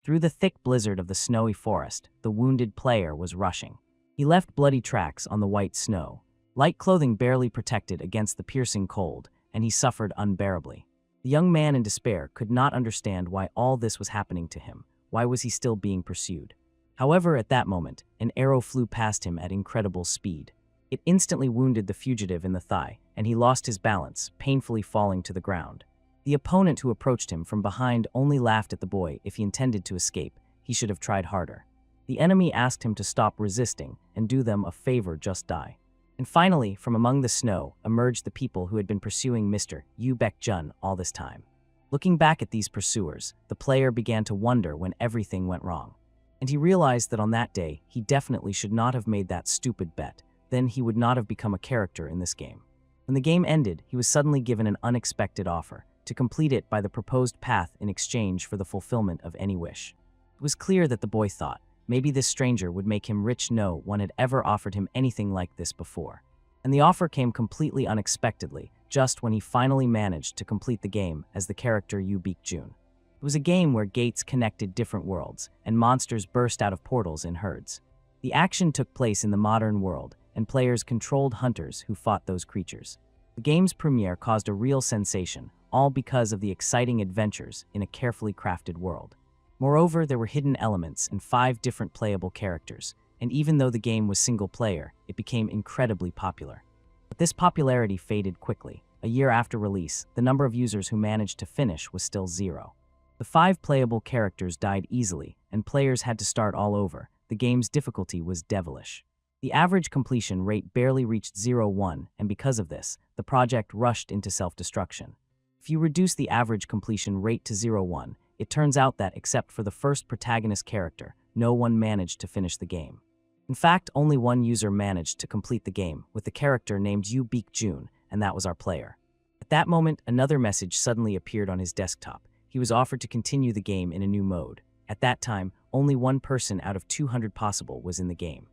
Through the thick blizzard of the snowy forest, the wounded player was rushing. He left bloody tracks on the white snow. Light clothing barely protected against the piercing cold, and he suffered unbearably. The young man in despair could not understand why all this was happening to him. Why was he still being pursued? However, at that moment, an arrow flew past him at incredible speed. It instantly wounded the fugitive in the thigh, and he lost his balance, painfully falling to the ground. The opponent who approached him from behind only laughed at the boy. If he intended to escape, he should have tried harder. The enemy asked him to stop resisting and do them a favor, just die. And finally, from among the snow, emerged the people who had been pursuing Mr. Yu Baek-jun all this time. Looking back at these pursuers, the player began to wonder when everything went wrong. And he realized that on that day, he definitely should not have made that stupid bet. Then he would not have become a character in this game. When the game ended, he was suddenly given an unexpected offer to complete it by the proposed path in exchange for the fulfillment of any wish. It was clear that the boy thought, maybe this stranger would make him rich. No one had ever offered him anything like this before. And the offer came completely unexpectedly, just when he finally managed to complete the game as the character Yu Baek-jun. It was a game where gates connected different worlds, and monsters burst out of portals in herds. The action took place in the modern world, and players controlled hunters who fought those creatures. The game's premiere caused a real sensation, all because of the exciting adventures in a carefully crafted world. Moreover, there were hidden elements and 5 different playable characters, and even though the game was single-player, it became incredibly popular. But this popularity faded quickly. A year after release, the number of users who managed to finish was still 0. The 5 playable characters died easily, and players had to start all over. The game's difficulty was devilish. The average completion rate barely reached 0.1, and because of this, the project rushed into self-destruction. If you reduce the average completion rate to 0.1, it turns out that, except for the first protagonist character, no one managed to finish the game. In fact, only one user managed to complete the game, with the character named Yu Baek-jun, and that was our player. At that moment, another message suddenly appeared on his desktop. He was offered to continue the game in a new mode. At that time, only one person out of 200 possible was in the game.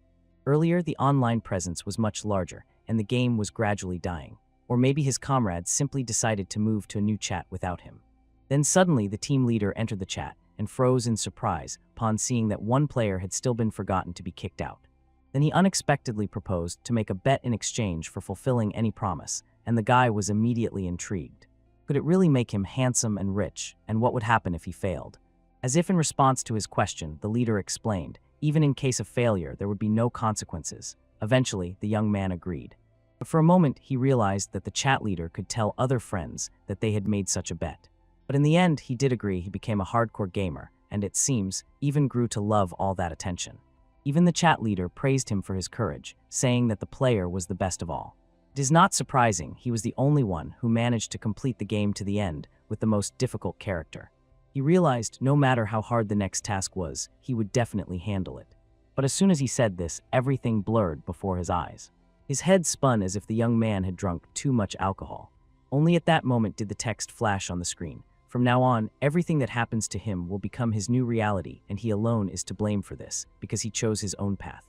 Earlier, the online presence was much larger, and the game was gradually dying. Or maybe his comrades simply decided to move to a new chat without him. Then suddenly, the team leader entered the chat and froze in surprise upon seeing that one player had still been forgotten to be kicked out. Then he unexpectedly proposed to make a bet in exchange for fulfilling any promise, and the guy was immediately intrigued. Could it really make him handsome and rich, and what would happen if he failed? As if in response to his question, the leader explained, even in case of failure, there would be no consequences. Eventually, the young man agreed. But for a moment, he realized that the chat leader could tell other friends that they had made such a bet. But in the end, he did agree. He became a hardcore gamer, and it seems, even grew to love all that attention. Even the chat leader praised him for his courage, saying that the player was the best of all. It is not surprising he was the only one who managed to complete the game to the end with the most difficult character. He realized no matter how hard the next task was, he would definitely handle it. But as soon as he said this, everything blurred before his eyes. His head spun as if the young man had drunk too much alcohol. Only at that moment did the text flash on the screen. From now on, everything that happens to him will become his new reality, and he alone is to blame for this, because he chose his own path.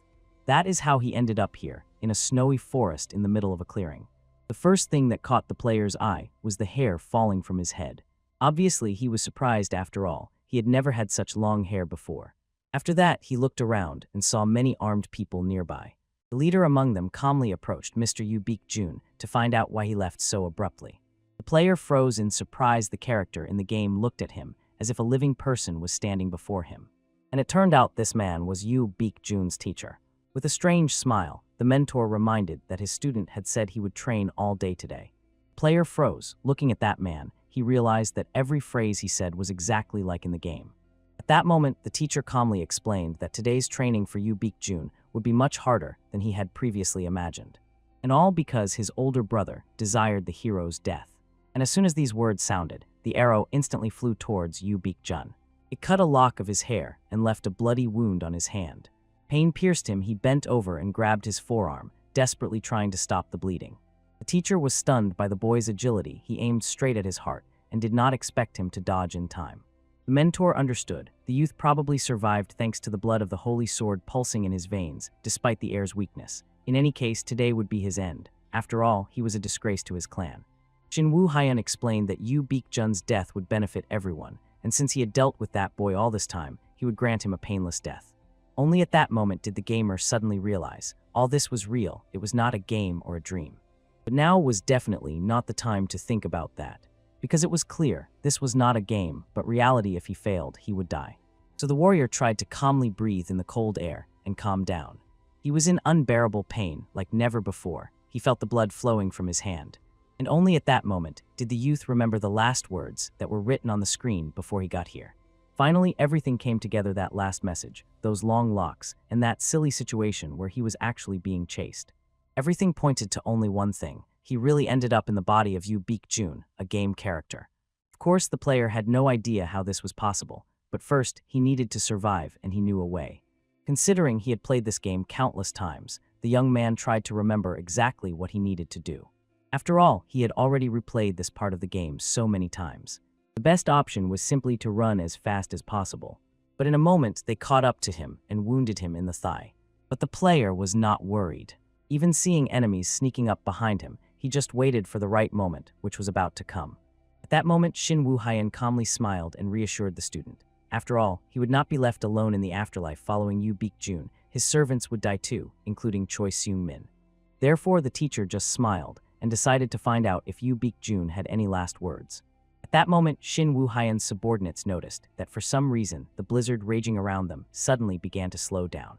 That is how he ended up here, in a snowy forest in the middle of a clearing. The first thing that caught the player's eye was the hair falling from his head. Obviously, he was surprised after all. He had never had such long hair before. After that, he looked around and saw many armed people nearby. The leader among them calmly approached Mr. Yu Baek-jun to find out why he left so abruptly. The player froze in surprise. The character in the game looked at him as if a living person was standing before him. And it turned out this man was Yu Baek-jun's teacher. With a strange smile, the mentor reminded that his student had said he would train all day today. The player froze. Looking at that man, he realized that every phrase he said was exactly like in the game. At that moment, the teacher calmly explained that today's training for Yu Baek-jun would be much harder than he had previously imagined. And all because his older brother desired the hero's death. And as soon as these words sounded, the arrow instantly flew towards Yu Baek-jun. It cut a lock of his hair and left a bloody wound on his hand. Pain pierced him. He bent over and grabbed his forearm, desperately trying to stop the bleeding. The teacher was stunned by the boy's agility. He aimed straight at his heart and did not expect him to dodge in time. The mentor understood. The youth probably survived thanks to the blood of the holy sword pulsing in his veins, despite the heir's weakness. In any case, today would be his end. After all, he was a disgrace to his clan. Shin Woo-hyun explained that Yu Baek-jun's death would benefit everyone, and since he had dealt with that boy all this time, he he would grant him a painless death. Only at that moment did the gamer suddenly realize all this was real, it was not a game or a dream. But now was definitely not the time to think about that, because it was clear this was not a game, but reality. If he failed, he would die. So the warrior tried to calmly breathe in the cold air and calm down. He was in unbearable pain like never before. He felt the blood flowing from his hand. And only at that moment did the youth remember the last words that were written on the screen before he got here. Finally, everything came together: that last message, those long locks, and that silly situation where he was actually being chased. Everything pointed to only one thing. He really ended up in the body of Yu Baek-jun, a game character. Of course, the player had no idea how this was possible, but first, he needed to survive, and he knew a way. Considering he had played this game countless times, the young man tried to remember exactly what he needed to do. After all, he had already replayed this part of the game so many times. The best option was simply to run as fast as possible. But in a moment, they caught up to him and wounded him in the thigh. But the player was not worried. Even seeing enemies sneaking up behind him, he just waited for the right moment, which was about to come. At that moment, Shin Woo-hyun calmly smiled and reassured the student. After all, he would not be left alone in the afterlife following Yu Baek-jun. His servants would die too, including Choi Seung-min. Therefore, the teacher just smiled and decided to find out if Yu Baek-jun had any last words. At that moment, Shin Woo-hyun's subordinates noticed that for some reason, the blizzard raging around them suddenly began to slow down.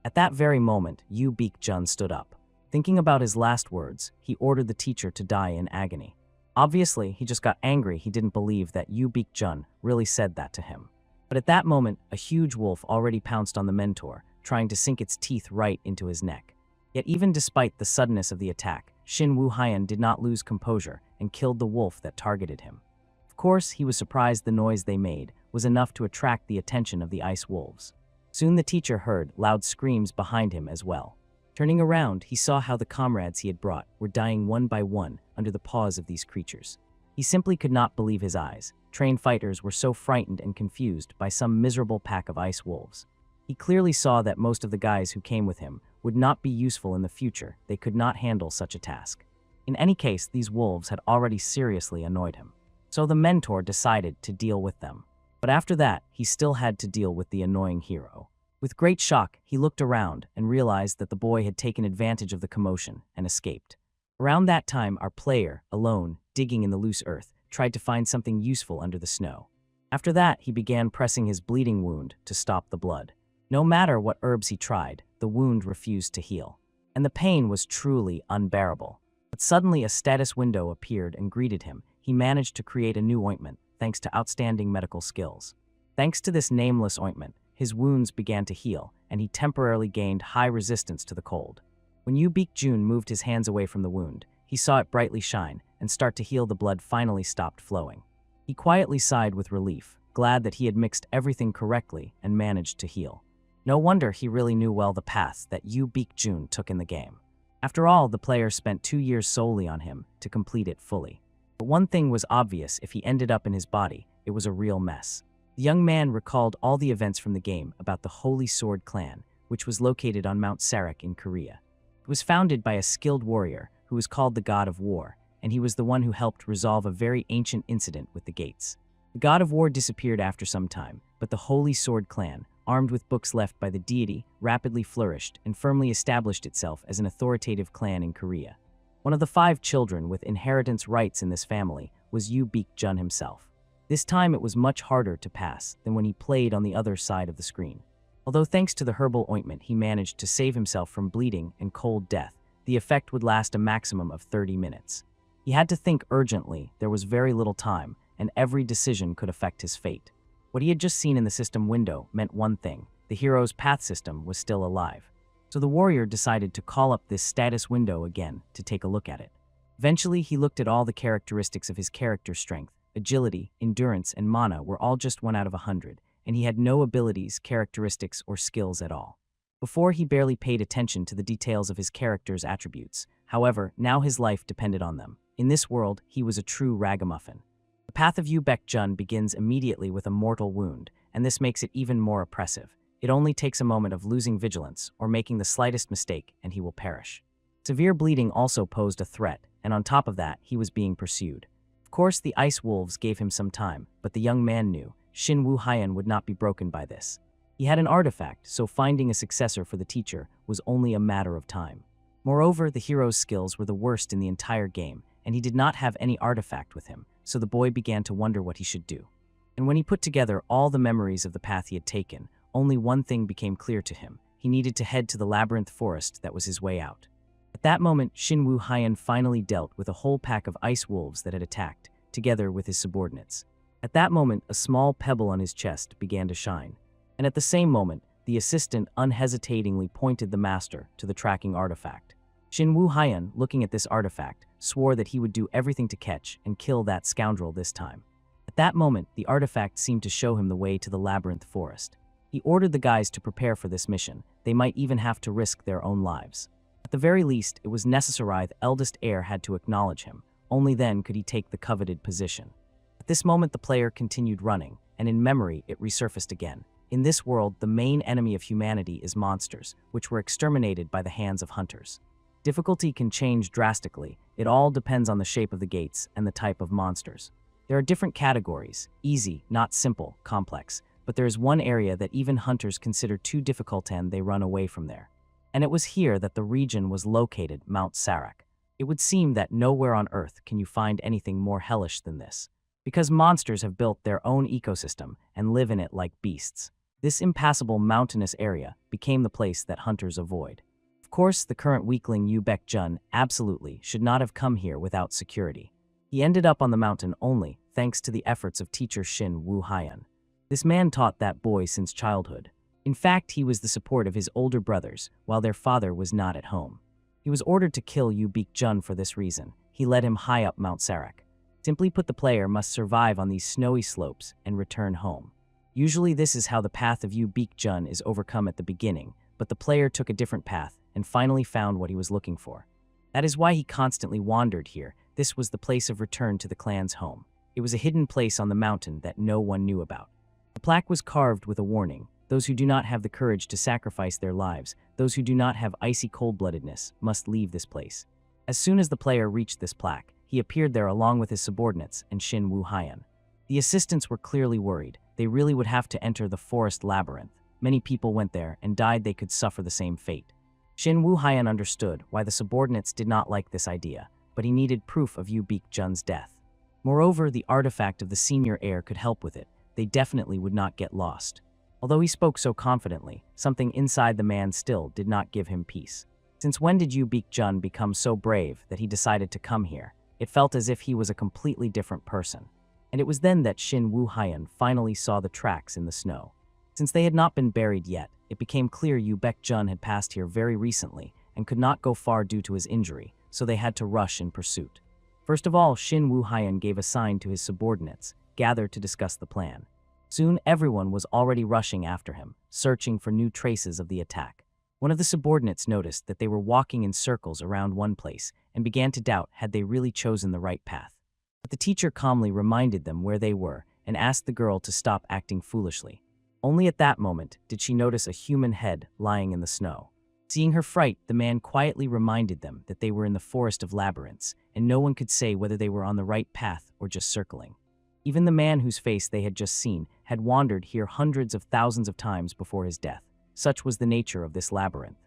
At that very moment, Yu Baek-jun stood up. Thinking about his last words, he ordered the teacher to die in agony. Obviously, he just got angry. He didn't believe that Yu Baek-jun really said that to him. But at that moment, a huge wolf already pounced on the mentor, trying to sink its teeth right into his neck. Yet even despite the suddenness of the attack, Shin Woo-hyun did not lose composure and killed the wolf that targeted him. Of course, he was surprised the noise they made was enough to attract the attention of the ice wolves. Soon the teacher heard loud screams behind him as well. Turning around, he saw how the comrades he had brought were dying one by one under the paws of these creatures. He simply could not believe his eyes. Trained fighters were so frightened and confused by some miserable pack of ice wolves. He clearly saw that most of the guys who came with him would not be useful in the future. They could not handle such a task. In any case, these wolves had already seriously annoyed him. So the mentor decided to deal with them. But after that, he still had to deal with the annoying hero. With great shock, he looked around and realized that the boy had taken advantage of the commotion and escaped. Around that time, our player, alone, digging in the loose earth, tried to find something useful under the snow. After that, he began pressing his bleeding wound to stop the blood. No matter what herbs he tried, the wound refused to heal, and the pain was truly unbearable. But suddenly a status window appeared and greeted him. He managed to create a new ointment, thanks to outstanding medical skills. Thanks to this nameless ointment, his wounds began to heal, and he temporarily gained high resistance to the cold. When Yu Baek-jun moved his hands away from the wound, he saw it brightly shine and start to heal. The blood finally stopped flowing. He quietly sighed with relief, glad that he had mixed everything correctly and managed to heal. No wonder he really knew well the paths that Yu Baek-jun took in the game. After all, the player spent 2 years solely on him to complete it fully. But one thing was obvious: if he ended up in his body, it was a real mess. The young man recalled all the events from the game about the Holy Sword Clan, which was located on Mount Sarek in Korea. It was founded by a skilled warrior who was called the God of War, and he was the one who helped resolve a very ancient incident with the gates. The God of War disappeared after some time, but the Holy Sword Clan, armed with books left by the deity, rapidly flourished and firmly established itself as an authoritative clan in Korea. One of the 5 children with inheritance rights in this family was Yu Baek-jun himself. This time it was much harder to pass than when he played on the other side of the screen. Although thanks to the herbal ointment he managed to save himself from bleeding and cold death, the effect would last a maximum of 30 minutes. He had to think urgently. There was very little time, and every decision could affect his fate. What he had just seen in the system window meant one thing: the hero's path system was still alive. So the warrior decided to call up this status window again to take a look at it. Eventually, he looked at all the characteristics of his character's strength. Agility, endurance, and mana were all just 1 out of 100, and he had no abilities, characteristics, or skills at all. Before, he barely paid attention to the details of his character's attributes. However, now his life depended on them. In this world, he was a true ragamuffin. The path of Yu Baek-jun begins immediately with a mortal wound, and this makes it even more oppressive. It only takes a moment of losing vigilance or making the slightest mistake, and he will perish. Severe bleeding also posed a threat, and on top of that, he was being pursued. Of course, the ice wolves gave him some time, but the young man knew Shin Woo-hyun would not be broken by this. He had an artifact, so finding a successor for the teacher was only a matter of time. Moreover, the hero's skills were the worst in the entire game, and he did not have any artifact with him, so the boy began to wonder what he should do. And when he put together all the memories of the path he had taken, only one thing became clear to him. He needed to head to the labyrinth forest that was his way out. At that moment, Shinwoo Hyan finally dealt with a whole pack of ice wolves that had attacked, together with his subordinates. At that moment, a small pebble on his chest began to shine. And at the same moment, the assistant unhesitatingly pointed the master to the tracking artifact. Shinwoo Hyan, looking at this artifact, swore that he would do everything to catch and kill that scoundrel this time. At that moment, the artifact seemed to show him the way to the labyrinth forest. He ordered the guys to prepare for this mission. They might even have to risk their own lives. At the very least, it was necessary the eldest heir had to acknowledge him. Only then could he take the coveted position. At this moment, the player continued running, and in memory, it resurfaced again. In this world, the main enemy of humanity is monsters, which were exterminated by the hands of hunters. Difficulty can change drastically. It all depends on the shape of the gates and the type of monsters. There are different categories: easy, not simple, complex, but there is one area that even hunters consider too difficult and they run away from there. And it was here that the region was located, Mount Sarak. It would seem that nowhere on Earth can you find anything more hellish than this, because monsters have built their own ecosystem and live in it like beasts. This impassable mountainous area became the place that hunters avoid. Of course, the current weakling Yu Baek-jun absolutely should not have come here without security. He ended up on the mountain only thanks to the efforts of teacher Shin Woo Hyan. This man taught that boy since childhood. In fact, he was the support of his older brothers while their father was not at home. He was ordered to kill Yu Baek-jun for this reason. He led him high up Mount Sarak. Simply put, the player must survive on these snowy slopes and return home. Usually this is how the path of Yu Baek-jun is overcome at the beginning, but the player took a different path and finally found what he was looking for. That is why he constantly wandered here. This was the place of return to the clan's home. It was a hidden place on the mountain that no one knew about. The plaque was carved with a warning: those who do not have the courage to sacrifice their lives, those who do not have icy cold-bloodedness, must leave this place. As soon as the player reached this plaque, he appeared there along with his subordinates and Shin Woo Hyan. The assistants were clearly worried. They really would have to enter the forest labyrinth. Many people went there and died. They could suffer the same fate. Shin Woo Hyan understood why the subordinates did not like this idea, but he needed proof of Yu Baek-jun's death. Moreover, the artifact of the senior heir could help with it. They definitely would not get lost. Although he spoke so confidently, something inside the man still did not give him peace. Since when did Yu Baek-jun become so brave that he decided to come here? It felt as if he was a completely different person. And it was then that Shin Woo Hyan finally saw the tracks in the snow. Since they had not been buried yet, it became clear Yu Baek-jun had passed here very recently and could not go far due to his injury, so they had to rush in pursuit. First of all, Shin Woo Hyan gave a sign to his subordinates, gathered to discuss the plan. Soon everyone was already rushing after him, searching for new traces of the attack. One of the subordinates noticed that they were walking in circles around one place and began to doubt had they really chosen the right path. But the teacher calmly reminded them where they were and asked the girl to stop acting foolishly. Only at that moment did she notice a human head lying in the snow. Seeing her fright, the man quietly reminded them that they were in the forest of labyrinths, and no one could say whether they were on the right path or just circling. Even the man whose face they had just seen had wandered here hundreds of thousands of times before his death. Such was the nature of this labyrinth.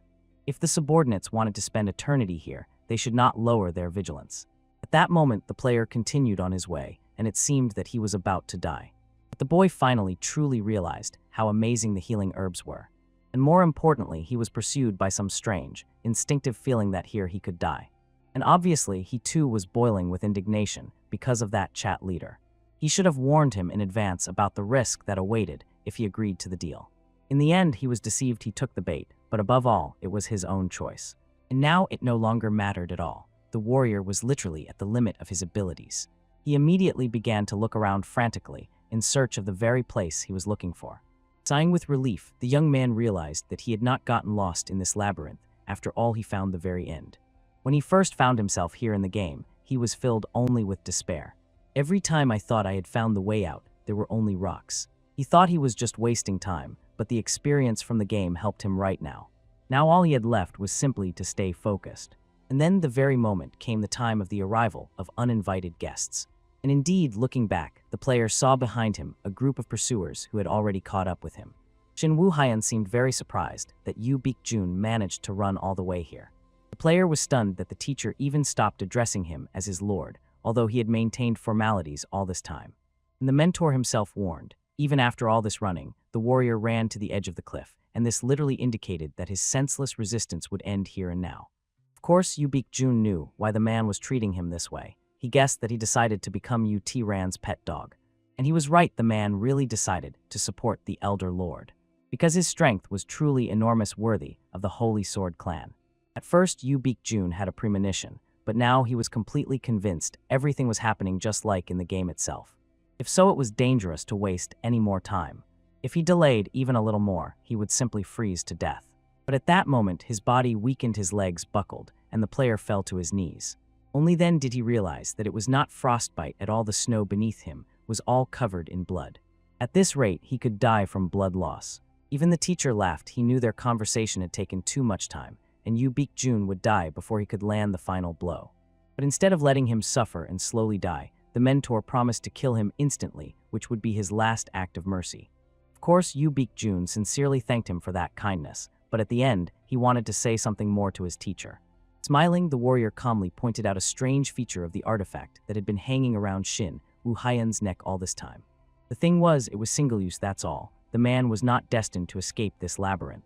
If the subordinates wanted to spend eternity here, they should not lower their vigilance. At that moment, the player continued on his way, and it seemed that he was about to die. But the boy finally truly realized how amazing the healing herbs were. And more importantly, he was pursued by some strange, instinctive feeling that here he could die. And obviously, he too was boiling with indignation because of that chat leader. He should have warned him in advance about the risk that awaited if he agreed to the deal. In the end, he was deceived. He took the bait, but above all, it was his own choice. And now it no longer mattered at all. The warrior was literally at the limit of his abilities. He immediately began to look around frantically in search of the very place he was looking for. Sighing with relief, the young man realized that he had not gotten lost in this labyrinth. After all, he found the very end. When he first found himself here in the game, he was filled only with despair. Every time I thought I had found the way out, there were only rocks. He thought he was just wasting time, but the experience from the game helped him right now. Now all he had left was simply to stay focused. And then the very moment came the time of the arrival of uninvited guests. And indeed, looking back, the player saw behind him a group of pursuers who had already caught up with him. Shin Woo-hyun seemed very surprised that Yu Beek-jun managed to run all the way here. The player was stunned that the teacher even stopped addressing him as his lord, although he had maintained formalities all this time. And the mentor himself warned, even after all this running, the warrior ran to the edge of the cliff, and this literally indicated that his senseless resistance would end here and now. Of course, Yu Beek-jun knew why the man was treating him this way. He guessed that he decided to become Yu T-ran's pet dog. And he was right, the man really decided to support the Elder Lord, because his strength was truly enormous, worthy of the Holy Sword clan. At first, Yu Beek-jun had a premonition, but now he was completely convinced everything was happening just like in the game itself. If so, it was dangerous to waste any more time. If he delayed even a little more, he would simply freeze to death. But at that moment, his body weakened, his legs buckled, and the player fell to his knees. Only then did he realize that it was not frostbite at all. The snow beneath him was all covered in blood. At this rate, he could die from blood loss. Even the teacher laughed. He knew their conversation had taken too much time, and Yu Beek-jun would die before he could land the final blow. But instead of letting him suffer and slowly die, the mentor promised to kill him instantly, which would be his last act of mercy. Of course, Yu Beek-jun sincerely thanked him for that kindness, but at the end, he wanted to say something more to his teacher. Smiling, the warrior calmly pointed out a strange feature of the artifact that had been hanging around Shin Woo-hyun's neck all this time. The thing was, it was single-use, that's all. The man was not destined to escape this labyrinth.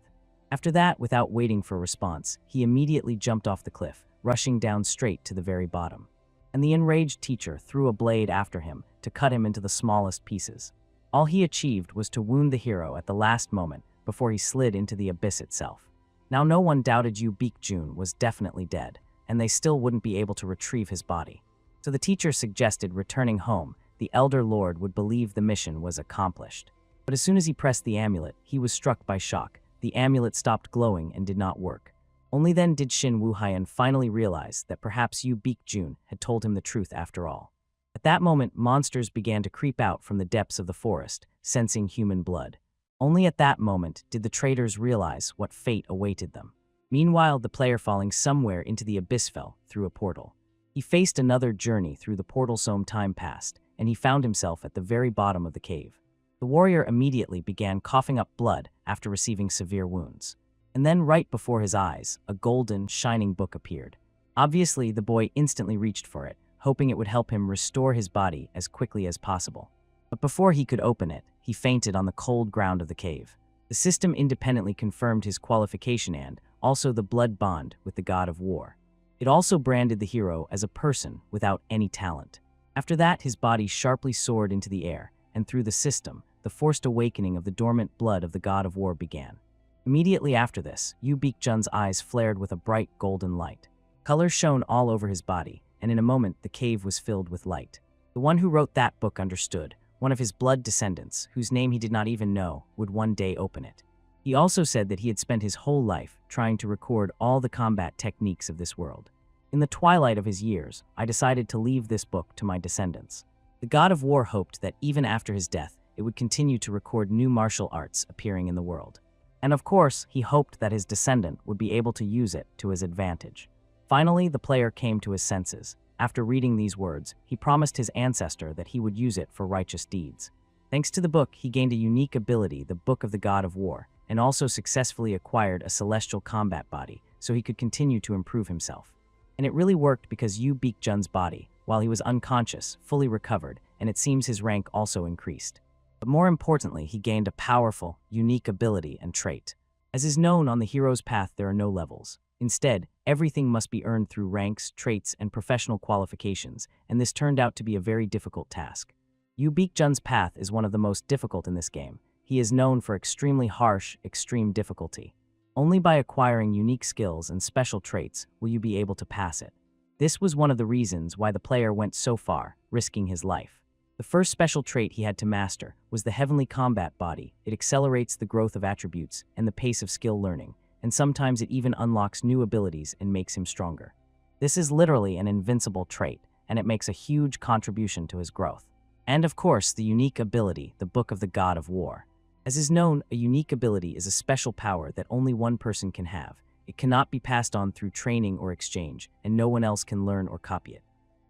After that, without waiting for a response, he immediately jumped off the cliff, rushing down straight to the very bottom. And the enraged teacher threw a blade after him to cut him into the smallest pieces. All he achieved was to wound the hero at the last moment before he slid into the abyss itself. Now no one doubted Yu Beek-jun was definitely dead, and they still wouldn't be able to retrieve his body. So the teacher suggested returning home. The Elder Lord would believe the mission was accomplished. But as soon as he pressed the amulet, he was struck by shock. The amulet stopped glowing and did not work. Only then did Shin Woo-hyun finally realize that perhaps Yu Beek-jun had told him the truth after all. At that moment, monsters began to creep out from the depths of the forest, sensing human blood. Only at that moment did the traitors realize what fate awaited them. Meanwhile, the player falling somewhere into the abyss fell through a portal. He faced another journey through the portal. Some time passed, and he found himself at the very bottom of the cave. The warrior immediately began coughing up blood after receiving severe wounds. And then right before his eyes, a golden, shining book appeared. Obviously, the boy instantly reached for it, hoping it would help him restore his body as quickly as possible. But before he could open it, he fainted on the cold ground of the cave. The system independently confirmed his qualification and also the blood bond with the god of war. It also branded the hero as a person without any talent. After that, his body sharply soared into the air, and through the system, the forced awakening of the dormant blood of the god of war began. Immediately after this, Yu Beek-jun's eyes flared with a bright golden light. Colors shone all over his body, and in a moment the cave was filled with light. The one who wrote that book understood. One of his blood descendants, whose name he did not even know, would one day open it. He also said that he had spent his whole life trying to record all the combat techniques of this world. In the twilight of his years, I decided to leave this book to my descendants. The god of war hoped that even after his death, it would continue to record new martial arts appearing in the world. And of course, he hoped that his descendant would be able to use it to his advantage. Finally, the player came to his senses. After reading these words, he promised his ancestor that he would use it for righteous deeds. Thanks to the book, he gained a unique ability, the Book of the God of War, and also successfully acquired a celestial combat body, so he could continue to improve himself. And it really worked because Yu Beek-jun's body, while he was unconscious, fully recovered, and it seems his rank also increased. But more importantly, he gained a powerful, unique ability and trait. As is known on the hero's path, there are no levels. Instead, everything must be earned through ranks, traits, and professional qualifications, and this turned out to be a very difficult task. Yu Beek-jun's path is one of the most difficult in this game. He is known for extremely harsh, extreme difficulty. Only by acquiring unique skills and special traits will you be able to pass it. This was one of the reasons why the player went so far, risking his life. The first special trait he had to master was the Heavenly Combat Body. It accelerates the growth of attributes and the pace of skill learning, and sometimes it even unlocks new abilities and makes him stronger. This is literally an invincible trait, and it makes a huge contribution to his growth. And of course, the unique ability, the Book of the God of War. As is known, a unique ability is a special power that only one person can have. It cannot be passed on through training or exchange, and no one else can learn or copy it.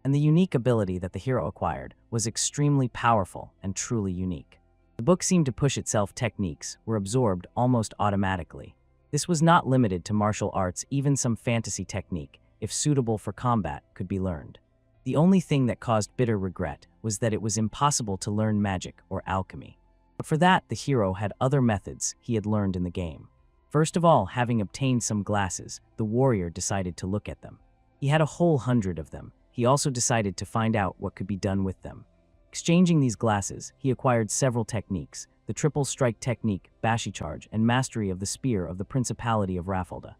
And the unique ability that the hero acquired was extremely powerful and truly unique. The book seemed to push itself. Techniques were absorbed almost automatically. This was not limited to martial arts, even some fantasy technique, if suitable for combat, could be learned. The only thing that caused bitter regret was that it was impossible to learn magic or alchemy. But for that, the hero had other methods he had learned in the game. First of all, having obtained some glasses, the warrior decided to look at them. He had a whole 100 of them. He also decided to find out what could be done with them. Exchanging these glasses, he acquired several techniques: the triple strike technique, bashi charge, and mastery of the spear of the Principality of Raffalda.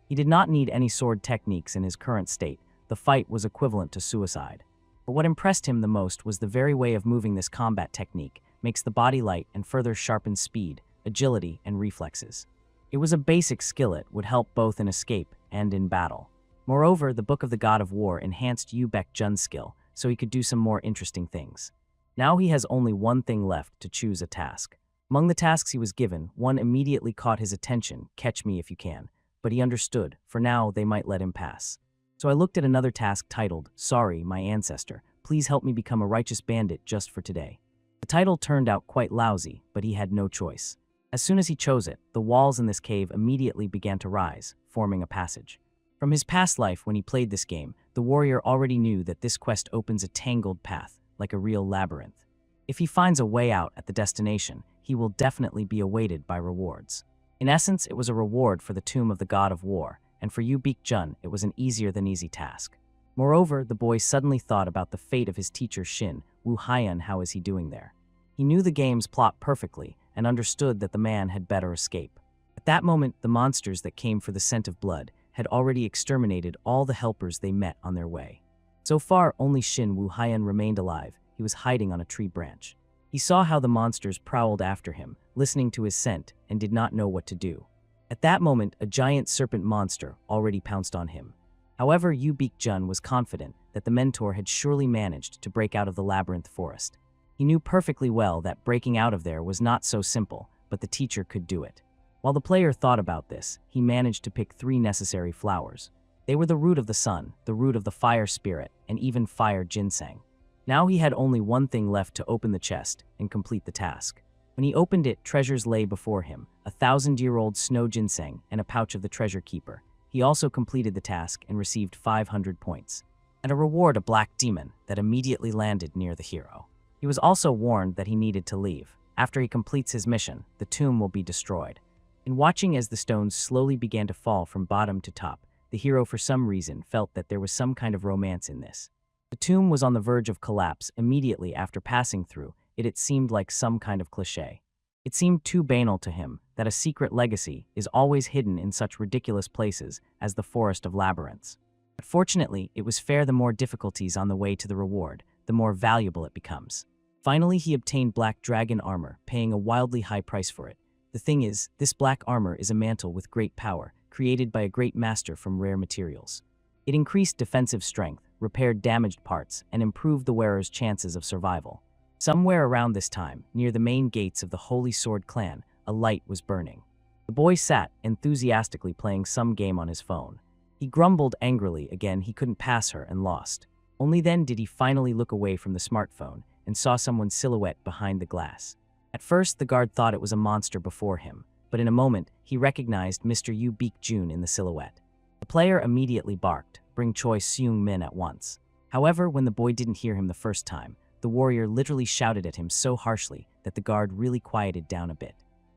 He did not need any sword techniques in his current state. The fight was equivalent to suicide. But what impressed him the most was the very way of moving. This combat technique makes the body light and further sharpens speed, agility, and reflexes. It was a basic skill. It would help both in escape and in battle. Moreover, the Book of the God of War enhanced Yu Baek-jun's skill, so he could do some more interesting things. Now he has only one thing left: to choose a task. Among the tasks he was given, one immediately caught his attention: catch me if you can. But he understood, for now they might let him pass. So I looked at another task titled, Sorry, My Ancestor, Please Help Me Become a Righteous Bandit Just for Today. The title turned out quite lousy, but he had no choice. As soon as he chose it, the walls in this cave immediately began to rise, forming a passage. From his past life when he played this game, the warrior already knew that this quest opens a tangled path, like a real labyrinth. If he finds a way out at the destination, he will definitely be awaited by rewards. In essence, it was a reward for the Tomb of the God of War, and for Yu Baek-jun, it was an easier than easy task. Moreover, the boy suddenly thought about the fate of his teacher Shin Woo-hyun. How is he doing there? He knew the game's plot perfectly and understood that the man had better escape. At that moment, the monsters that came for the scent of blood had already exterminated all the helpers they met on their way. So far, only Shin Woo-hyun remained alive. He was hiding on a tree branch. He saw how the monsters prowled after him, listening to his scent, and did not know what to do. At that moment, a giant serpent monster already pounced on him. However, Yu Baek-jun was confident that the mentor had surely managed to break out of the labyrinth forest. He knew perfectly well that breaking out of there was not so simple, but the teacher could do it. While the player thought about this, he managed to pick 3 necessary flowers. They were the root of the sun, the root of the fire spirit, and even fire ginseng. Now he had only one thing left: to open the chest and complete the task. When he opened it, treasures lay before him: 1,000-year-old snow ginseng and a pouch of the treasure keeper. He also completed the task and received 500 points. And a reward: a black demon that immediately landed near the hero. He was also warned that he needed to leave. After he completes his mission, the tomb will be destroyed. In watching as the stones slowly began to fall from bottom to top, the hero for some reason felt that there was some kind of romance in this. The tomb was on the verge of collapse immediately after passing through it. It seemed like some kind of cliché. It seemed too banal to him that a secret legacy is always hidden in such ridiculous places as the Forest of Labyrinths. But fortunately, it was fair. The more difficulties on the way to the reward, the more valuable it becomes. Finally, he obtained black dragon armor, paying a wildly high price for it. The thing is, this black armor is a mantle with great power, created by a great master from rare materials. It increased defensive strength, repaired damaged parts, and improved the wearer's chances of survival. Somewhere around this time, near the main gates of the Holy Sword clan, a light was burning. The boy sat, enthusiastically playing some game on his phone. He grumbled angrily again he couldn't pass her and lost. Only then did he finally look away from the smartphone and saw someone's silhouette behind the glass. At first, the guard thought it was a monster before him, but in a moment, he recognized Mr. Yu Baek-jun in the silhouette. The player immediately barked, "Bring Choi Seung-min at once." However, when the boy didn't hear him the first time, the warrior literally shouted at him so harshly that the guard really quieted down a bit.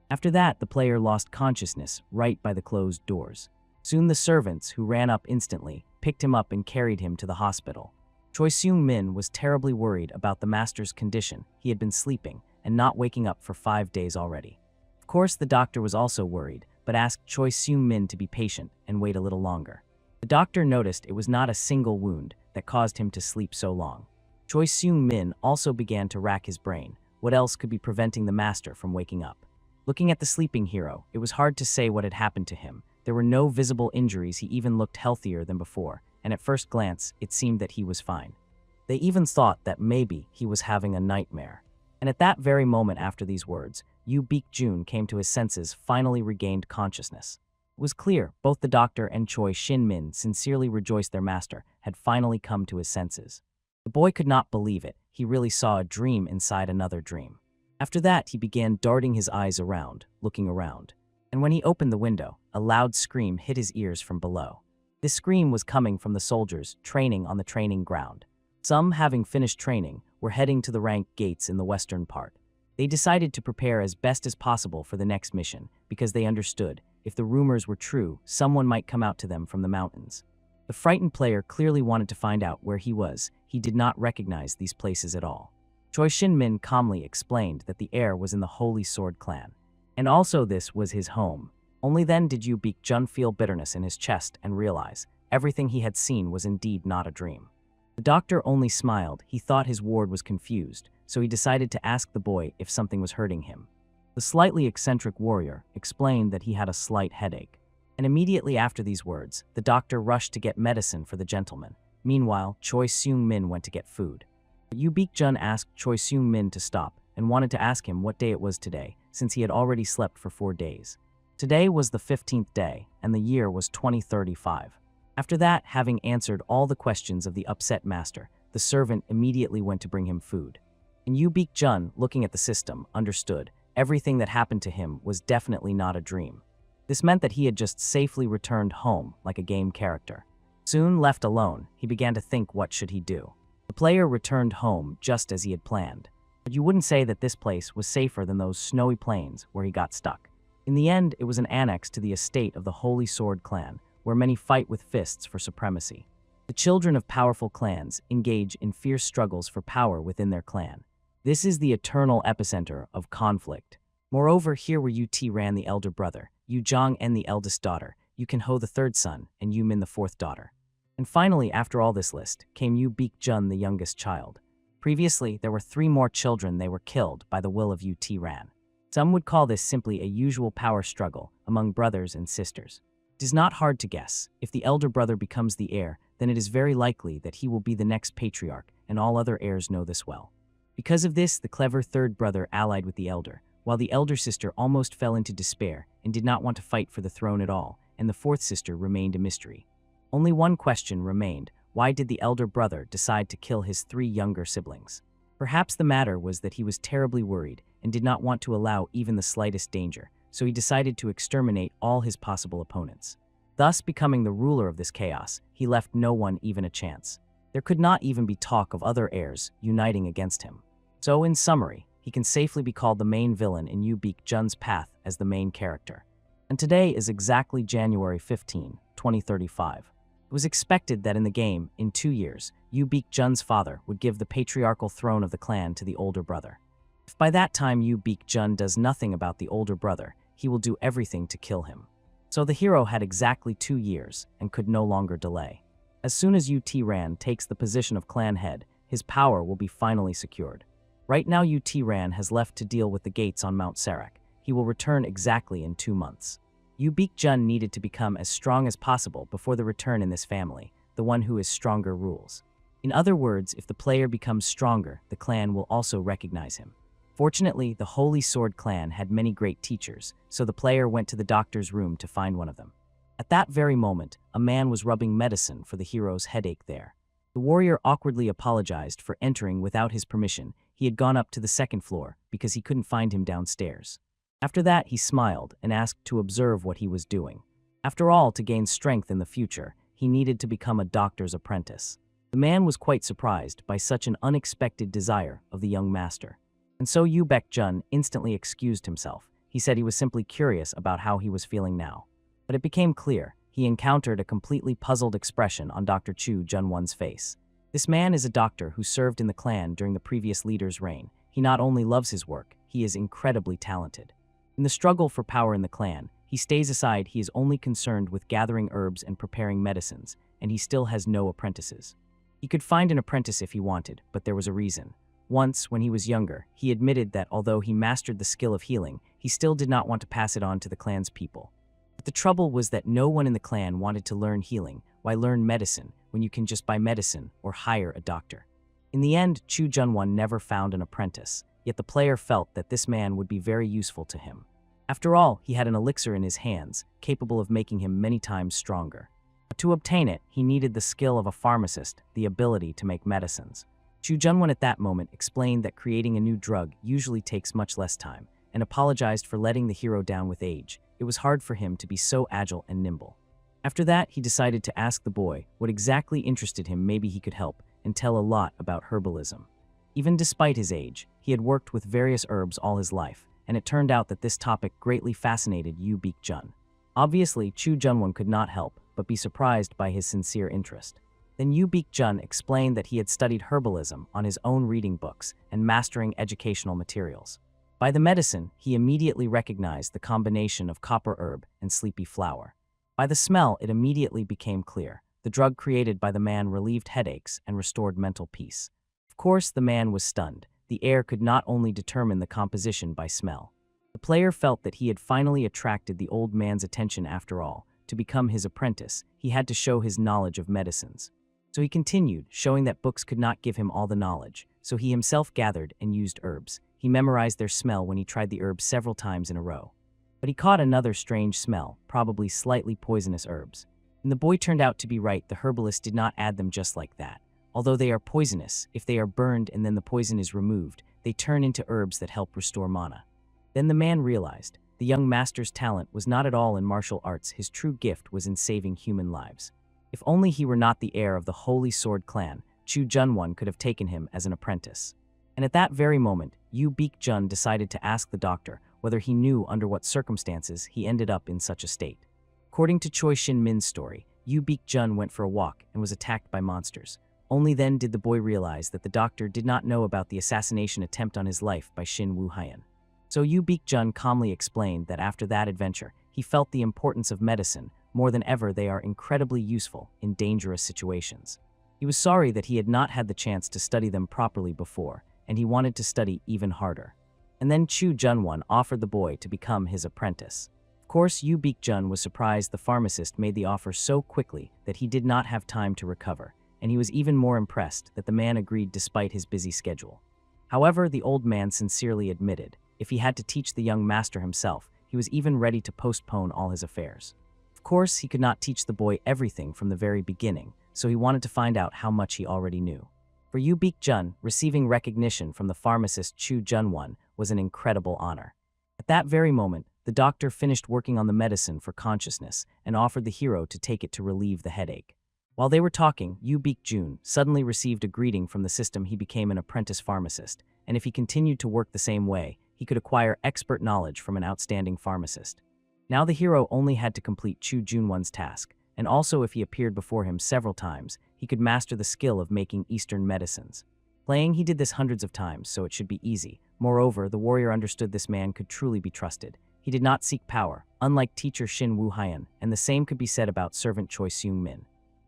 After that, the player lost consciousness right by the closed doors. Soon the servants, who ran up instantly, picked him up and carried him to the hospital. Choi Seung-min was terribly worried about the master's condition. He had been sleeping and not waking up for 5 days already. Of course, the doctor was also worried, but asked Choi Seung-min to be patient and wait a little longer. The doctor noticed it was not a single wound that caused him to sleep so long. Choi Seung-min also began to rack his brain. What else could be preventing the master from waking up? Looking at the sleeping hero, it was hard to say what had happened to him. There were no visible injuries. He even looked healthier than before, and at first glance, it seemed that he was fine. They even thought that maybe he was having a nightmare. And at that very moment after these words, Yu Baek-jun came to his senses, finally regained consciousness. It was clear both the doctor and Choi Shin-min sincerely rejoiced their master had finally come to his senses. The boy could not believe it. He really saw a dream inside another dream. After that, he began darting his eyes around, looking around. And when he opened the window, a loud scream hit his ears from below. This scream was coming from the soldiers training on the training ground. Some, having finished training, were heading to the rank gates in the western part. They decided to prepare as best as possible for the next mission because they understood, if the rumors were true, someone might come out to them from the mountains. The frightened player clearly wanted to find out where he was. He did not recognize these places at all. Choi Shin-min calmly explained that the heir was in the Holy Sword clan, and also this was his home. Only then did Yu Baek-jun feel bitterness in his chest and realize everything he had seen was indeed not a dream. The doctor only smiled. He thought his ward was confused, so he decided to ask the boy if something was hurting him. The slightly eccentric warrior explained that he had a slight headache. And immediately after these words, the doctor rushed to get medicine for the gentleman. Meanwhile, Choi Seung-min went to get food. But Yu Baek-jun asked Choi Seung-min to stop and wanted to ask him what day it was today, since he had already slept for 4 days. Today was the 15th day, and the year was 2035. After that, having answered all the questions of the upset master, the servant immediately went to bring him food. And Yu Baek-jun, looking at the system, understood everything that happened to him was definitely not a dream. This meant that he had just safely returned home like a game character. Soon, left alone, he began to think what should he do. The player returned home just as he had planned. But you wouldn't say that this place was safer than those snowy plains where he got stuck. In the end, it was an annex to the estate of the Holy Sword clan, where many fight with fists for supremacy. The children of powerful clans engage in fierce struggles for power within their clan. This is the eternal epicenter of conflict. Moreover, here were Yu Ti-ran the elder brother, Yu Jong-en the eldest daughter, Yu Kan-ho the third son, and Yu Min the fourth daughter. And finally, after all this list, came Yu Baek-jun the youngest child. Previously, there were 3 more children. They were killed by the will of Yu Ti-ran. Some would call this simply a usual power struggle among brothers and sisters. It is not hard to guess. If the elder brother becomes the heir, then it is very likely that he will be the next patriarch, and all other heirs know this well. Because of this, the clever third brother allied with the elder, while the elder sister almost fell into despair and did not want to fight for the throne at all, and the fourth sister remained a mystery. Only one question remained: why did the elder brother decide to kill his 3 younger siblings? Perhaps the matter was that he was terribly worried and did not want to allow even the slightest danger, so he decided to exterminate all his possible opponents. Thus, becoming the ruler of this chaos, he left no one even a chance. There could not even be talk of other heirs uniting against him. So, in summary, he can safely be called the main villain in Yu Baek-jun's path as the main character. And today is exactly January 15, 2035. It was expected that in the game, in 2 years, Yu Baek-jun's father would give the patriarchal throne of the clan to the older brother. If by that time Yu Baek-jun does nothing about the older brother, he will do everything to kill him. So the hero had exactly 2 years and could no longer delay. As soon as Yu Ti-ran takes the position of clan head, his power will be finally secured. Right now Yu Ti-ran has left to deal with the gates on Mount Sarak. He will return exactly in 2 months. Yu Baek-jun needed to become as strong as possible before the return in this family. The one who is stronger rules. In other words, if the player becomes stronger, the clan will also recognize him. Fortunately, the Holy Sword clan had many great teachers, so the player went to the doctor's room to find one of them. At that very moment, a man was rubbing medicine for the hero's headache there. The warrior awkwardly apologized for entering without his permission. He had gone up to the 2nd floor because he couldn't find him downstairs. After that, he smiled and asked to observe what he was doing. After all, to gain strength in the future, he needed to become a doctor's apprentice. The man was quite surprised by such an unexpected desire of the young master. And so Yu Baek-jun instantly excused himself. He said he was simply curious about how he was feeling now. But it became clear. He encountered a completely puzzled expression on Dr. Chu Jun-won's face. This man is a doctor who served in the clan during the previous leader's reign. He not only loves his work, he is incredibly talented. In the struggle for power in the clan, he stays aside. He is only concerned with gathering herbs and preparing medicines, and he still has no apprentices. He could find an apprentice if he wanted, but there was a reason. Once, when he was younger, he admitted that although he mastered the skill of healing, he still did not want to pass it on to the clan's people. But the trouble was that no one in the clan wanted to learn healing. Why learn medicine when you can just buy medicine or hire a doctor? In the end, Chu Jun-won never found an apprentice, yet the player felt that this man would be very useful to him. After all, he had an elixir in his hands, capable of making him many times stronger. But to obtain it, he needed the skill of a pharmacist, the ability to make medicines. Chu Junwon at that moment explained that creating a new drug usually takes much less time, and apologized for letting the hero down with age. It was hard for him to be so agile and nimble. After that, he decided to ask the boy what exactly interested him. Maybe he could help and tell a lot about herbalism. Even despite his age, he had worked with various herbs all his life, and it turned out that this topic greatly fascinated Yu Baek-jun. Obviously, Chu Junwon could not help but be surprised by his sincere interest. Then Yu Baek-jun explained that he had studied herbalism on his own, reading books and mastering educational materials. By the medicine, he immediately recognized the combination of copper herb and sleepy flower. By the smell, it immediately became clear. The drug created by the man relieved headaches and restored mental peace. Of course, the man was stunned. The heir could not only determine the composition by smell. The player felt that he had finally attracted the old man's attention after all. To become his apprentice, he had to show his knowledge of medicines. So he continued, showing that books could not give him all the knowledge, so he himself gathered and used herbs. He memorized their smell when he tried the herbs several times in a row. But he caught another strange smell, probably slightly poisonous herbs. And the boy turned out to be right. The herbalist did not add them just like that. Although they are poisonous, if they are burned and then the poison is removed, they turn into herbs that help restore mana. Then the man realized the young master's talent was not at all in martial arts. His true gift was in saving human lives. If only he were not the heir of the Holy Sword clan, Chu Junwon could have taken him as an apprentice. And at that very moment, Yu Baek-jun decided to ask the doctor whether he knew under what circumstances he ended up in such a state. According to Choi Shin-min's story, Yu Baek-jun went for a walk and was attacked by monsters. Only then did the boy realize that the doctor did not know about the assassination attempt on his life by Shin Woo-hyun. So Yu Baek-jun calmly explained that after that adventure, he felt the importance of medicine. More than ever, they are incredibly useful in dangerous situations. He was sorry that he had not had the chance to study them properly before, and he wanted to study even harder. And then Chu Junwon offered the boy to become his apprentice. Of course, Yu Baek-jun was surprised the pharmacist made the offer so quickly that he did not have time to recover, and he was even more impressed that the man agreed despite his busy schedule. However, the old man sincerely admitted, if he had to teach the young master himself, he was even ready to postpone all his affairs. Of course, he could not teach the boy everything from the very beginning, so he wanted to find out how much he already knew. For Yu Baek-jun, receiving recognition from the pharmacist Chu Junwon was an incredible honor. At that very moment, the doctor finished working on the medicine for consciousness and offered the hero to take it to relieve the headache. While they were talking, Yu Baek-jun suddenly received a greeting from the system. He became an apprentice pharmacist, and if he continued to work the same way, he could acquire expert knowledge from an outstanding pharmacist. Now the hero only had to complete Chu Junwon's task, and also if he appeared before him several times, he could master the skill of making Eastern medicines. Playing, he did this hundreds of times, so it should be easy. Moreover, the warrior understood this man could truly be trusted. He did not seek power, unlike teacher Shin Woo-hyun, and the same could be said about servant Choi Seung-min.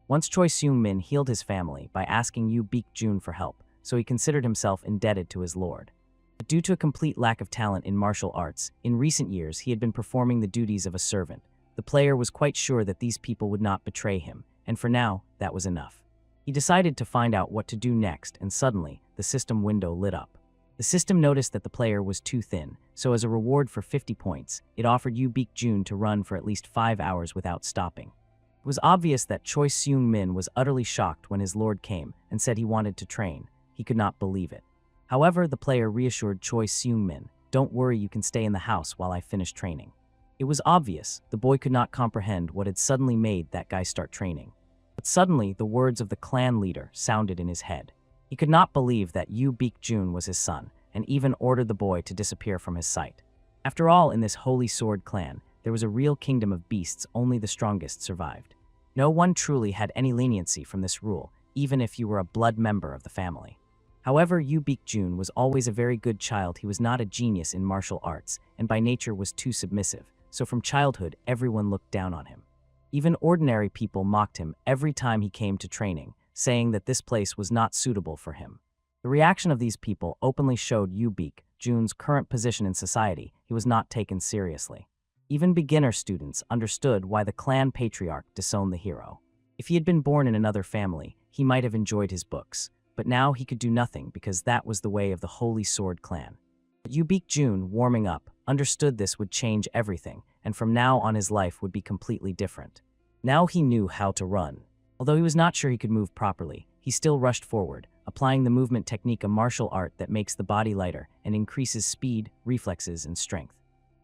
Once Choi Seung-min healed his family by asking Yu Baek-jun for help, so he considered himself indebted to his lord. But due to a complete lack of talent in martial arts, in recent years he had been performing the duties of a servant. The player was quite sure that these people would not betray him, and for now, that was enough. He decided to find out what to do next, and suddenly, the system window lit up. The system noticed that the player was too thin, so as a reward for 50 points, it offered Yu Baek-jun to run for at least 5 hours without stopping. It was obvious that Choi Seung-min was utterly shocked when his lord came and said he wanted to train. He could not believe it. However, the player reassured Choi Seung-min, "Don't worry, you can stay in the house while I finish training." It was obvious the boy could not comprehend what had suddenly made that guy start training. But suddenly, the words of the clan leader sounded in his head. He could not believe that Yu Baek-jun was his son, and even ordered the boy to disappear from his sight. After all, in this Holy Sword clan, there was a real kingdom of beasts. Only the strongest survived. No one truly had any leniency from this rule, even if you were a blood member of the family. However, Yu Baek-jun was always a very good child. He was not a genius in martial arts, and by nature was too submissive, so from childhood everyone looked down on him. Even ordinary people mocked him every time he came to training, saying that this place was not suitable for him. The reaction of these people openly showed Yu Baek-jun's current position in society. He was not taken seriously. Even beginner students understood why the clan patriarch disowned the hero. If he had been born in another family, he might have enjoyed his books, but now he could do nothing because that was the way of the Holy Sword clan. But Yu Baek-jun, warming up, understood this would change everything, and from now on his life would be completely different. Now he knew how to run. Although he was not sure he could move properly, he still rushed forward, applying the movement technique, a martial art that makes the body lighter and increases speed, reflexes, and strength.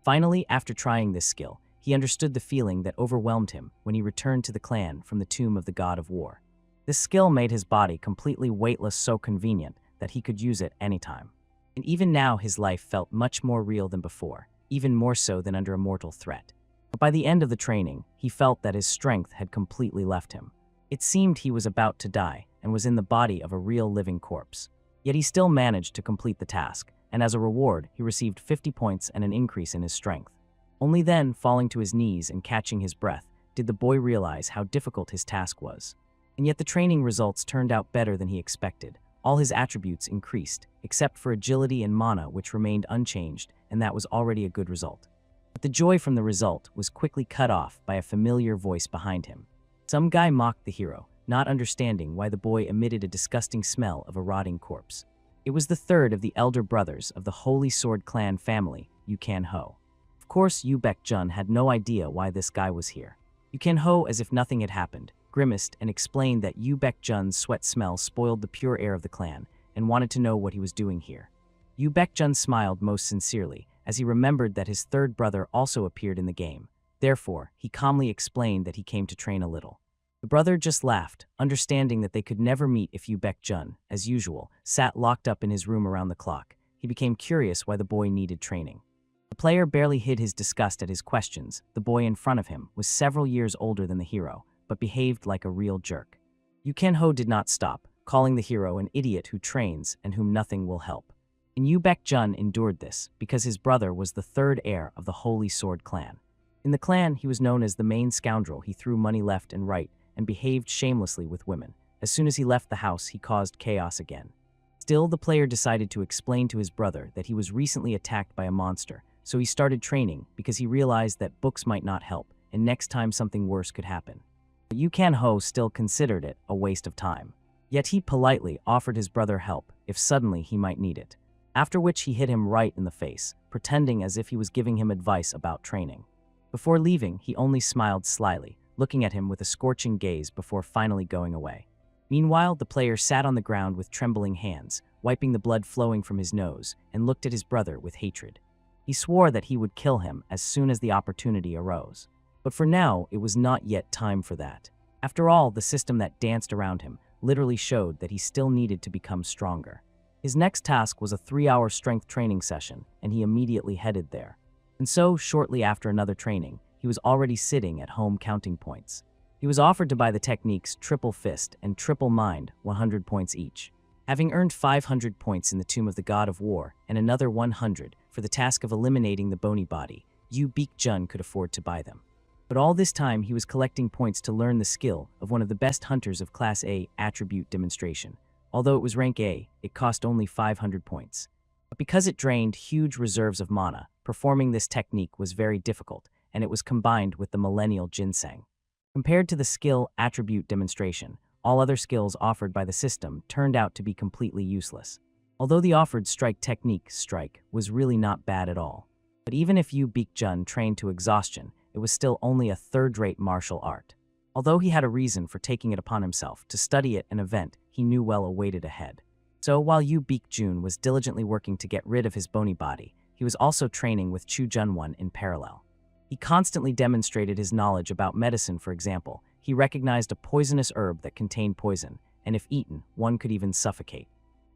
Finally, after trying this skill, he understood the feeling that overwhelmed him when he returned to the clan from the tomb of the god of war. This skill made his body completely weightless, so convenient that he could use it anytime. And even now his life felt much more real than before, even more so than under a mortal threat. But by the end of the training, he felt that his strength had completely left him. It seemed he was about to die and was in the body of a real living corpse. Yet he still managed to complete the task, and as a reward, he received 50 points and an increase in his strength. Only then, falling to his knees and catching his breath, did the boy realize how difficult his task was. And yet the training results turned out better than he expected. All his attributes increased, except for agility and mana, which remained unchanged, and that was already a good result. But the joy from the result was quickly cut off by a familiar voice behind him. Some guy mocked the hero, not understanding why the boy emitted a disgusting smell of a rotting corpse. It was the third of the elder brothers of the Holy Sword clan family, Yukan-ho. Of course, Yu Baek-jun had no idea why this guy was here. Yukan-ho, as if nothing had happened, grimaced and explained that Yu Baek-jun's sweat smell spoiled the pure air of the clan and wanted to know what he was doing here. Yu Baek-jun smiled most sincerely as he remembered that his third brother also appeared in the game. Therefore, he calmly explained that he came to train a little. The brother just laughed, understanding that they could never meet if Yu Baek-jun, as usual, sat locked up in his room around the clock. He became curious why the boy needed training. The player barely hid his disgust at his questions. The boy in front of him was several years older than the hero, but behaved like a real jerk. Yukan-ho did not stop, calling the hero an idiot who trains and whom nothing will help. And Yu Baek-jun endured this because his brother was the third heir of the Holy Sword clan. In the clan, he was known as the main scoundrel. He threw money left and right and behaved shamelessly with women. As soon as he left the house, he caused chaos again. Still, the player decided to explain to his brother that he was recently attacked by a monster, so he started training because he realized that books might not help, and next time something worse could happen. But Yukan-ho still considered it a waste of time. Yet he politely offered his brother help if suddenly he might need it, after which he hit him right in the face, pretending as if he was giving him advice about training. Before leaving, he only smiled slyly, looking at him with a scorching gaze before finally going away. Meanwhile, the player sat on the ground with trembling hands, wiping the blood flowing from his nose, and looked at his brother with hatred. He swore that he would kill him as soon as the opportunity arose. But for now, it was not yet time for that. After all, the system that danced around him literally showed that he still needed to become stronger. His next task was a 3-hour strength training session, and he immediately headed there. And so, shortly after another training, he was already sitting at home counting points. He was offered to buy the techniques Triple Fist and Triple Mind, 100 points each. Having earned 500 points in the Tomb of the God of War and another 100 for the task of eliminating the bony body, Yu Baek-jun could afford to buy them. But all this time, he was collecting points to learn the skill of one of the best hunters of Class A attribute demonstration. Although it was rank A, it cost only 500 points. But because it drained huge reserves of mana, performing this technique was very difficult, and it was combined with the millennial ginseng. Compared to the skill attribute demonstration, all other skills offered by the system turned out to be completely useless. Although the offered strike technique, strike, was really not bad at all. But even if Yu Baek-jun trained to exhaustion, it was still only a third-rate martial art. Although he had a reason for taking it upon himself to study at an event he knew well awaited ahead. So while Yu Baek-jun was diligently working to get rid of his bony body, he was also training with Chu Jun-won in parallel. He constantly demonstrated his knowledge about medicine. For example, he recognized a poisonous herb that contained poison, and if eaten, one could even suffocate.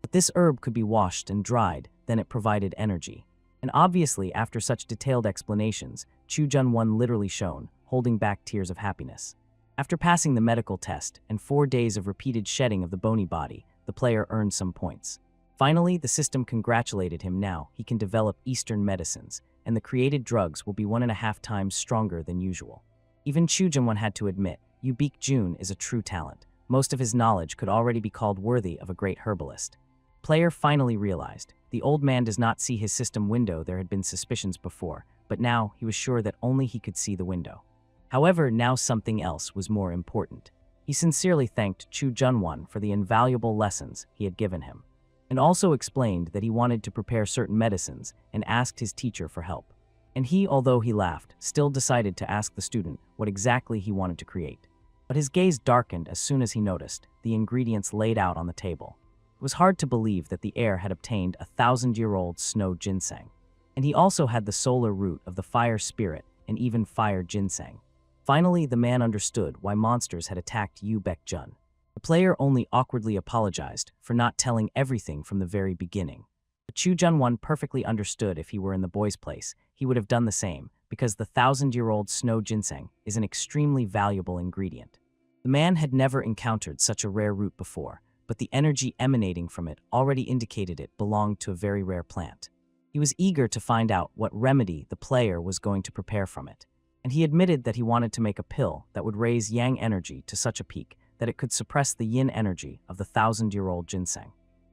But this herb could be washed and dried, then it provided energy. And obviously, after such detailed explanations, Chu Jun-won literally shone, holding back tears of happiness. After passing the medical test and 4 days of repeated shedding of the bony body, the player earned some points. Finally, the system congratulated him. Now he can develop Eastern medicines, and the created drugs will be 1.5 times stronger than usual. Even Chu Jun-won had to admit, Yu Baek-jun is a true talent. Most of his knowledge could already be called worthy of a great herbalist. Player finally realized, the old man does not see his system window. There had been suspicions before, but now he was sure that only he could see the window. However, now something else was more important. He sincerely thanked Chu Jun-won for the invaluable lessons he had given him, and also explained that he wanted to prepare certain medicines and asked his teacher for help. And he, although he laughed, still decided to ask the student what exactly he wanted to create. But his gaze darkened as soon as he noticed the ingredients laid out on the table. It was hard to believe that the heir had obtained a 1,000-year-old snow ginseng. And he also had the solar root of the fire spirit and even fire ginseng. Finally, the man understood why monsters had attacked Yu Baekjun. The player only awkwardly apologized for not telling everything from the very beginning. But Chu Junwon perfectly understood if he were in the boy's place, he would have done the same, because the 1,000-year-old snow ginseng is an extremely valuable ingredient. The man had never encountered such a rare root before, but the energy emanating from it already indicated it belonged to a very rare plant. He was eager to find out what remedy the player was going to prepare from it, and he admitted that he wanted to make a pill that would raise yang energy to such a peak that it could suppress the yin energy of the 1,000-year-old ginseng.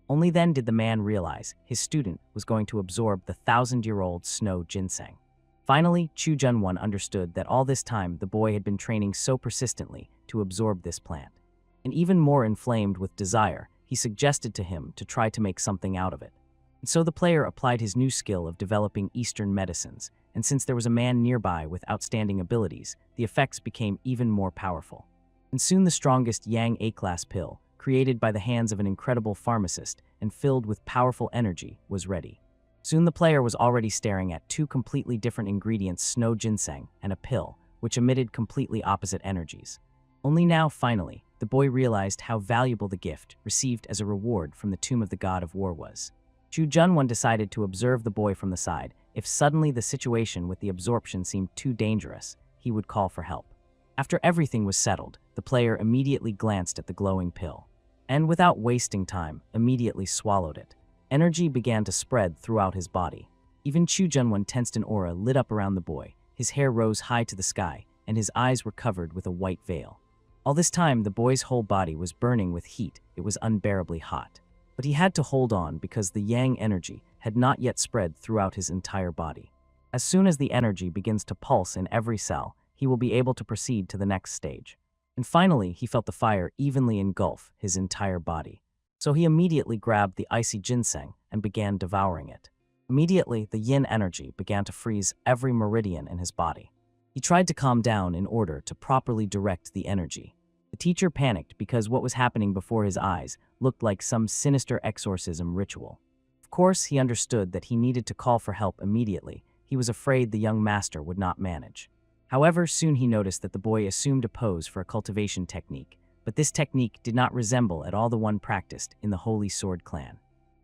Only then did the man realize his student was going to absorb the 1,000-year-old snow ginseng. Finally, Chu Junwon understood that all this time the boy had been training so persistently to absorb this plant. And even more inflamed with desire, he suggested to him to try to make something out of it. And so the player applied his new skill of developing Eastern medicines, and since there was a man nearby with outstanding abilities, the effects became even more powerful. And soon the strongest Yang A-class pill, created by the hands of an incredible pharmacist and filled with powerful energy, was ready. Soon the player was already staring at two completely different ingredients, snow ginseng and a pill, which emitted completely opposite energies. Only now, finally, the boy realized how valuable the gift received as a reward from the tomb of the god of war was. Chu Junwon decided to observe the boy from the side. If suddenly the situation with the absorption seemed too dangerous, he would call for help. After everything was settled, the player immediately glanced at the glowing pill, and without wasting time, immediately swallowed it. Energy began to spread throughout his body. Even Chu Junwon tensed, an aura lit up around the boy. His hair rose high to the sky, and his eyes were covered with a white veil. All this time, the boy's whole body was burning with heat. It was unbearably hot. But he had to hold on because the yang energy had not yet spread throughout his entire body. As soon as the energy begins to pulse in every cell, he will be able to proceed to the next stage. And finally, he felt the fire evenly engulf his entire body. So he immediately grabbed the icy ginseng and began devouring it. Immediately, the yin energy began to freeze every meridian in his body. He tried to calm down in order to properly direct the energy. The teacher panicked because what was happening before his eyes looked like some sinister exorcism ritual. Of course, he understood that he needed to call for help immediately. He was afraid the young master would not manage. However, soon he noticed that the boy assumed a pose for a cultivation technique, but this technique did not resemble at all the one practiced in the Holy Sword clan.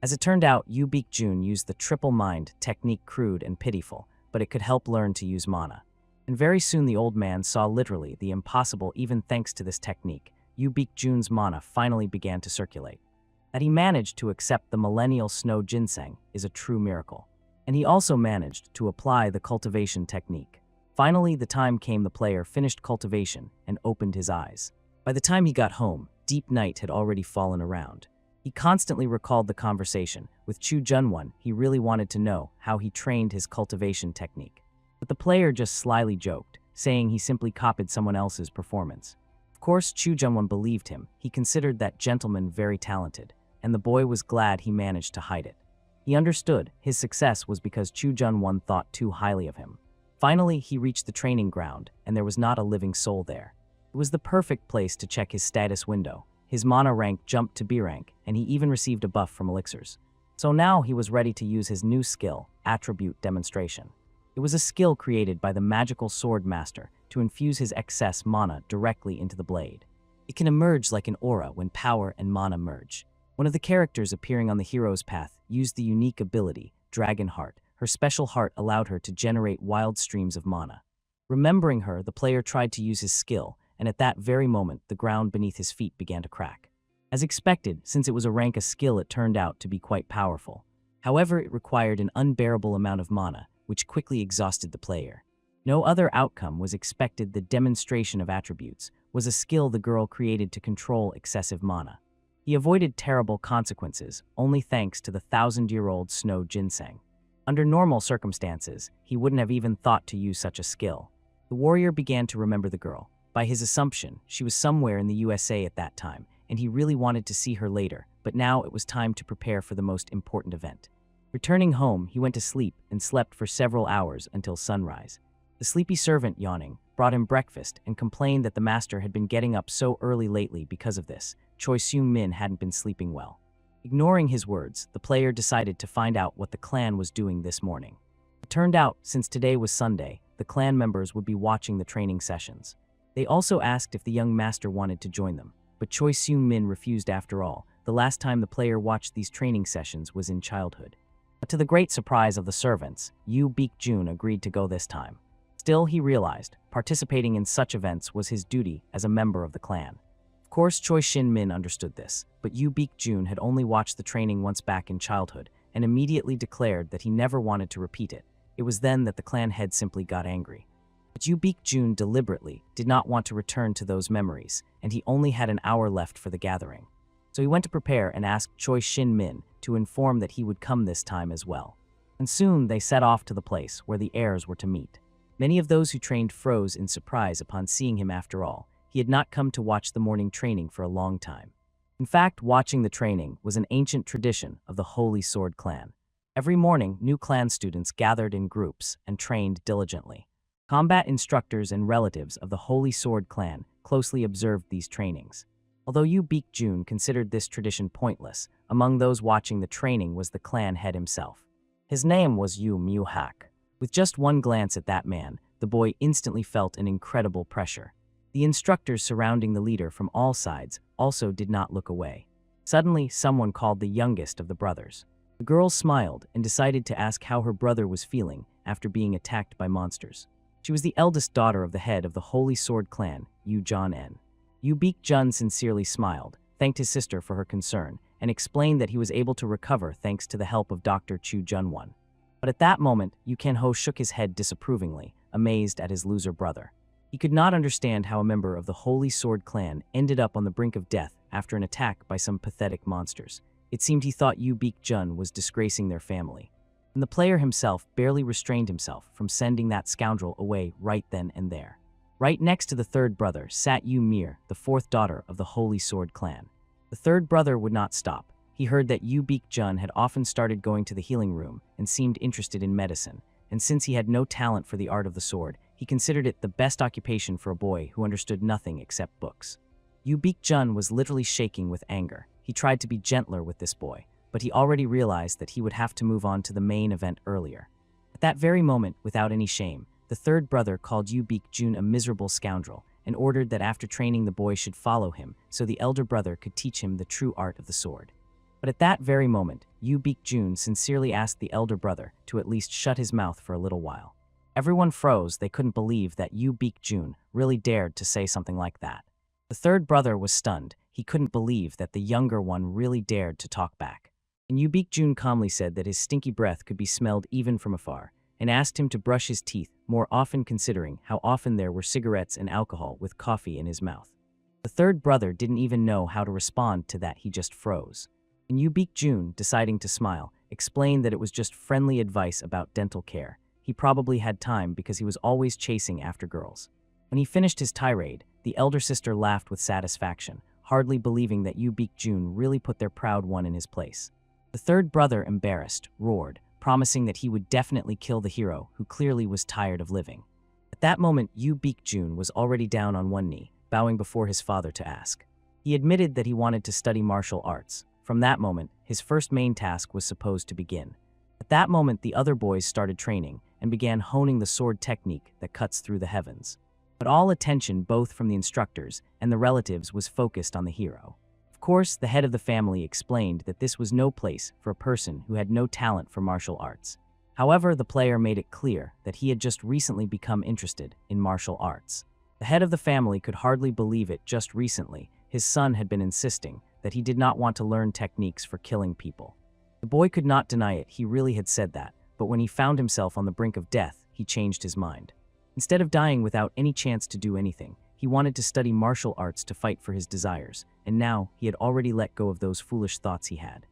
As it turned out, Yu Baekjun used the triple mind technique, crude and pitiful, but it could help learn to use mana. And very soon the old man saw literally the impossible. Even thanks to this technique, Yu Baekjun's mana finally began to circulate. That he managed to accept the millennial snow ginseng is a true miracle. And he also managed to apply the cultivation technique. Finally, the time came. The player finished cultivation and opened his eyes. By the time he got home, deep night had already fallen around. He constantly recalled the conversation with Chu Junwon. He really wanted to know how he trained his cultivation technique. But the player just slyly joked, saying he simply copied someone else's performance. Of course, Chu Junwon believed him. He considered that gentleman very talented, and the boy was glad he managed to hide it. He understood his success was because Chu Junwon thought too highly of him. Finally, he reached the training ground, and there was not a living soul there. It was the perfect place to check his status window. His mana rank jumped to B rank, and he even received a buff from elixirs. So now he was ready to use his new skill, Attribute Demonstration. It was a skill created by the magical sword master to infuse his excess mana directly into the blade. It can emerge like an aura when power and mana merge. One of the characters appearing on the hero's path used the unique ability, Dragon Heart. Her special heart allowed her to generate wild streams of mana. Remembering her, the player tried to use his skill, and at that very moment, the ground beneath his feet began to crack. As expected, since it was a rank skill, it turned out to be quite powerful. However, it required an unbearable amount of mana, which quickly exhausted the player. No other outcome was expected. The demonstration of attributes was a skill the girl created to control excessive mana. He avoided terrible consequences only thanks to the 1,000-year-old snow ginseng. Under normal circumstances, he wouldn't have even thought to use such a skill. The warrior began to remember the girl. By his assumption, she was somewhere in the USA at that time, and he really wanted to see her later, but now it was time to prepare for the most important event. Returning home, he went to sleep and slept for several hours until sunrise. The sleepy servant, yawning, brought him breakfast and complained that the master had been getting up so early lately because of this. Choi Seung-min hadn't been sleeping well. Ignoring his words, the player decided to find out what the clan was doing this morning. It turned out, since today was Sunday, the clan members would be watching the training sessions. They also asked if the young master wanted to join them, but Choi Seung-min refused after all. The last time the player watched these training sessions was in childhood. But to the great surprise of the servants, Yoo Beek-jun agreed to go this time. Still, he realized, participating in such events was his duty as a member of the clan. Of course, Choi Shin-min understood this, but Yoo Beek-jun had only watched the training once back in childhood and immediately declared that he never wanted to repeat it. It was then that the clan head simply got angry. But Yoo Beek-jun deliberately did not want to return to those memories, and he only had an hour left for the gathering. So he went to prepare and asked Choi Shin-min to inform that he would come this time as well. And soon they set off to the place where the heirs were to meet. Many of those who trained froze in surprise upon seeing him after all. He had not come to watch the morning training for a long time. In fact, watching the training was an ancient tradition of the Holy Sword clan. Every morning, new clan students gathered in groups and trained diligently. Combat instructors and relatives of the Holy Sword clan closely observed these trainings. Although Yoo Beek-jun considered this tradition pointless, among those watching the training was the clan head himself. His name was Yoo Mu-hak. With just one glance at that man, the boy instantly felt an incredible pressure. The instructors surrounding the leader from all sides also did not look away. Suddenly, someone called the youngest of the brothers. The girl smiled and decided to ask how her brother was feeling after being attacked by monsters. She was the eldest daughter of the head of the Holy Sword clan, Yoo Jon-en. Yoo Beek-jun sincerely smiled, thanked his sister for her concern, and explained that he was able to recover thanks to the help of Dr. Chu Jun-won. But at that moment, Yoo Kan-ho shook his head disapprovingly, amazed at his loser brother. He could not understand how a member of the Holy Sword clan ended up on the brink of death after an attack by some pathetic monsters. It seemed he thought Yoo Beek-jun was disgracing their family. And the player himself barely restrained himself from sending that scoundrel away right then and there. Right next to the third brother sat Yoo Mir, the fourth daughter of the Holy Sword clan. The third brother would not stop. He heard that Yoo Beek-jun had often started going to the healing room and seemed interested in medicine, and since he had no talent for the art of the sword, he considered it the best occupation for a boy who understood nothing except books. Yoo Beek-jun was literally shaking with anger. He tried to be gentler with this boy, but he already realized that he would have to move on to the main event earlier. At that very moment, without any shame, the third brother called Yoo Beek-jun a miserable scoundrel and ordered that after training the boy should follow him so the elder brother could teach him the true art of the sword. But at that very moment, Yoo Beek-jun sincerely asked the elder brother to at least shut his mouth for a little while. Everyone froze. They couldn't believe that Yoo Beek-jun really dared to say something like that. The third brother was stunned. He couldn't believe that the younger one really dared to talk back. And Yoo Beek-jun calmly said that his stinky breath could be smelled even from afar, and asked him to brush his teeth more often, considering how often there were cigarettes and alcohol with coffee in his mouth. The third brother didn't even know how to respond to that. He just froze. And Yoo Beek-jun, deciding to smile, explained that it was just friendly advice about dental care. He probably had time because he was always chasing after girls. When he finished his tirade, the elder sister laughed with satisfaction, hardly believing that Yoo Beek-jun really put their proud one in his place. The third brother, embarrassed, roared, promising that he would definitely kill the hero who clearly was tired of living. At that moment, Yoo Beek-jun was already down on one knee, bowing before his father to ask. He admitted that he wanted to study martial arts. From that moment, his first main task was supposed to begin. At that moment, the other boys started training and began honing the sword technique that cuts through the heavens. But all attention, both from the instructors and the relatives, was focused on the hero. Of course, the head of the family explained that this was no place for a person who had no talent for martial arts. However, the player made it clear that he had just recently become interested in martial arts. The head of the family could hardly believe it. Just recently, his son had been insisting that he did not want to learn techniques for killing people. The boy could not deny it. He really had said that, but when he found himself on the brink of death, he changed his mind. Instead of dying without any chance to do anything, he wanted to study martial arts to fight for his desires, and now he had already let go of those foolish thoughts he had.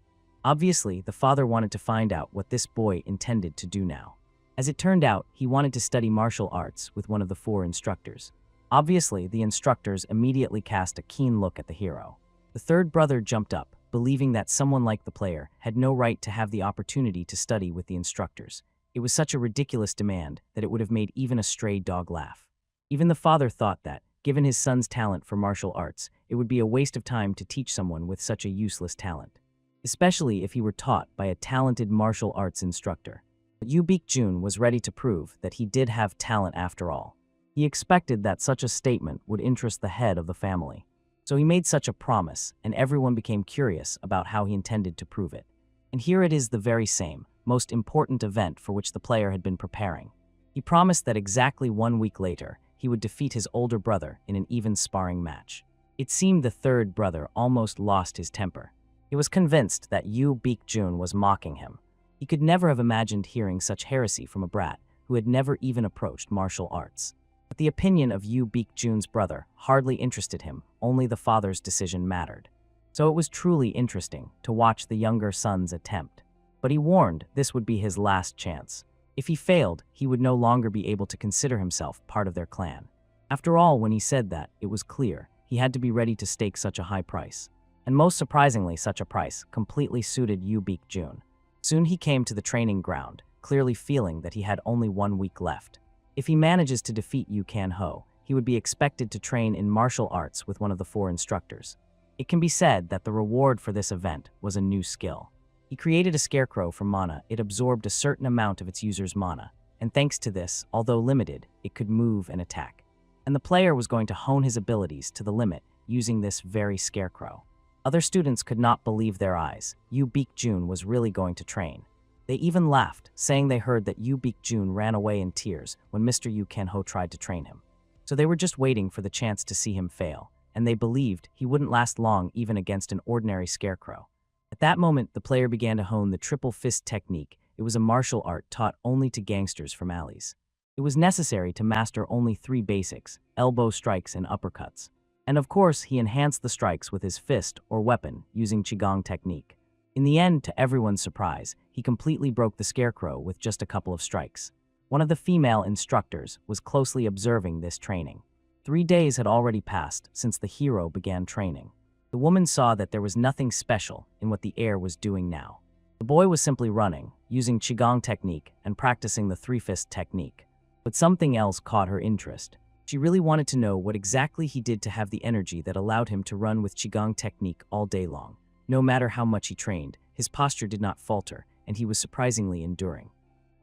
Obviously, the father wanted to find out what this boy intended to do now. As it turned out, he wanted to study martial arts with one of the 4 instructors. Obviously, the instructors immediately cast a keen look at the hero. The third brother jumped up, believing that someone like the player had no right to have the opportunity to study with the instructors. It was such a ridiculous demand that it would have made even a stray dog laugh. Even the father thought that, given his son's talent for martial arts, it would be a waste of time to teach someone with such a useless talent. especially if he were taught by a talented martial arts instructor. But Yu Jun was ready to prove that he did have talent after all. He expected that such a statement would interest the head of the family. So he made such a promise, and everyone became curious about how he intended to prove it. And here it is, the very same, most important event for which the player had been preparing. He promised that exactly 1 week later, he would defeat his older brother in an even sparring match. It seemed the third brother almost lost his temper. He was convinced that Yu Jun was mocking him. He could never have imagined hearing such heresy from a brat who had never even approached martial arts. But the opinion of Yu Jun's brother hardly interested him, only the father's decision mattered. So it was truly interesting to watch the younger son's attempt. But he warned this would be his last chance. If he failed, he would no longer be able to consider himself part of their clan. After all, when he said that, it was clear he had to be ready to stake such a high price. And most surprisingly, such a price completely suited Yu Jun. Soon he came to the training ground, clearly feeling that he had only 1 week left. If he manages to defeat Yu Ho, he would be expected to train in martial arts with one of the 4 instructors. It can be said that the reward for this event was a new skill. He created a scarecrow from mana. It absorbed a certain amount of its user's mana, and thanks to this, although limited, it could move and attack. And the player was going to hone his abilities to the limit using this very scarecrow. Other students could not believe their eyes. Yu Jun was really going to train. They even laughed, saying they heard that Yu Jun ran away in tears when Mr. Yu Ho tried to train him. So they were just waiting for the chance to see him fail, and they believed he wouldn't last long even against an ordinary scarecrow. At that moment, the player began to hone the triple fist technique. It was a martial art taught only to gangsters from alleys. It was necessary to master only 3 basics: elbow strikes and uppercuts. And of course, he enhanced the strikes with his fist or weapon using Qigong technique. In the end, to everyone's surprise, he completely broke the scarecrow with just a couple of strikes. One of the female instructors was closely observing this training. 3 days had already passed since the hero began training. The woman saw that there was nothing special in what the heir was doing now. The boy was simply running, using Qigong technique and practicing the 3-fist technique. But something else caught her interest. She really wanted to know what exactly he did to have the energy that allowed him to run with Qigong technique all day long. No matter how much he trained, his posture did not falter, and he was surprisingly enduring.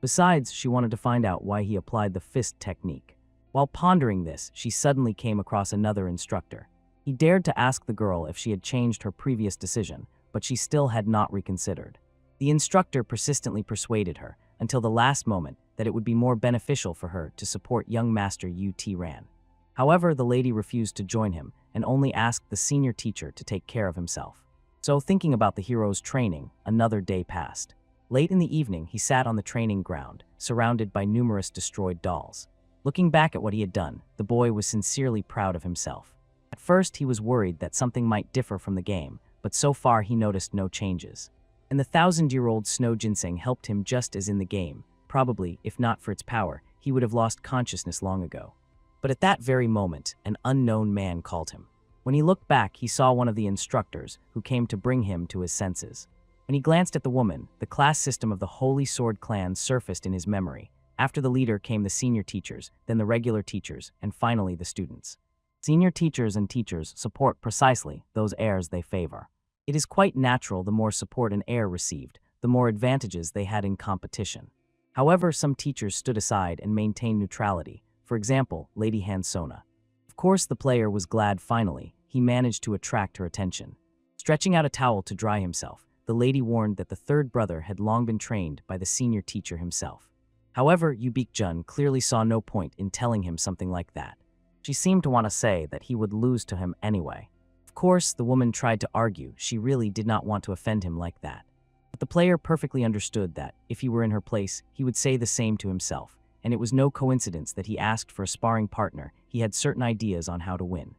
Besides, she wanted to find out why he applied the fist technique. While pondering this, she suddenly came across another instructor. He dared to ask the girl if she had changed her previous decision, but she still had not reconsidered. The instructor persistently persuaded her, until the last moment, that it would be more beneficial for her to support young Master Yu Ran. However, the lady refused to join him and only asked the senior teacher to take care of himself. So, thinking about the hero's training, another day passed. Late in the evening, he sat on the training ground, surrounded by numerous destroyed dolls. Looking back at what he had done, the boy was sincerely proud of himself. At first, he was worried that something might differ from the game, but so far he noticed no changes. And the 1,000-year-old snow ginseng helped him just as in the game. Probably, if not for its power, he would have lost consciousness long ago. But at that very moment, an unknown man called him. When he looked back, he saw one of the instructors, who came to bring him to his senses. When he glanced at the woman, the class system of the Holy Sword clan surfaced in his memory. After the leader came the senior teachers, then the regular teachers, and finally the students. Senior teachers and teachers support precisely those heirs they favor. It is quite natural the more support an heir received, the more advantages they had in competition. However, some teachers stood aside and maintained neutrality, for example, Lady Hansona. Of course, the player was glad finally he managed to attract her attention. Stretching out a towel to dry himself, the lady warned that the third brother had long been trained by the senior teacher himself. However, Yu Jun clearly saw no point in telling him something like that. She seemed to want to say that he would lose to him anyway. Of course, the woman tried to argue she really did not want to offend him like that. But the player perfectly understood that, if he were in her place, he would say the same to himself, and it was no coincidence that he asked for a sparring partner. He had certain ideas on how to win.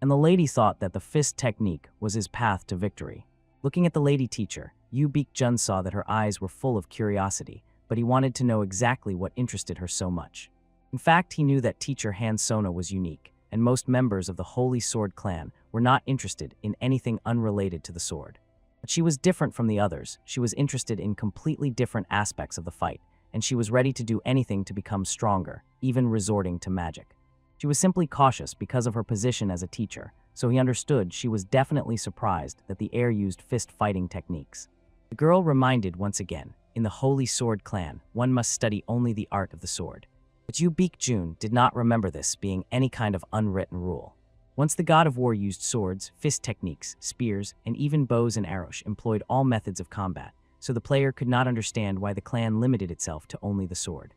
And the lady thought that the fist technique was his path to victory. Looking at the lady teacher, Yu Jun saw that her eyes were full of curiosity, but he wanted to know exactly what interested her so much. In fact, he knew that teacher Hansona was unique, and most members of the Holy Sword clan were not interested in anything unrelated to the sword. But she was different from the others. She was interested in completely different aspects of the fight, and she was ready to do anything to become stronger, even resorting to magic. She was simply cautious because of her position as a teacher, so he understood she was definitely surprised that the heir used fist-fighting techniques. The girl reminded once again, in the Holy Sword clan, one must study only the art of the sword. But Yu Baekjun did not remember this being any kind of unwritten rule. Once the god of war used swords, fist techniques, spears, and even bows and arrows employed all methods of combat, so the player could not understand why the clan limited itself to only the sword.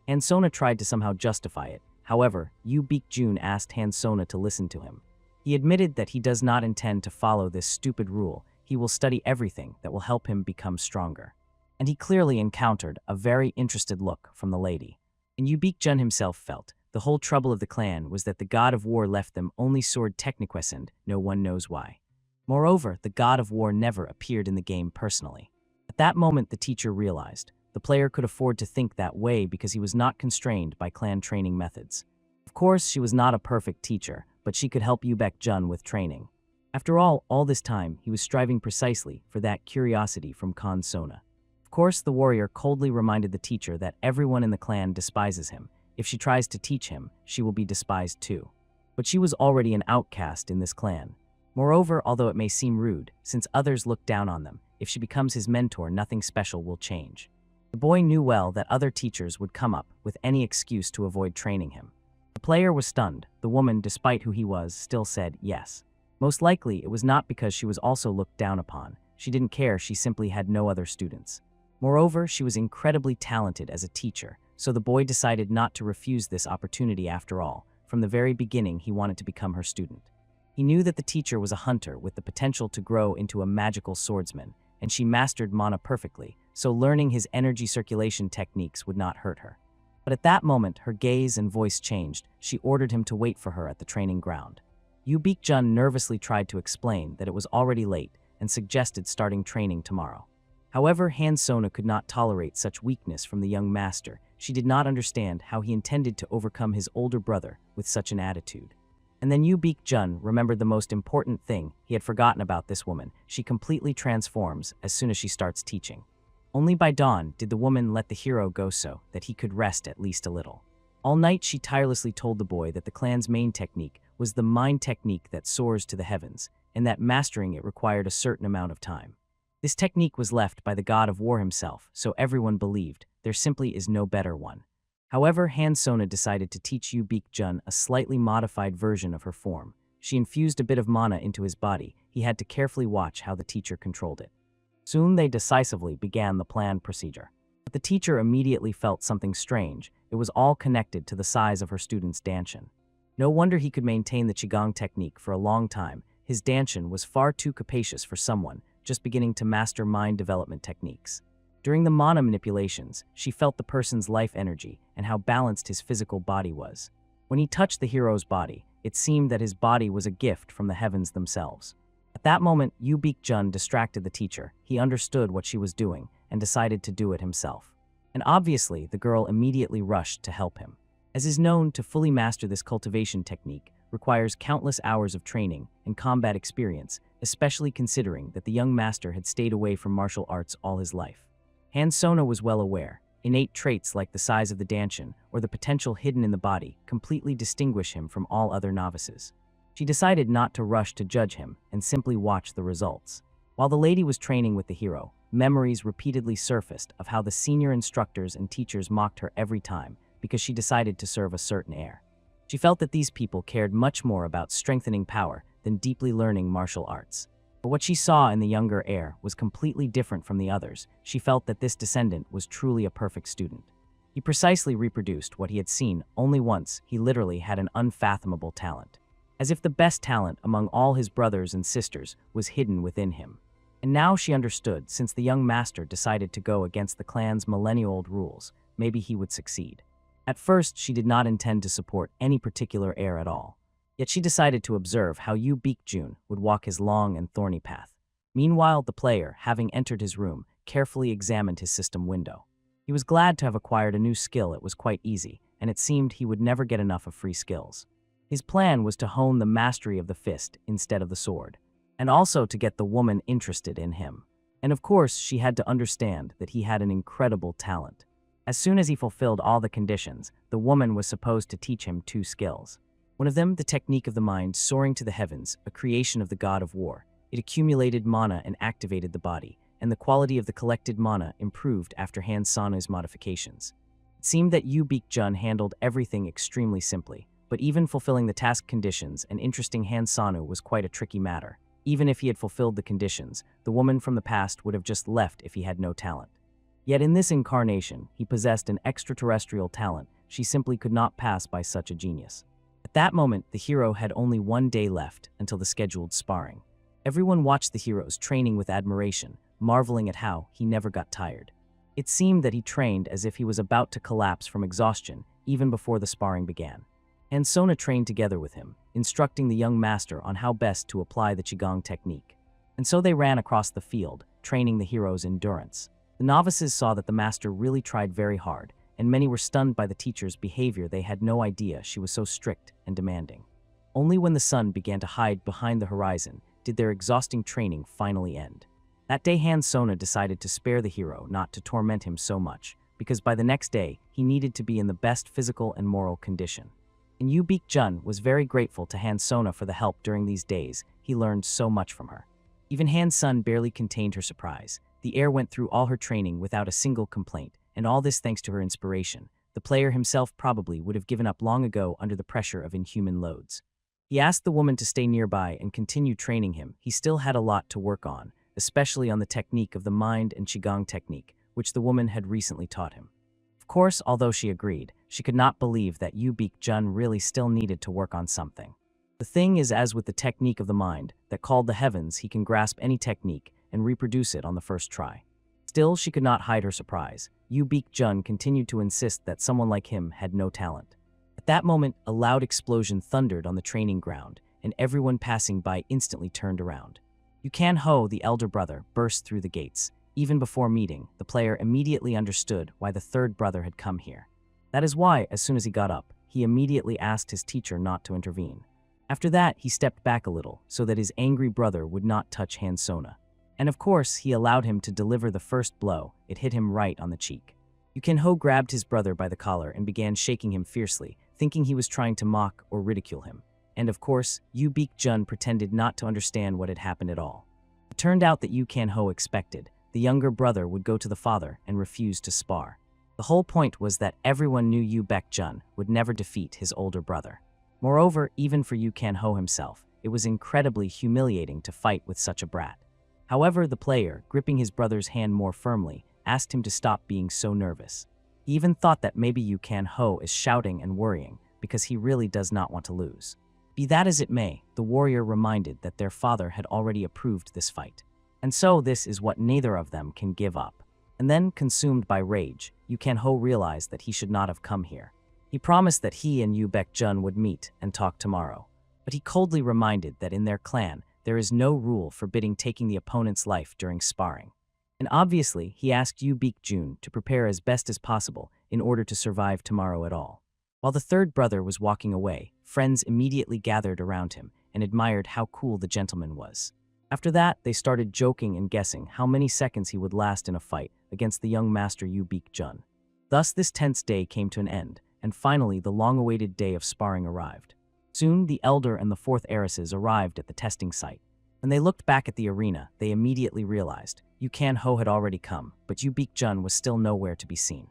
Hansona tried to somehow justify it. However, Yu Baekjun asked Hansona to listen to him. He admitted that he does not intend to follow this stupid rule. He will study everything that will help him become stronger. And he clearly encountered a very interested look from the lady. And Yu Baekjun himself felt the whole trouble of the clan was that the god of war left them only sword techniques and no one knows why. Moreover, the god of war never appeared in the game personally. At that moment, the teacher realized the player could afford to think that way because he was not constrained by clan training methods. Of course, she was not a perfect teacher, but she could help Yu Baekjun with training. After all this time, he was striving precisely for that curiosity from Khan Sona. Of course, the warrior coldly reminded the teacher that everyone in the clan despises him. If she tries to teach him, she will be despised too. But she was already an outcast in this clan. Moreover, although it may seem rude, since others look down on them, if she becomes his mentor, nothing special will change. The boy knew well that other teachers would come up with any excuse to avoid training him. The player was stunned. The woman, despite who he was, still said yes. Most likely, it was not because she was also looked down upon. She didn't care, she simply had no other students. Moreover, she was incredibly talented as a teacher, so the boy decided not to refuse this opportunity after all. From the very beginning, he wanted to become her student. He knew that the teacher was a hunter with the potential to grow into a magical swordsman, and she mastered mana perfectly, so learning his energy circulation techniques would not hurt her. But at that moment, her gaze and voice changed. She ordered him to wait for her at the training ground. Yu Baekjun nervously tried to explain that it was already late and suggested starting training tomorrow. However, Hansona could not tolerate such weakness from the young master. She did not understand how he intended to overcome his older brother with such an attitude. And then Yu Baekjun remembered the most important thing. He had forgotten about this woman. She completely transforms as soon as she starts teaching. Only by dawn did the woman let the hero go so that he could rest at least a little. All night she tirelessly told the boy that the clan's main technique was the mind technique that soars to the heavens, and that mastering it required a certain amount of time. This technique was left by the god of war himself, so everyone believed there simply is no better one. However, Hansona decided to teach Yu Baekjun a slightly modified version of her form. She infused a bit of mana into his body. He had to carefully watch how the teacher controlled it. Soon they decisively began the planned procedure. But the teacher immediately felt something strange. It was all connected to the size of her student's danshin. No wonder he could maintain the Qigong technique for a long time. His danshin was far too capacious for someone just beginning to master mind development techniques. During the mana manipulations, she felt the person's life energy and how balanced his physical body was. When he touched the hero's body, it seemed that his body was a gift from the heavens themselves. At that moment, Yu Baekjun distracted the teacher. He understood what she was doing and decided to do it himself. And obviously, the girl immediately rushed to help him. As is known, to fully master this cultivation technique requires countless hours of training and combat experience, especially considering that the young master had stayed away from martial arts all his life. Hansona was well aware. Innate traits like the size of the danshin or the potential hidden in the body completely distinguish him from all other novices. She decided not to rush to judge him and simply watch the results. While the lady was training with the hero, memories repeatedly surfaced of how the senior instructors and teachers mocked her every time because she decided to serve a certain heir. She felt that these people cared much more about strengthening power than deeply learning martial arts. But what she saw in the younger heir was completely different from the others. She felt that this descendant was truly a perfect student. He precisely reproduced what he had seen only once. He literally had an unfathomable talent. As if the best talent among all his brothers and sisters was hidden within him. And now she understood, since the young master decided to go against the clan's millennia-old rules, maybe he would succeed. At first, she did not intend to support any particular heir at all. Yet she decided to observe how Yu Baekjun would walk his long and thorny path. Meanwhile, the player, having entered his room, carefully examined his system window. He was glad to have acquired a new skill. It was quite easy, and it seemed he would never get enough of free skills. His plan was to hone the mastery of the fist instead of the sword, and also to get the woman interested in him. And of course, she had to understand that he had an incredible talent. As soon as he fulfilled all the conditions, the woman was supposed to teach him 2 skills. One of them, the technique of the mind soaring to the heavens, a creation of the god of war. It accumulated mana and activated the body, and the quality of the collected mana improved after Han Sano's modifications. It seemed that Yu Baek-jun handled everything extremely simply, but even fulfilling the task conditions and interesting Han Sano was quite a tricky matter. Even if he had fulfilled the conditions, the woman from the past would have just left if he had no talent. Yet in this incarnation, he possessed an extraterrestrial talent. She simply could not pass by such a genius. At that moment, the hero had only one day left until the scheduled sparring. Everyone watched the hero's training with admiration, marveling at how he never got tired. It seemed that he trained as if he was about to collapse from exhaustion even before the sparring began. And Sona trained together with him, instructing the young master on how best to apply the Qigong technique. And so they ran across the field, training the hero's endurance. The novices saw that the master really tried very hard, and many were stunned by the teacher's behavior. They had no idea she was so strict and demanding. Only when the sun began to hide behind the horizon did their exhausting training finally end. That day Han Sona decided to spare the hero, not to torment him so much, because by the next day he needed to be in the best physical and moral condition. And Yu Baek-jun was very grateful to Han Sona for the help during these days. He learned so much from her. Even Han Sun barely contained her surprise. The heir went through all her training without a single complaint, and all this thanks to her inspiration. The player himself probably would have given up long ago under the pressure of inhuman loads. He asked the woman to stay nearby and continue training him. He still had a lot to work on, especially on the technique of the mind and Qigong technique, which the woman had recently taught him. Of course, although she agreed, she could not believe that Yu Baek-jun really still needed to work on something. The thing is, as with the technique of the mind that called the heavens, he can grasp any technique and reproduce it on the first try. Still, she could not hide her surprise. Yu Baek-jun continued to insist that someone like him had no talent. At that moment, a loud explosion thundered on the training ground, and everyone passing by instantly turned around. Yu Kan-ho, the elder brother, burst through the gates. Even before meeting, the player immediately understood why the third brother had come here. That is why, as soon as he got up, he immediately asked his teacher not to intervene. After that, he stepped back a little so that his angry brother would not touch Han Sona. And of course, he allowed him to deliver the first blow. It hit him right on the cheek. Yu Kan-ho grabbed his brother by the collar and began shaking him fiercely, thinking he was trying to mock or ridicule him. And of course, Yu Baek-jun pretended not to understand what had happened at all. It turned out that Yu Kan-ho expected. The younger brother would go to the father and refuse to spar. The whole point was that everyone knew Yu Baek-jun would never defeat his older brother. Moreover, even for Yu Kan-ho himself, it was incredibly humiliating to fight with such a brat. However, the player, gripping his brother's hand more firmly, asked him to stop being so nervous. He even thought that maybe Yu Kan-ho is shouting and worrying because he really does not want to lose. Be that as it may, the warrior reminded that their father had already approved this fight. And so this is what neither of them can give up. And then, consumed by rage, Yu Kan-ho realized that he should not have come here. He promised that he and Yu Baek-jun would meet and talk tomorrow. But he coldly reminded that in their clan, there is no rule forbidding taking the opponent's life during sparring. And obviously, he asked Yu Baek-jun to prepare as best as possible in order to survive tomorrow at all. While the third brother was walking away, friends immediately gathered around him and admired how cool the gentleman was. After that, they started joking and guessing how many seconds he would last in a fight against the young master Yu Baek-jun. Thus, this tense day came to an end, and finally the long-awaited day of sparring arrived. Soon, the elder and the fourth heiresses arrived at the testing site. When they looked back at the arena, they immediately realized Yu Kan-ho had already come, but Yu Baek-jun was still nowhere to be seen.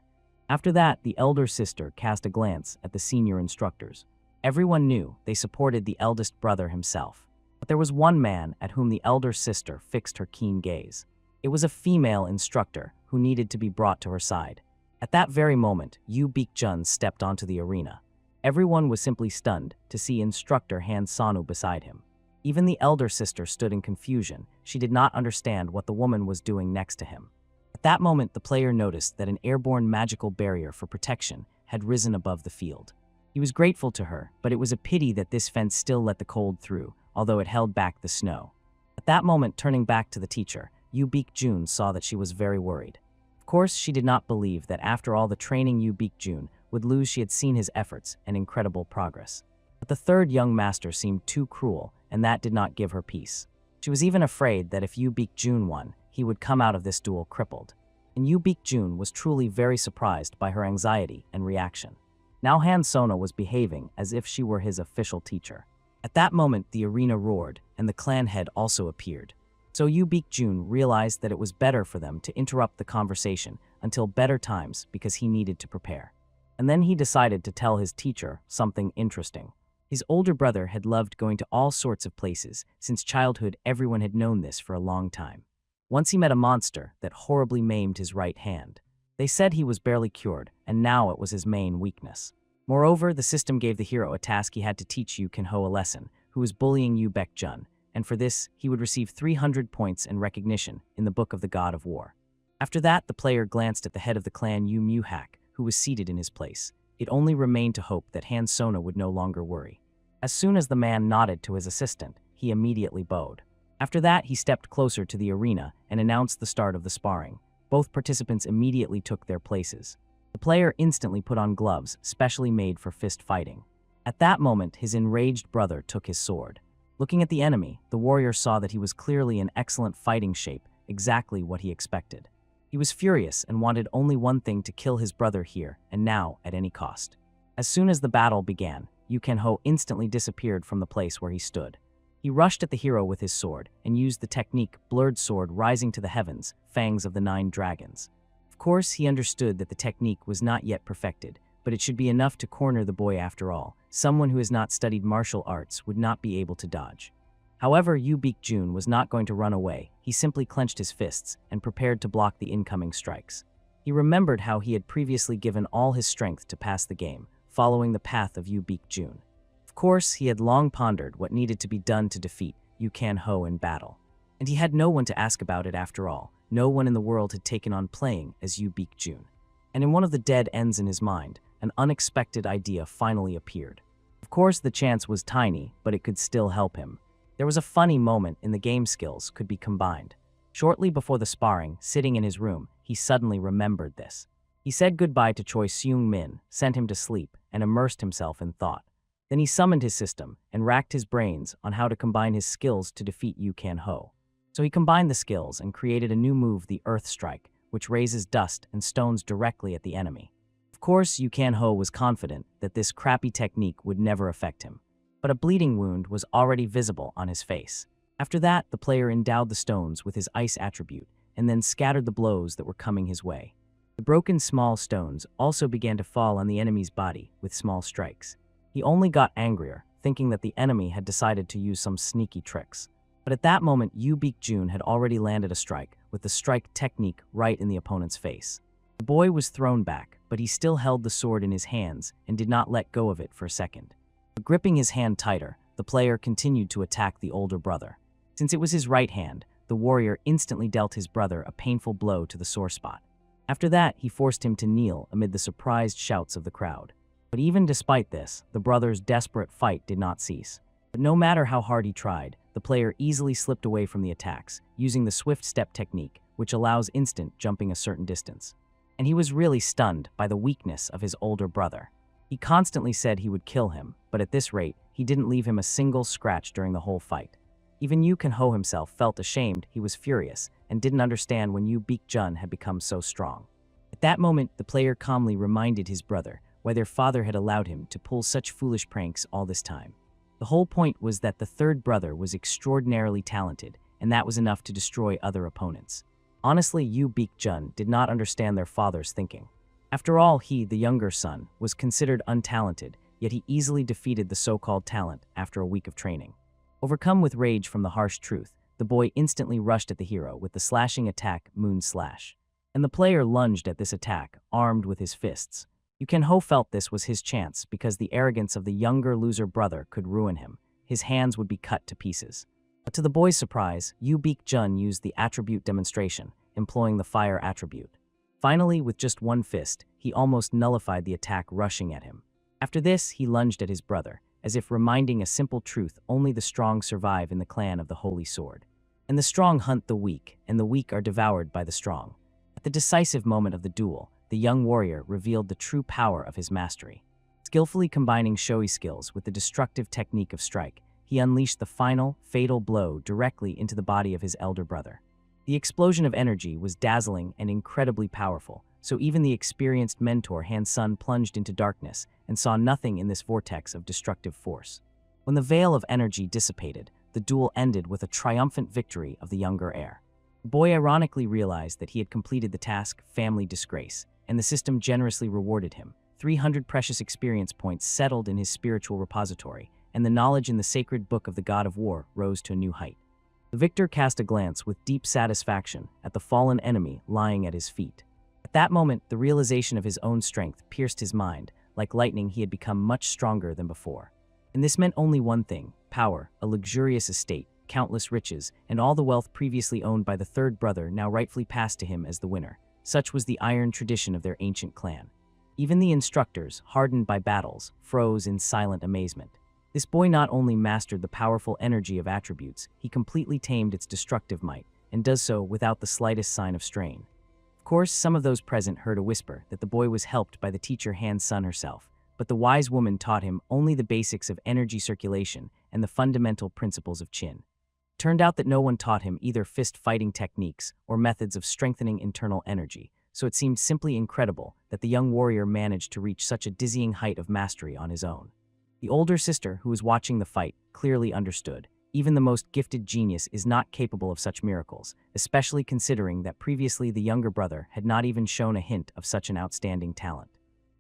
After that, the elder sister cast a glance at the senior instructors. Everyone knew they supported the eldest brother himself. But there was one man at whom the elder sister fixed her keen gaze. It was a female instructor who needed to be brought to her side. At that very moment, Yu Baek-jun stepped onto the arena. Everyone was simply stunned to see instructor Han Sanu beside him. Even the elder sister stood in confusion. She did not understand what the woman was doing next to him. At that moment, the player noticed that an airborne magical barrier for protection had risen above the field. He was grateful to her, but it was a pity that this fence still let the cold through, although it held back the snow. At that moment, turning back to the teacher, Yu Baek-jun saw that she was very worried. Of course, she did not believe that after all the training Yu Baek-jun would lose. She had seen his efforts and incredible progress. But the third young master seemed too cruel, and that did not give her peace. She was even afraid that if Yu Baek-jun won, he would come out of this duel crippled. And Yu Baek-jun was truly very surprised by her anxiety and reaction. Now Han Sona was behaving as if she were his official teacher. At that moment, the arena roared, and the clan head also appeared. So Yu Jun realized that it was better for them to interrupt the conversation until better times because he needed to prepare. And then he decided to tell his teacher something interesting. His older brother had loved going to all sorts of places. Since childhood, everyone had known this for a long time. Once he met a monster that horribly maimed his right hand. They said he was barely cured, and now it was his main weakness. Moreover, the system gave the hero a task. He had to teach Yu Ho a lesson, who was bullying Yu Jun, and for this, he would receive 300 points and recognition in the Book of the God of War. After that, the player glanced at the head of the clan, Yu Muhak, who was seated in his place. It only remained to hope that Han Sona would no longer worry. As soon as the man nodded to his assistant, he immediately bowed. After that, he stepped closer to the arena and announced the start of the sparring. Both participants immediately took their places. The player instantly put on gloves specially made for fist fighting. At that moment, his enraged brother took his sword. Looking at the enemy, the warrior saw that he was clearly in excellent fighting shape, exactly what he expected. He was furious and wanted only one thing: to kill his brother here and now at any cost. As soon as the battle began, Yu Ho instantly disappeared from the place where he stood. He rushed at the hero with his sword and used the technique Blurred Sword Rising to the Heavens, Fangs of the Nine Dragons. Of course, he understood that the technique was not yet perfected, but it should be enough to corner the boy after all. Someone who has not studied martial arts would not be able to dodge. However, Yu Jun was not going to run away. He simply clenched his fists and prepared to block the incoming strikes. He remembered how he had previously given all his strength to pass the game, following the path of Yu Jun. Of course, he had long pondered what needed to be done to defeat Yu Ho in battle. And he had no one to ask about it after all. No one in the world had taken on playing as Yu Jun. And in one of the dead ends in his mind, an unexpected idea finally appeared. Of course, the chance was tiny, but it could still help him. There was a funny moment in the game skills could be combined. Shortly before the sparring, sitting in his room, he suddenly remembered this. He said goodbye to Choi Seung-min, sent him to sleep, and immersed himself in thought. Then he summoned his system and racked his brains on how to combine his skills to defeat Yu Ho. So he combined the skills and created a new move, the Earth Strike, which raises dust and stones directly at the enemy. Of course, Yu Ho was confident that this crappy technique would never affect him, but a bleeding wound was already visible on his face. After that, the player endowed the stones with his ice attribute and then scattered the blows that were coming his way. The broken small stones also began to fall on the enemy's body with small strikes. He only got angrier, thinking that the enemy had decided to use some sneaky tricks. But at that moment, Yu Jun had already landed a strike, with the strike technique right in the opponent's face. The boy was thrown back, but he still held the sword in his hands and did not let go of it for a second. Gripping his hand tighter, the player continued to attack the older brother. Since it was his right hand, the warrior instantly dealt his brother a painful blow to the sore spot. After that, he forced him to kneel amid the surprised shouts of the crowd. But even despite this, the brothers' desperate fight did not cease. But no matter how hard he tried, the player easily slipped away from the attacks, using the swift step technique, which allows instant jumping a certain distance. And he was really stunned by the weakness of his older brother. He constantly said he would kill him, but at this rate, he didn't leave him a single scratch during the whole fight. Even Yu Ho himself felt ashamed. He was furious and didn't understand when Yu Jun had become so strong. At that moment, the player calmly reminded his brother why their father had allowed him to pull such foolish pranks all this time. The whole point was that the third brother was extraordinarily talented, and that was enough to destroy other opponents. Honestly, Yu Jun did not understand their father's thinking. After all, he, the younger son, was considered untalented, yet he easily defeated the so-called talent after a week of training. Overcome with rage from the harsh truth, the boy instantly rushed at the hero with the slashing attack Moon Slash. And the player lunged at this attack, armed with his fists. Yu Ho felt this was his chance because the arrogance of the younger loser brother could ruin him. His hands would be cut to pieces. But to the boy's surprise, Yu Jun used the attribute demonstration, employing the fire attribute. Finally, with just one fist, he almost nullified the attack rushing at him. After this, he lunged at his brother, as if reminding a simple truth: only the strong survive in the clan of the Holy Sword. And the strong hunt the weak, and the weak are devoured by the strong. At the decisive moment of the duel, the young warrior revealed the true power of his mastery. Skillfully combining showy skills with the destructive technique of strike, he unleashed the final, fatal blow directly into the body of his elder brother. The explosion of energy was dazzling and incredibly powerful, so even the experienced mentor Han Sun plunged into darkness and saw nothing in this vortex of destructive force. When the veil of energy dissipated, the duel ended with a triumphant victory of the younger heir. The boy ironically realized that he had completed the task Family Disgrace, and the system generously rewarded him. 300 precious experience points settled in his spiritual repository, and the knowledge in the sacred book of the God of War rose to a new height. The victor cast a glance with deep satisfaction at the fallen enemy lying at his feet. At that moment, the realization of his own strength pierced his mind. Like lightning, he had become much stronger than before. And this meant only one thing: power, a luxurious estate, countless riches, and all the wealth previously owned by the third brother now rightfully passed to him as the winner. Such was the iron tradition of their ancient clan. Even the instructors, hardened by battles, froze in silent amazement. This boy not only mastered the powerful energy of attributes, he completely tamed its destructive might, and does so without the slightest sign of strain. Of course, some of those present heard a whisper that the boy was helped by the teacher Han Sun herself, but the wise woman taught him only the basics of energy circulation and the fundamental principles of Qin. It turned out that no one taught him either fist-fighting techniques or methods of strengthening internal energy, so it seemed simply incredible that the young warrior managed to reach such a dizzying height of mastery on his own. The older sister, who was watching the fight, clearly understood. Even the most gifted genius is not capable of such miracles, especially considering that previously the younger brother had not even shown a hint of such an outstanding talent.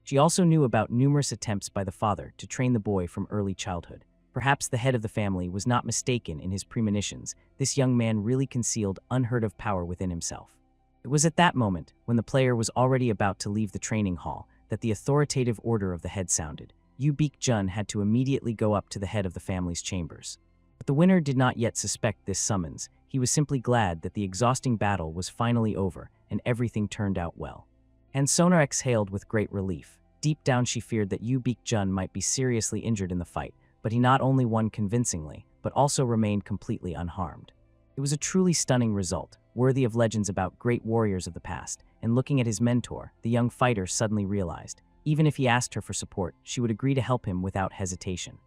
She also knew about numerous attempts by the father to train the boy from early childhood. Perhaps the head of the family was not mistaken in his premonitions. This young man really concealed unheard-of power within himself. It was at that moment, when the player was already about to leave the training hall, that the authoritative order of the head sounded. Yu Baek-jun had to immediately go up to the head of the family's chambers. But the winner did not yet suspect this summons. He was simply glad that the exhausting battle was finally over and everything turned out well. And Sona exhaled with great relief. Deep down she feared that Yu Baek-jun might be seriously injured in the fight, but he not only won convincingly, but also remained completely unharmed. It was a truly stunning result, worthy of legends about great warriors of the past, and looking at his mentor, the young fighter suddenly realized, even if he asked her for support, she would agree to help him without hesitation.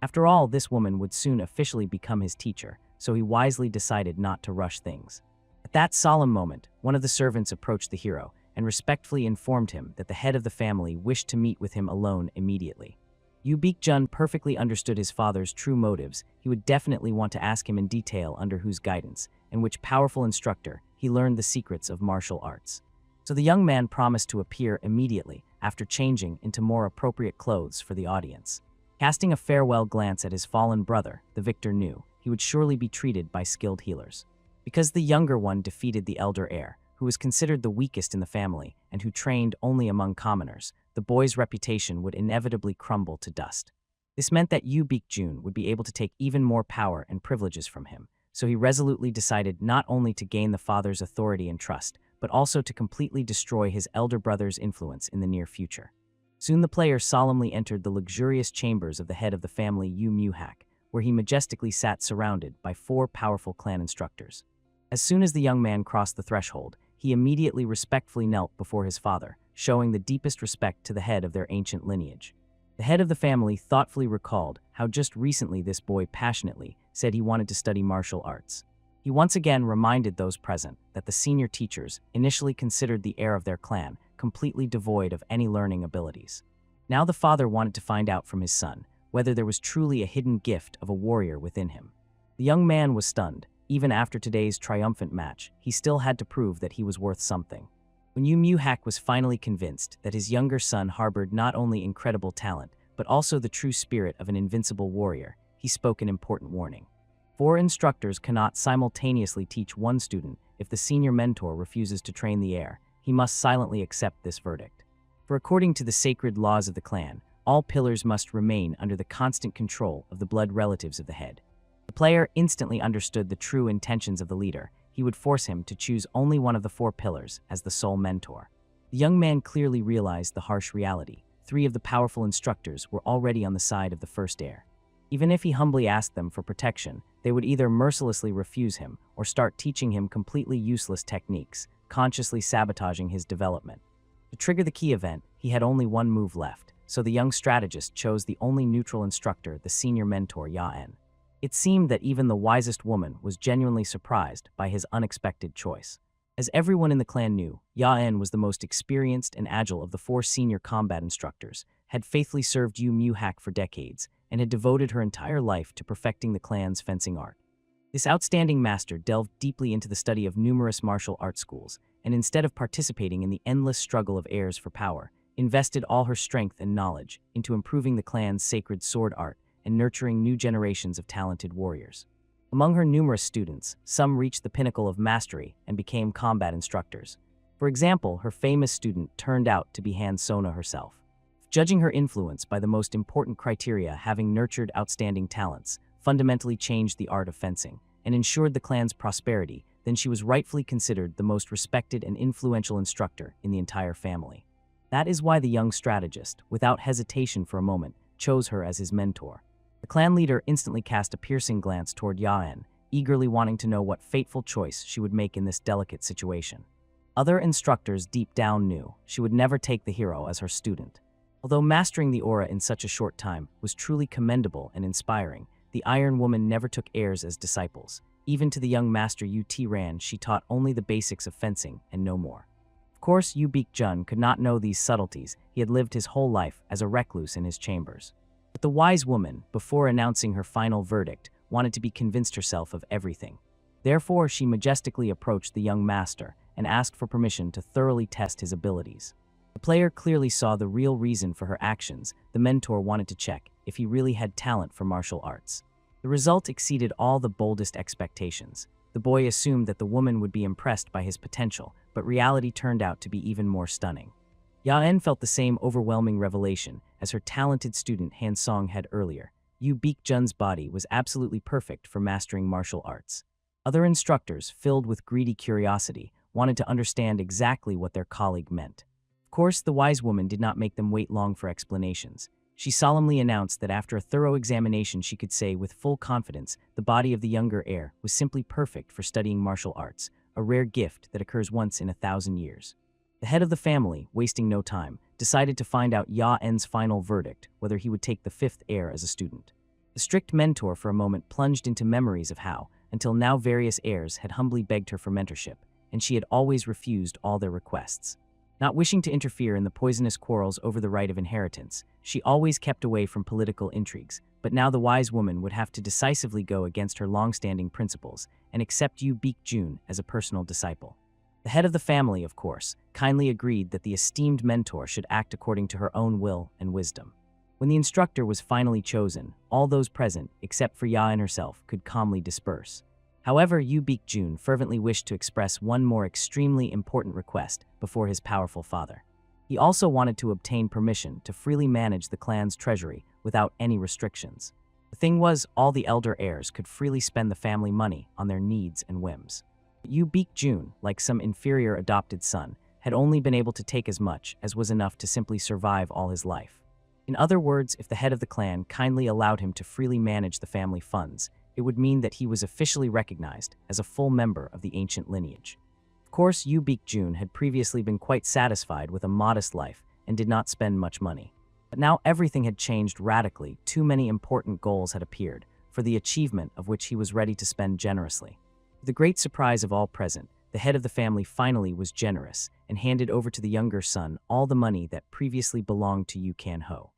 After all, this woman would soon officially become his teacher, so he wisely decided not to rush things. At that solemn moment, one of the servants approached the hero and respectfully informed him that the head of the family wished to meet with him alone immediately. Yu Baek-jun perfectly understood his father's true motives. He would definitely want to ask him in detail under whose guidance and which powerful instructor he learned the secrets of martial arts. So the young man promised to appear immediately after changing into more appropriate clothes for the audience. Casting a farewell glance at his fallen brother, the victor knew he would surely be treated by skilled healers. Because the younger one defeated the elder heir, who was considered the weakest in the family and who trained only among commoners, the boy's reputation would inevitably crumble to dust. This meant that Yu Baek-jun would be able to take even more power and privileges from him, so he resolutely decided not only to gain the father's authority and trust, but also to completely destroy his elder brother's influence in the near future. Soon the player solemnly entered the luxurious chambers of the head of the family Yu Muhak, where he majestically sat surrounded by 4 powerful clan instructors. As soon as the young man crossed the threshold, he immediately respectfully knelt before his father, showing the deepest respect to the head of their ancient lineage. The head of the family thoughtfully recalled how just recently this boy passionately said he wanted to study martial arts. He once again reminded those present that the senior teachers initially considered the heir of their clan completely devoid of any learning abilities. Now the father wanted to find out from his son whether there was truly a hidden gift of a warrior within him. The young man was stunned. Even after today's triumphant match, he still had to prove that he was worth something. When Yu Muhak was finally convinced that his younger son harbored not only incredible talent, but also the true spirit of an invincible warrior, he spoke an important warning. 4 instructors cannot simultaneously teach one student. If the senior mentor refuses to train the heir, he must silently accept this verdict. For according to the sacred laws of the clan, all pillars must remain under the constant control of the blood relatives of the head. The player instantly understood the true intentions of the leader. He would force him to choose only one of the 4 pillars as the sole mentor. The young man clearly realized the harsh reality. 3 of the powerful instructors were already on the side of the first heir. Even if he humbly asked them for protection, they would either mercilessly refuse him or start teaching him completely useless techniques, consciously sabotaging his development. To trigger the key event, he had only one move left, so the young strategist chose the only neutral instructor, the senior mentor Yahello. It seemed that even the wisest woman was genuinely surprised by his unexpected choice. As everyone in the clan knew, Yaen was the most experienced and agile of the 4 senior combat instructors, had faithfully served Yu Mu Hak for decades, and had devoted her entire life to perfecting the clan's fencing art. This outstanding master delved deeply into the study of numerous martial arts schools, and instead of participating in the endless struggle of heirs for power, invested all her strength and knowledge into improving the clan's sacred sword art and nurturing new generations of talented warriors. Among her numerous students, some reached the pinnacle of mastery and became combat instructors. For example, her famous student turned out to be Han Sona herself. Judging her influence by the most important criteria, having nurtured outstanding talents, fundamentally changed the art of fencing, and ensured the clan's prosperity, then she was rightfully considered the most respected and influential instructor in the entire family. That is why the young strategist, without hesitation for a moment, chose her as his mentor. The clan leader instantly cast a piercing glance toward Yaen, eagerly wanting to know what fateful choice she would make in this delicate situation. Other instructors deep down knew she would never take the hero as her student. Although mastering the aura in such a short time was truly commendable and inspiring, the Iron Woman never took heirs as disciples. Even to the young master Yu Ran, she taught only the basics of fencing and no more. Of course, Yu Jun could not know these subtleties. He had lived his whole life as a recluse in his chambers. But the wise woman, before announcing her final verdict, wanted to be convinced herself of everything. Therefore, she majestically approached the young master and asked for permission to thoroughly test his abilities. The player clearly saw the real reason for her actions. The mentor wanted to check if he really had talent for martial arts. The result exceeded all the boldest expectations. The boy assumed that the woman would be impressed by his potential, but reality turned out to be even more stunning. Yaen felt the same overwhelming revelation as her talented student Han Song had earlier. Yu Jun's body was absolutely perfect for mastering martial arts. Other instructors, filled with greedy curiosity, wanted to understand exactly what their colleague meant. Of course, the wise woman did not make them wait long for explanations. She solemnly announced that after a thorough examination she could say with full confidence the body of the younger heir was simply perfect for studying martial arts, a rare gift that occurs once in 1,000 years. The head of the family, wasting no time, decided to find out Yaen's final verdict, whether he would take the 5th heir as a student. The strict mentor for a moment plunged into memories of how, until now, various heirs had humbly begged her for mentorship, and she had always refused all their requests. Not wishing to interfere in the poisonous quarrels over the right of inheritance, she always kept away from political intrigues, but now the wise woman would have to decisively go against her long-standing principles and accept Yu Jun as a personal disciple. The head of the family, of course, kindly agreed that the esteemed mentor should act according to her own will and wisdom. When the instructor was finally chosen, all those present, except for Yaen herself, could calmly disperse. However, Yu Jun fervently wished to express one more extremely important request before his powerful father. He also wanted to obtain permission to freely manage the clan's treasury without any restrictions. The thing was, all the elder heirs could freely spend the family money on their needs and whims. Yu Jun, like some inferior adopted son, had only been able to take as much as was enough to simply survive all his life. In other words, if the head of the clan kindly allowed him to freely manage the family funds, it would mean that he was officially recognized as a full member of the ancient lineage. Of course, Yu Jun had previously been quite satisfied with a modest life and did not spend much money. But now everything had changed radically. Too many important goals had appeared, for the achievement of which he was ready to spend generously. To the great surprise of all present, the head of the family finally was generous and handed over to the younger son all the money that previously belonged to Yu Ho.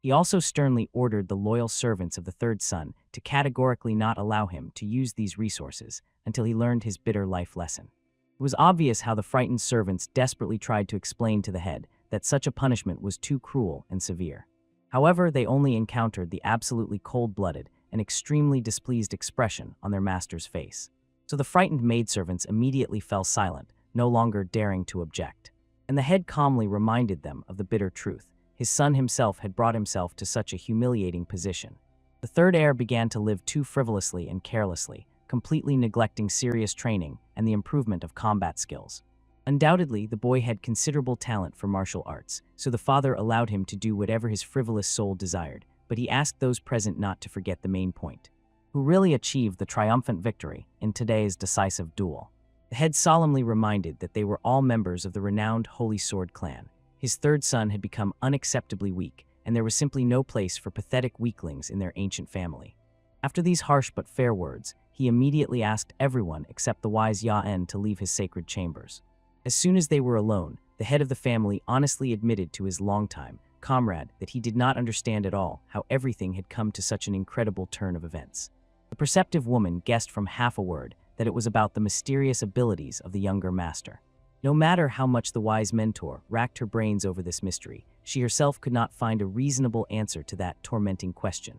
He also sternly ordered the loyal servants of the 3rd son to categorically not allow him to use these resources until he learned his bitter life lesson. It was obvious how the frightened servants desperately tried to explain to the head that such a punishment was too cruel and severe. However, they only encountered the absolutely cold-blooded and extremely displeased expression on their master's face. So the frightened maidservants immediately fell silent, no longer daring to object. And the head calmly reminded them of the bitter truth. His son himself had brought himself to such a humiliating position. The 3rd heir began to live too frivolously and carelessly, completely neglecting serious training and the improvement of combat skills. Undoubtedly, the boy had considerable talent for martial arts, so the father allowed him to do whatever his frivolous soul desired, but he asked those present not to forget the main point. Who really achieved the triumphant victory in today's decisive duel? The head solemnly reminded that they were all members of the renowned Holy Sword clan. His 3rd son had become unacceptably weak, and there was simply no place for pathetic weaklings in their ancient family. After these harsh but fair words, he immediately asked everyone except the wise Ya-En to leave his sacred chambers. As soon as they were alone, the head of the family honestly admitted to his longtime comrade that he did not understand at all how everything had come to such an incredible turn of events. The perceptive woman guessed from half a word that it was about the mysterious abilities of the younger master. No matter how much the wise mentor racked her brains over this mystery, she herself could not find a reasonable answer to that tormenting question.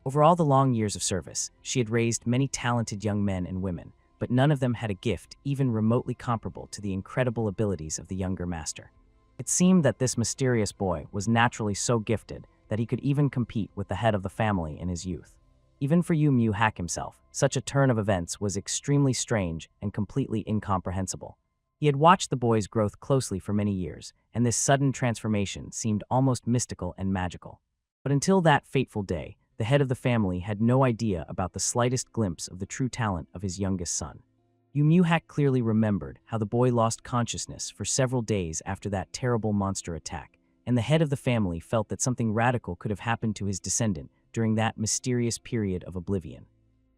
Over all the long years of service, she had raised many talented young men and women, but none of them had a gift even remotely comparable to the incredible abilities of the younger master. It seemed that this mysterious boy was naturally so gifted that he could even compete with the head of the family in his youth. Even for Yu Mu Hack himself, such a turn of events was extremely strange and completely incomprehensible. He had watched the boy's growth closely for many years, and this sudden transformation seemed almost mystical and magical. But until that fateful day, the head of the family had no idea about the slightest glimpse of the true talent of his youngest son. Yu Mu Hack clearly remembered how the boy lost consciousness for several days after that terrible monster attack, and the head of the family felt that something radical could have happened to his descendant during that mysterious period of oblivion.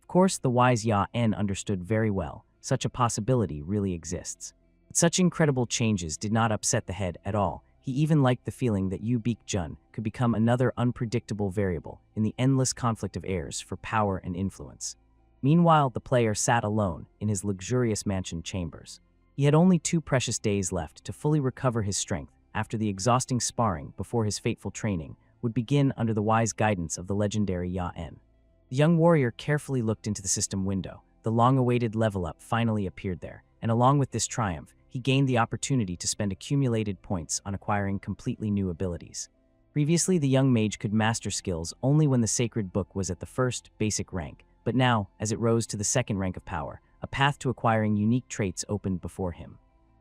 Of course, the wise Ya-En understood very well such a possibility really exists. But such incredible changes did not upset the head at all. He even liked the feeling that Yu Baek-jun could become another unpredictable variable in the endless conflict of heirs for power and influence. Meanwhile, the player sat alone in his luxurious mansion chambers. He had only 2 precious days left to fully recover his strength after the exhausting sparring before his fateful training would begin under the wise guidance of the legendary Ya-En. The young warrior carefully looked into the system window. The long-awaited level-up finally appeared there, and along with this triumph, he gained the opportunity to spend accumulated points on acquiring completely new abilities. Previously, the young mage could master skills only when the sacred book was at the first, basic rank, but now, as it rose to the second rank of power, a path to acquiring unique traits opened before him.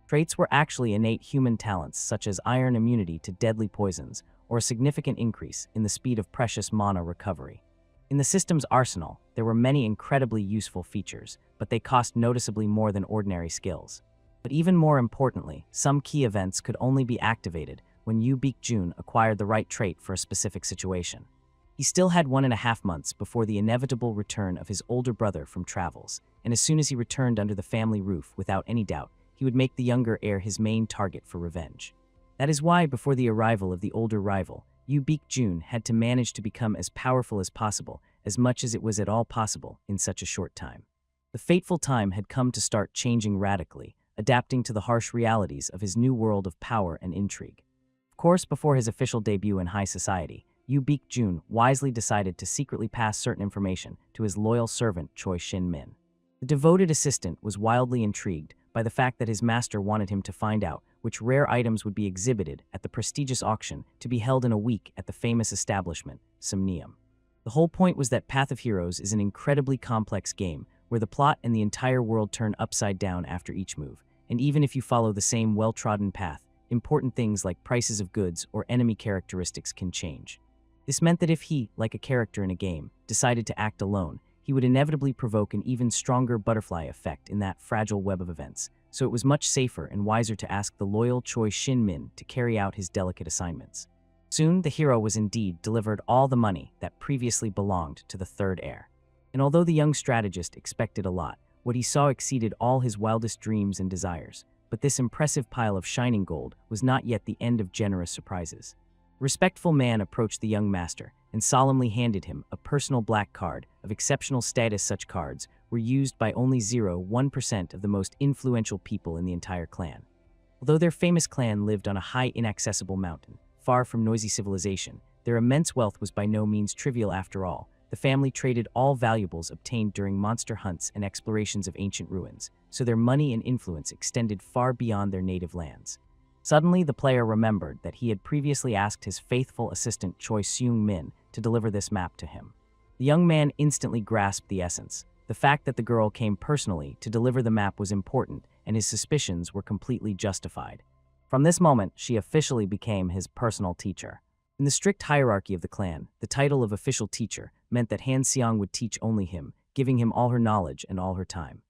Traits were actually innate human talents such as iron immunity to deadly poisons, or a significant increase in the speed of precious mana recovery. In the system's arsenal, there were many incredibly useful features, but they cost noticeably more than ordinary skills. But even more importantly, some key events could only be activated when Yu Baek-jun acquired the right trait for a specific situation. He still had 1.5 months before the inevitable return of his older brother from travels, and as soon as he returned under the family roof, without any doubt, he would make the younger heir his main target for revenge. That is why, before the arrival of the older rival, Yu Baek-jun had to manage to become as powerful as possible, as much as it was at all possible in such a short time. The fateful time had come to start changing radically, adapting to the harsh realities of his new world of power and intrigue. Of course, before his official debut in high society, Yu Baek-jun wisely decided to secretly pass certain information to his loyal servant Choi Shin-min. The devoted assistant was wildly intrigued by the fact that his master wanted him to find out which rare items would be exhibited at the prestigious auction to be held in a week at the famous establishment, Somnium. The whole point was that Path of Heroes is an incredibly complex game where the plot and the entire world turn upside down after each move, and even if you follow the same well-trodden path, important things like prices of goods or enemy characteristics can change. This meant that if he, like a character in a game, decided to act alone, he would inevitably provoke an even stronger butterfly effect in that fragile web of events, so it was much safer and wiser to ask the loyal Choi Shin-min to carry out his delicate assignments. Soon, the hero was indeed delivered all the money that previously belonged to the third heir. And although the young strategist expected a lot, what he saw exceeded all his wildest dreams and desires. But this impressive pile of shining gold was not yet the end of generous surprises. A respectful man approached the young master and solemnly handed him a personal black card of exceptional status. Such cards were used by only 0.1% of the most influential people in the entire clan. Although their famous clan lived on a high inaccessible mountain, far from noisy civilization, their immense wealth was by no means trivial after all. The family traded all valuables obtained during monster hunts and explorations of ancient ruins, so their money and influence extended far beyond their native lands. Suddenly, the player remembered that he had previously asked his faithful assistant Choi Seung-min to deliver this map to him. The young man instantly grasped the essence. The fact that the girl came personally to deliver the map was important, and his suspicions were completely justified. From this moment, she officially became his personal teacher. In the strict hierarchy of the clan, the title of official teacher meant that Han Seong would teach only him, giving him all her knowledge and all her time.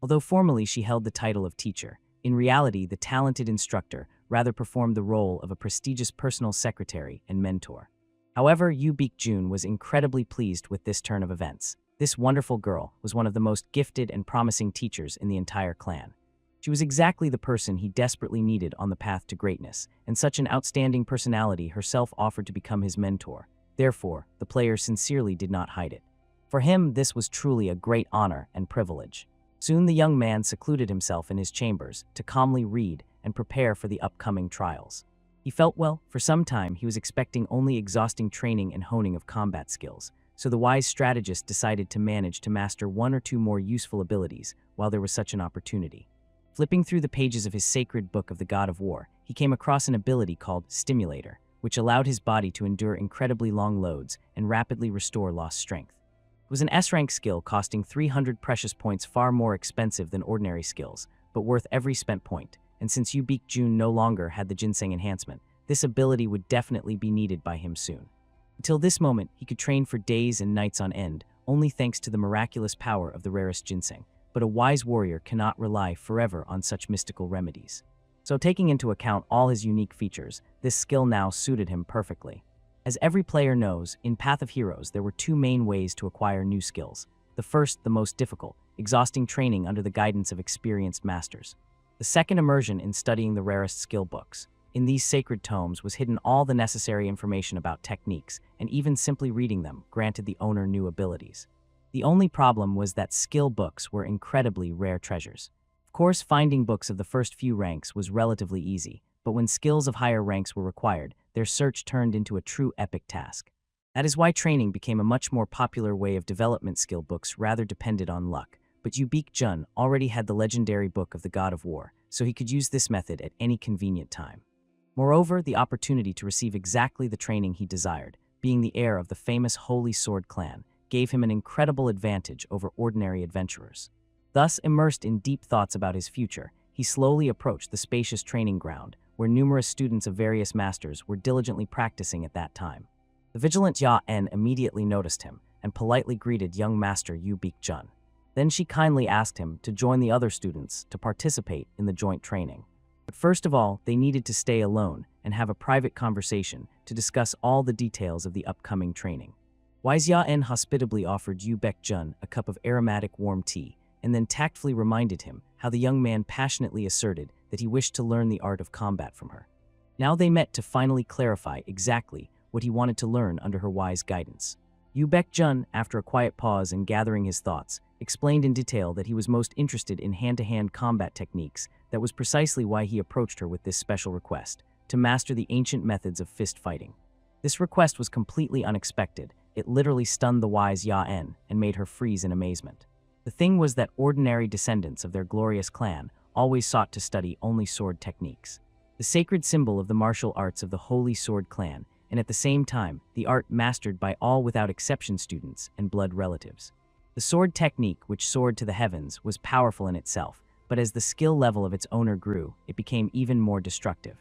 Although formally she held the title of teacher, in reality the talented instructor rather performed the role of a prestigious personal secretary and mentor. However, Yu Baek-jun was incredibly pleased with this turn of events. This wonderful girl was one of the most gifted and promising teachers in the entire clan. She was exactly the person he desperately needed on the path to greatness, and such an outstanding personality herself offered to become his mentor. Therefore, the player sincerely did not hide it. For him, this was truly a great honor and privilege. Soon the young man secluded himself in his chambers to calmly read and prepare for the upcoming trials. He felt well, for some time he was expecting only exhausting training and honing of combat skills, so the wise strategist decided to manage to master one or two more useful abilities while there was such an opportunity. Flipping through the pages of his sacred book of the God of War, he came across an ability called Stimulator, which allowed his body to endure incredibly long loads and rapidly restore lost strength. It was an S-rank skill costing 300 precious points, far more expensive than ordinary skills, but worth every spent point, and since Yu Jun no longer had the ginseng enhancement, this ability would definitely be needed by him soon. Until this moment, he could train for days and nights on end, only thanks to the miraculous power of the rarest ginseng, but a wise warrior cannot rely forever on such mystical remedies. So taking into account all his unique features, this skill now suited him perfectly. As every player knows, in Path of Heroes there were two main ways to acquire new skills. The first, the most difficult, exhausting training under the guidance of experienced masters. The second, immersion in studying the rarest skill books. In these sacred tomes was hidden all the necessary information about techniques, and even simply reading them granted the owner new abilities. The only problem was that skill books were incredibly rare treasures. Of course, finding books of the first few ranks was relatively easy, but when skills of higher ranks were required, their search turned into a true epic task. That is why training became a much more popular way of development. Skill books rather depended on luck, but Yu Jun already had the legendary book of the God of War, so he could use this method at any convenient time. Moreover, the opportunity to receive exactly the training he desired, being the heir of the famous Holy Sword clan, gave him an incredible advantage over ordinary adventurers. Thus, immersed in deep thoughts about his future, he slowly approached the spacious training ground, where numerous students of various masters were diligently practicing at that time. The vigilant Ya-En immediately noticed him and politely greeted young master Yu Jun. Then she kindly asked him to join the other students to participate in the joint training. But first of all, they needed to stay alone and have a private conversation to discuss all the details of the upcoming training. Wise Ya-En hospitably offered Yu Jun a cup of aromatic warm tea, and then tactfully reminded him how the young man passionately asserted that he wished to learn the art of combat from her. Now they met to finally clarify exactly what he wanted to learn under her wise guidance. Yu Jun, after a quiet pause and gathering his thoughts, explained in detail that he was most interested in hand-to-hand combat techniques. That was precisely why he approached her with this special request, to master the ancient methods of fist fighting. This request was completely unexpected. It literally stunned the wise Ya-En and made her freeze in amazement. The thing was that ordinary descendants of their glorious clan always sought to study only sword techniques, the sacred symbol of the martial arts of the Holy Sword clan, and at the same time, the art mastered by all without exception students and blood relatives. The sword technique, which soared to the heavens, was powerful in itself, but as the skill level of its owner grew, it became even more destructive.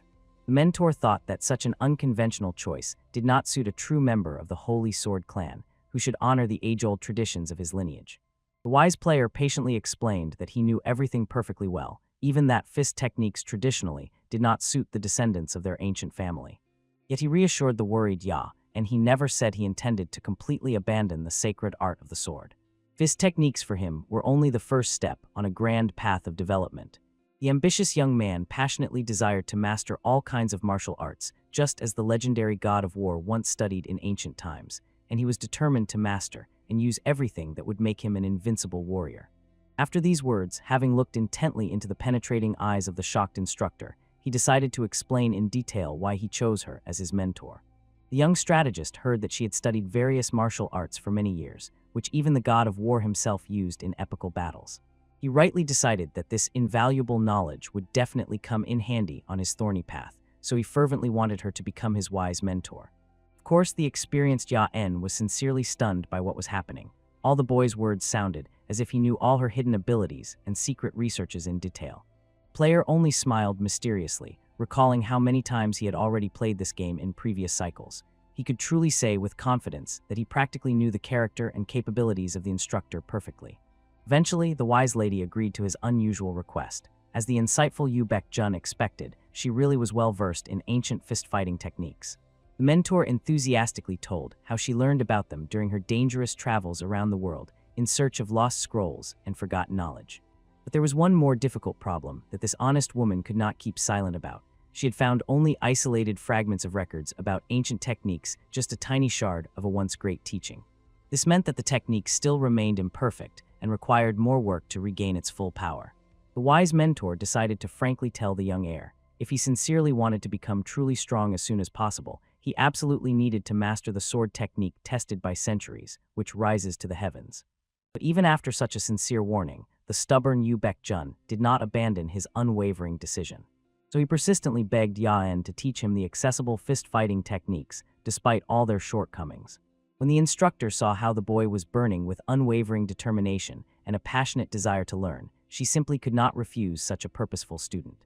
The mentor thought that such an unconventional choice did not suit a true member of the Holy Sword clan, who should honor the age-old traditions of his lineage. The wise player patiently explained that he knew everything perfectly well, even that fist techniques traditionally did not suit the descendants of their ancient family. Yet he reassured the worried Ya, and he never said he intended to completely abandon the sacred art of the sword. Fist techniques for him were only the first step on a grand path of development. The ambitious young man passionately desired to master all kinds of martial arts, just as the legendary God of War once studied in ancient times, and he was determined to master and use everything that would make him an invincible warrior. After these words, having looked intently into the penetrating eyes of the shocked instructor, he decided to explain in detail why he chose her as his mentor. The young strategist heard that she had studied various martial arts for many years, which even the God of War himself used in epical battles. He rightly decided that this invaluable knowledge would definitely come in handy on his thorny path, so he fervently wanted her to become his wise mentor. Of course, the experienced Ya-En was sincerely stunned by what was happening. All the boy's words sounded as if he knew all her hidden abilities and secret researches in detail. Player only smiled mysteriously, recalling how many times he had already played this game in previous cycles. He could truly say with confidence that he practically knew the character and capabilities of the instructor perfectly. Eventually, the wise lady agreed to his unusual request. As the insightful Yu Jun expected, she really was well versed in ancient fist-fighting techniques. The mentor enthusiastically told how she learned about them during her dangerous travels around the world, in search of lost scrolls and forgotten knowledge. But there was one more difficult problem that this honest woman could not keep silent about. She had found only isolated fragments of records about ancient techniques, just a tiny shard of a once great teaching. This meant that the technique still remained imperfect and required more work to regain its full power. The wise mentor decided to frankly tell the young heir, if he sincerely wanted to become truly strong as soon as possible, he absolutely needed to master the sword technique tested by centuries, which rises to the heavens. But even after such a sincere warning, the stubborn Yu Baek-jun did not abandon his unwavering decision. So he persistently begged Ya-en to teach him the accessible fist-fighting techniques, despite all their shortcomings. When the instructor saw how the boy was burning with unwavering determination and a passionate desire to learn, she simply could not refuse such a purposeful student.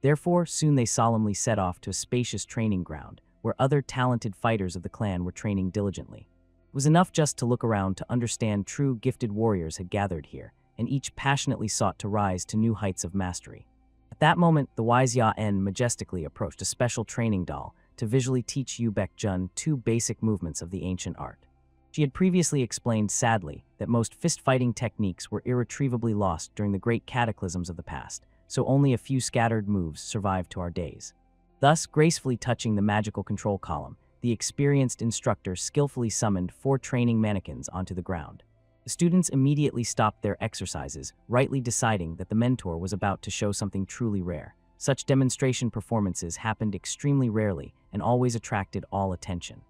Therefore, soon they solemnly set off to a spacious training ground, where other talented fighters of the clan were training diligently. It was enough just to look around to understand true gifted warriors had gathered here, and each passionately sought to rise to new heights of mastery. At that moment, the wise Ya-en majestically approached a special training doll to visually teach Yu Baek-jun 2 basic movements of the ancient art. She had previously explained sadly that most fist-fighting techniques were irretrievably lost during the great cataclysms of the past, so only a few scattered moves survived to our days. Thus, gracefully touching the magical control column, the experienced instructor skillfully summoned 4 training mannequins onto the ground. The students immediately stopped their exercises, rightly deciding that the mentor was about to show something truly rare. Such demonstration performances happened extremely rarely and always attracted all attention.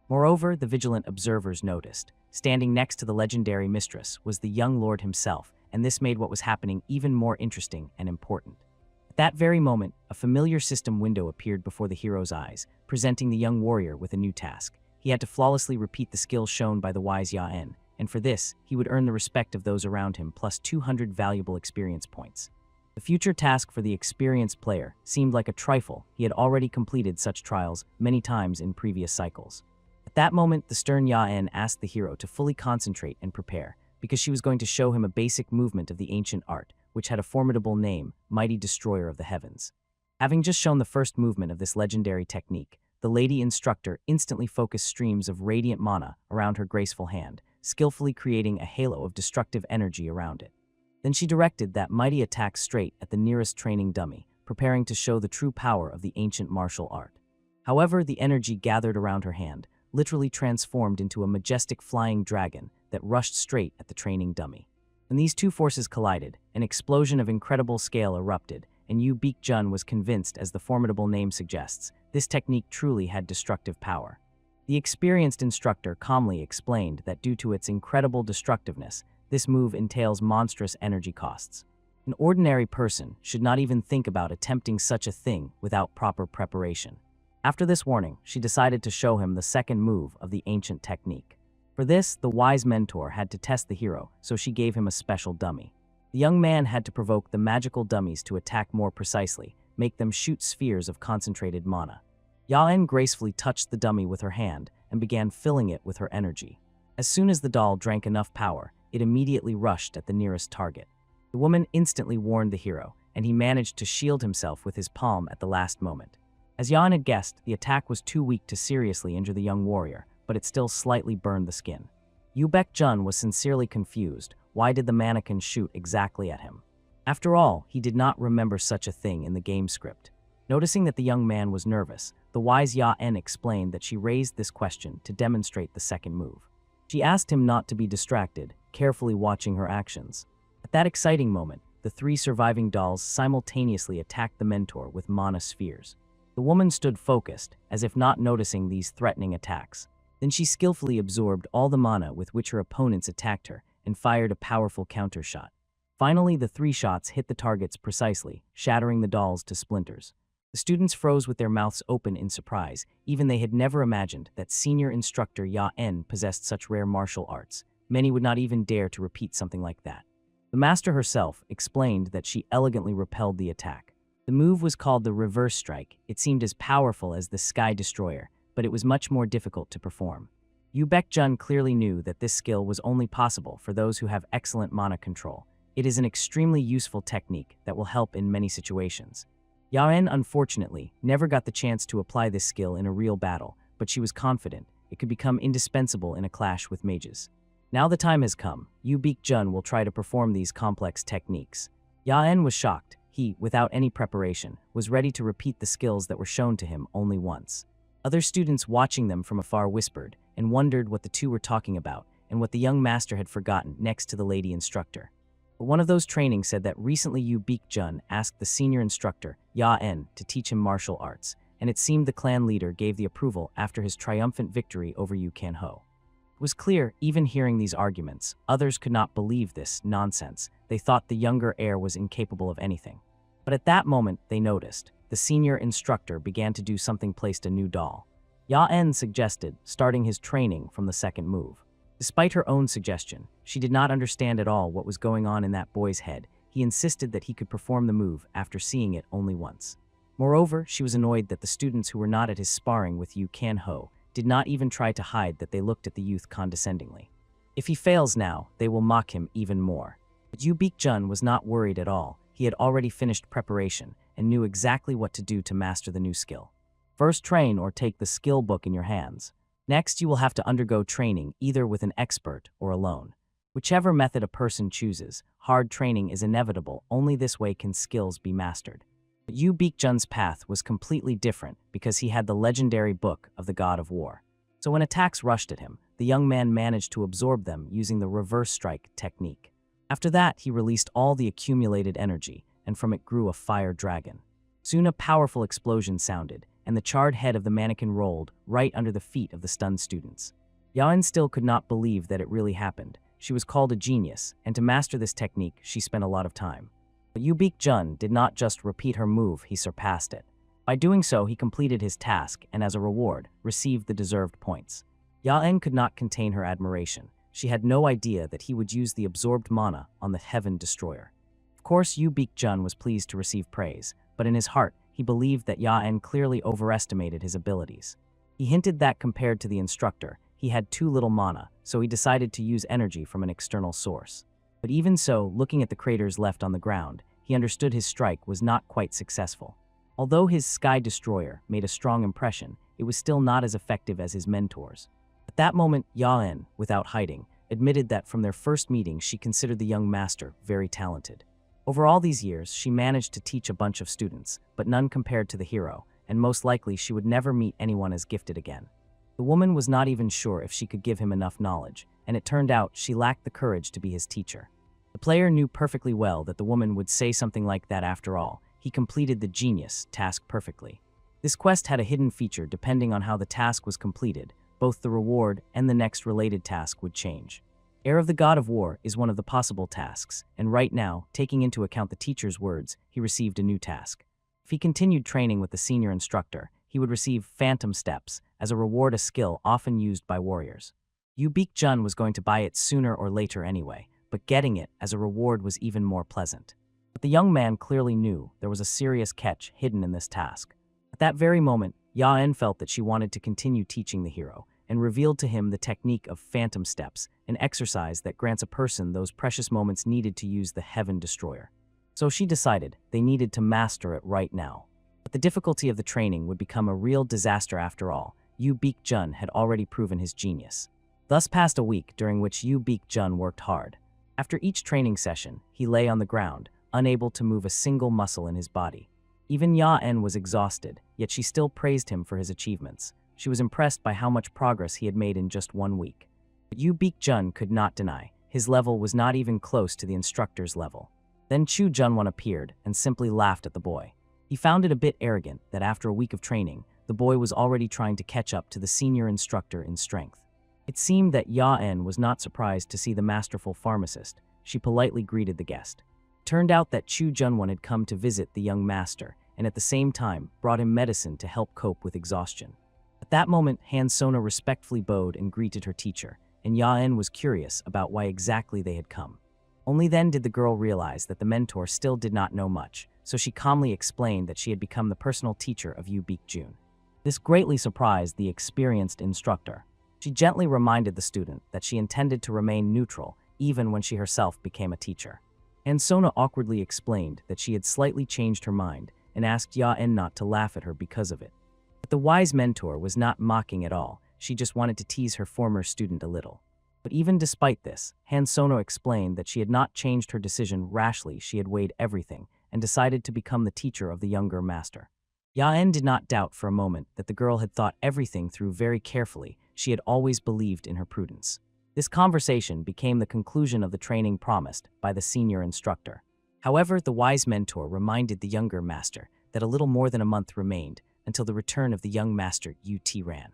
Moreover, the vigilant observers noticed, standing next to the legendary mistress was the young lord himself, and this made what was happening even more interesting and important. At that very moment, a familiar system window appeared before the hero's eyes, presenting the young warrior with a new task. He had to flawlessly repeat the skill shown by the wise Ya-en, and for this, he would earn the respect of those around him plus 200 valuable experience points. The future task for the experienced player seemed like a trifle. He had already completed such trials many times in previous cycles. At that moment, the stern Ya-en asked the hero to fully concentrate and prepare, because she was going to show him a basic movement of the ancient art, which had a formidable name, Mighty Destroyer of the Heavens. Having just shown the first movement of this legendary technique, the lady instructor instantly focused streams of radiant mana around her graceful hand, skillfully creating a halo of destructive energy around it. Then she directed that mighty attack straight at the nearest training dummy, preparing to show the true power of the ancient martial art. However, the energy gathered around her hand literally transformed into a majestic flying dragon that rushed straight at the training dummy. When these two forces collided, an explosion of incredible scale erupted, and Yu Baek-jun was convinced, as the formidable name suggests, this technique truly had destructive power. The experienced instructor calmly explained that due to its incredible destructiveness, this move entails monstrous energy costs. An ordinary person should not even think about attempting such a thing without proper preparation. After this warning, she decided to show him the second move of the ancient technique. For this, the wise mentor had to test the hero, so she gave him a special dummy. The young man had to provoke the magical dummies to attack more precisely, make them shoot spheres of concentrated mana. Ya-en gracefully touched the dummy with her hand and began filling it with her energy. As soon as the doll drank enough power, it immediately rushed at the nearest target. The woman instantly warned the hero, and he managed to shield himself with his palm at the last moment. As Ya-en had guessed, the attack was too weak to seriously injure the young warrior, but it still slightly burned the skin. Yu Baek-jun was sincerely confused. Why did the mannequin shoot exactly at him? After all, he did not remember such a thing in the game script. Noticing that the young man was nervous, the wise Ya-en explained that she raised this question to demonstrate the second move. She asked him not to be distracted, carefully watching her actions. At that exciting moment, the 3 surviving dolls simultaneously attacked the mentor with mana spheres. The woman stood focused, as if not noticing these threatening attacks. Then she skillfully absorbed all the mana with which her opponents attacked her and fired a powerful counter shot. Finally, the 3 shots hit the targets precisely, shattering the dolls to splinters. The students froze with their mouths open in surprise. Even they had never imagined that senior instructor Ya-en possessed such rare martial arts. Many would not even dare to repeat something like that. The master herself explained that she elegantly repelled the attack. The move was called the reverse strike. It seemed as powerful as the Sky Destroyer, but it was much more difficult to perform. Yu Baek-jun clearly knew that this skill was only possible for those who have excellent mana control. It is an extremely useful technique that will help in many situations. Ya-en, unfortunately, never got the chance to apply this skill in a real battle, but she was confident it could become indispensable in a clash with mages. Now the time has come. Yu Jun will try to perform these complex techniques. Ya-en was shocked. He, without any preparation, was ready to repeat the skills that were shown to him only once. Other students watching them from afar whispered and wondered what the two were talking about and what the young master had forgotten next to the lady instructor. But one of those trainings said that recently Yu Jun asked the senior instructor, Ya-en, to teach him martial arts, and it seemed the clan leader gave the approval after his triumphant victory over Yu Ho. It was clear, even hearing these arguments, others could not believe this nonsense. They thought the younger heir was incapable of anything. But at that moment, they noticed. The senior instructor began to do something, placed a new doll. Ya-en suggested starting his training from the second move. Despite her own suggestion, she did not understand at all what was going on in that boy's head. He insisted that he could perform the move after seeing it only once. Moreover, she was annoyed that the students who were not at his sparring with Yu Ho did not even try to hide that they looked at the youth condescendingly. If he fails now, they will mock him even more. But Yu Jun was not worried at all. He had already finished preparation and knew exactly what to do to master the new skill. First, train or take the skill book in your hands. Next, you will have to undergo training either with an expert or alone. Whichever method a person chooses, hard training is inevitable. Only this way can skills be mastered. But Yu Jun's path was completely different because he had the legendary book of the God of War. So when attacks rushed at him, the young man managed to absorb them using the reverse strike technique. After that, he released all the accumulated energy, and from it grew a fire dragon. Soon a powerful explosion sounded, and the charred head of the mannequin rolled right under the feet of the stunned students. Ya-en still could not believe that it really happened. She was called a genius, and to master this technique, she spent a lot of time. But Yu Jun did not just repeat her move, he surpassed it. By doing so, he completed his task, and as a reward, received the deserved points. Ya-en could not contain her admiration. She had no idea that he would use the absorbed mana on the Heaven Destroyer. Of course, Yu Jun was pleased to receive praise, but in his heart, he believed that Ya-en clearly overestimated his abilities. He hinted that compared to the instructor, he had too little mana, so he decided to use energy from an external source. But even so, looking at the craters left on the ground, he understood his strike was not quite successful. Although his Sky Destroyer made a strong impression, it was still not as effective as his mentor's. At that moment, Ya-en, without hiding, admitted that from their first meeting she considered the young master very talented. Over all these years, she managed to teach a bunch of students, but none compared to the hero, and most likely she would never meet anyone as gifted again. The woman was not even sure if she could give him enough knowledge, and it turned out she lacked the courage to be his teacher. The player knew perfectly well that the woman would say something like that after all. He completed the genius task perfectly. This quest had a hidden feature. Depending on how the task was completed, both the reward and the next related task would change. Heir of the God of War is one of the possible tasks, and right now, taking into account the teacher's words, he received a new task. If he continued training with the senior instructor, he would receive Phantom Steps, as a reward, a skill often used by warriors. Yu Jun was going to buy it sooner or later anyway, but getting it as a reward was even more pleasant. But the young man clearly knew there was a serious catch hidden in this task. At that very moment, Ya-en felt that she wanted to continue teaching the hero, and revealed to him the technique of Phantom Steps, an exercise that grants a person those precious moments needed to use the Heaven Destroyer. So she decided they needed to master it right now. But the difficulty of the training would become a real disaster after all. Yu Jun had already proven his genius. Thus passed a week during which Yu Jun worked hard. After each training session, he lay on the ground, unable to move a single muscle in his body. Even Ya-en was exhausted, yet she still praised him for his achievements. She was impressed by how much progress he had made in just 1 week. But Yu Jun could not deny, his level was not even close to the instructor's level. Then Chu Junwon appeared and simply laughed at the boy. He found it a bit arrogant that after a week of training, the boy was already trying to catch up to the senior instructor in strength. It seemed that Ya-en was not surprised to see the masterful pharmacist. She politely greeted the guest. It turned out that Chu Junwon had come to visit the young master, and at the same time brought him medicine to help cope with exhaustion. At that moment, Han Sona respectfully bowed and greeted her teacher, and Ya-en was curious about why exactly they had come. Only then did the girl realize that the mentor still did not know much, so she calmly explained that she had become the personal teacher of Yu Jun. This greatly surprised the experienced instructor. She gently reminded the student that she intended to remain neutral even when she herself became a teacher. And Sona awkwardly explained that she had slightly changed her mind and asked Ya-en not to laugh at her because of it. But the wise mentor was not mocking at all. She just wanted to tease her former student a little. But even despite this, Han Sono explained that she had not changed her decision rashly. She had weighed everything and decided to become the teacher of the younger master. Yaen did not doubt for a moment that the girl had thought everything through very carefully. She had always believed in her prudence. This conversation became the conclusion of the training promised by the senior instructor. However, the wise mentor reminded the younger master that a little more than a month remained until the return of the young master Yu Ran.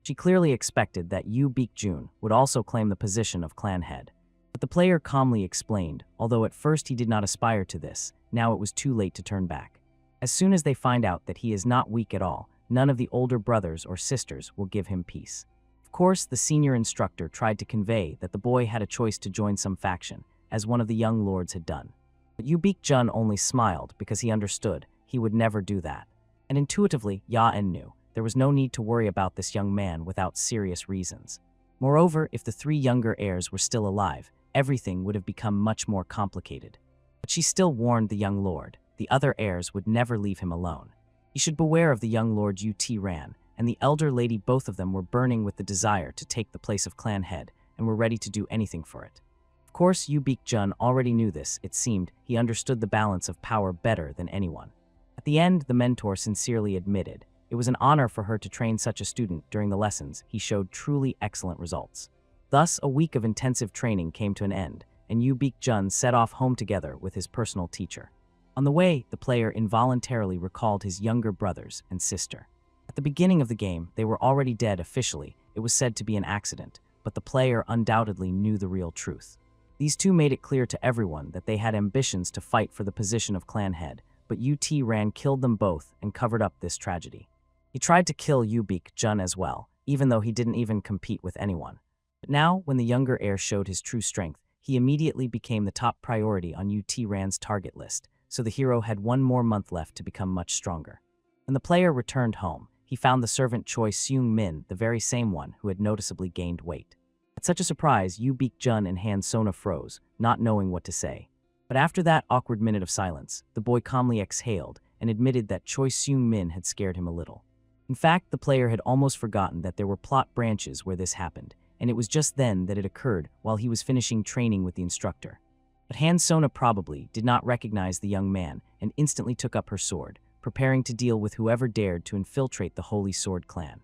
She clearly expected that Yu Baekjun would also claim the position of clan head. But the player calmly explained, although at first he did not aspire to this, now it was too late to turn back. As soon as they find out that he is not weak at all, none of the older brothers or sisters will give him peace. Of course, the senior instructor tried to convey that the boy had a choice to join some faction, as one of the young lords had done. But Yu Baekjun only smiled because he understood he would never do that. And intuitively, Yaen knew there was no need to worry about this young man without serious reasons. Moreover, if the three younger heirs were still alive, everything would have become much more complicated. But she still warned the young lord the other heirs would never leave him alone. He should beware of the young lord Yu Ran and the elder lady. Both of them were burning with the desire to take the place of clan head and were ready to do anything for it. Of course, Yu Baekjun already knew this. It seemed he understood the balance of power better than anyone. At the end, the mentor sincerely admitted it was an honor for her to train such a student. During the lessons, he showed truly excellent results. Thus, a week of intensive training came to an end, and Yu Baekjun set off home together with his personal teacher. On the way, the player involuntarily recalled his younger brothers and sister. At the beginning of the game, they were already dead officially. It was said to be an accident, but the player undoubtedly knew the real truth. These two made it clear to everyone that they had ambitions to fight for the position of clan head, but Yu Ran killed them both and covered up this tragedy. He tried to kill Yu Baekjun as well, even though he didn't even compete with anyone. But now, when the younger heir showed his true strength, he immediately became the top priority on Yu Ran's target list, so the hero had one more month left to become much stronger. When the player returned home, he found the servant Choi Seung-min, the very same one who had noticeably gained weight. At such a surprise, Yu Baekjun and Han Sona froze, not knowing what to say. But after that awkward minute of silence, the boy calmly exhaled and admitted that Choi Seung-min had scared him a little. In fact, the player had almost forgotten that there were plot branches where this happened, and it was just then that it occurred while he was finishing training with the instructor. But Han Sona probably did not recognize the young man and instantly took up her sword, preparing to deal with whoever dared to infiltrate the Holy Sword clan.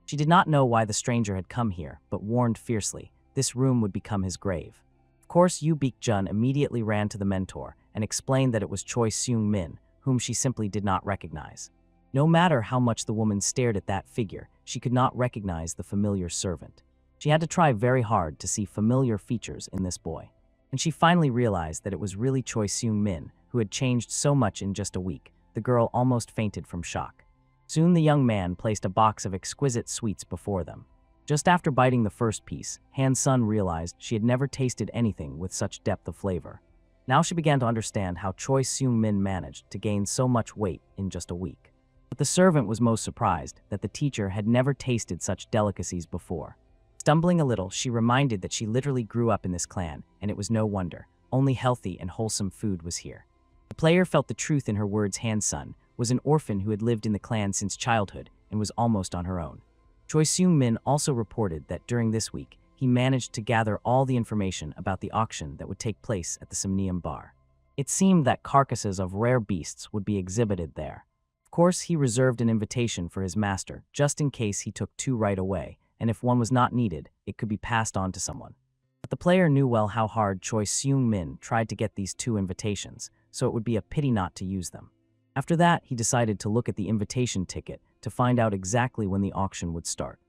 She did not know why the stranger had come here, but warned fiercely this room would become his grave. Of course, Yu Baekjun immediately ran to the mentor and explained that it was Choi Seung-min, whom she simply did not recognize. No matter how much the woman stared at that figure, she could not recognize the familiar servant. She had to try very hard to see familiar features in this boy. And she finally realized that it was really Choi Seung-min, who had changed so much in just a week. The girl almost fainted from shock. Soon the young man placed a box of exquisite sweets before them. Just after biting the first piece, Han Sun realized she had never tasted anything with such depth of flavor. Now she began to understand how Choi Seung-min managed to gain so much weight in just a week. But the servant was most surprised that the teacher had never tasted such delicacies before. Stumbling a little, she reminded that she literally grew up in this clan, and it was no wonder. Only healthy and wholesome food was here. The player felt the truth in her words. Han Sun was an orphan who had lived in the clan since childhood and was almost on her own. Choi Seung-min also reported that during this week, he managed to gather all the information about the auction that would take place at the Somnium Bar. It seemed that carcasses of rare beasts would be exhibited there. Of course, he reserved an invitation for his master, just in case he took two right away, and if one was not needed, it could be passed on to someone. But the player knew well how hard Choi Seung-min tried to get these two invitations, so it would be a pity not to use them. After that, he decided to look at the invitation ticket to find out exactly when the auction would start.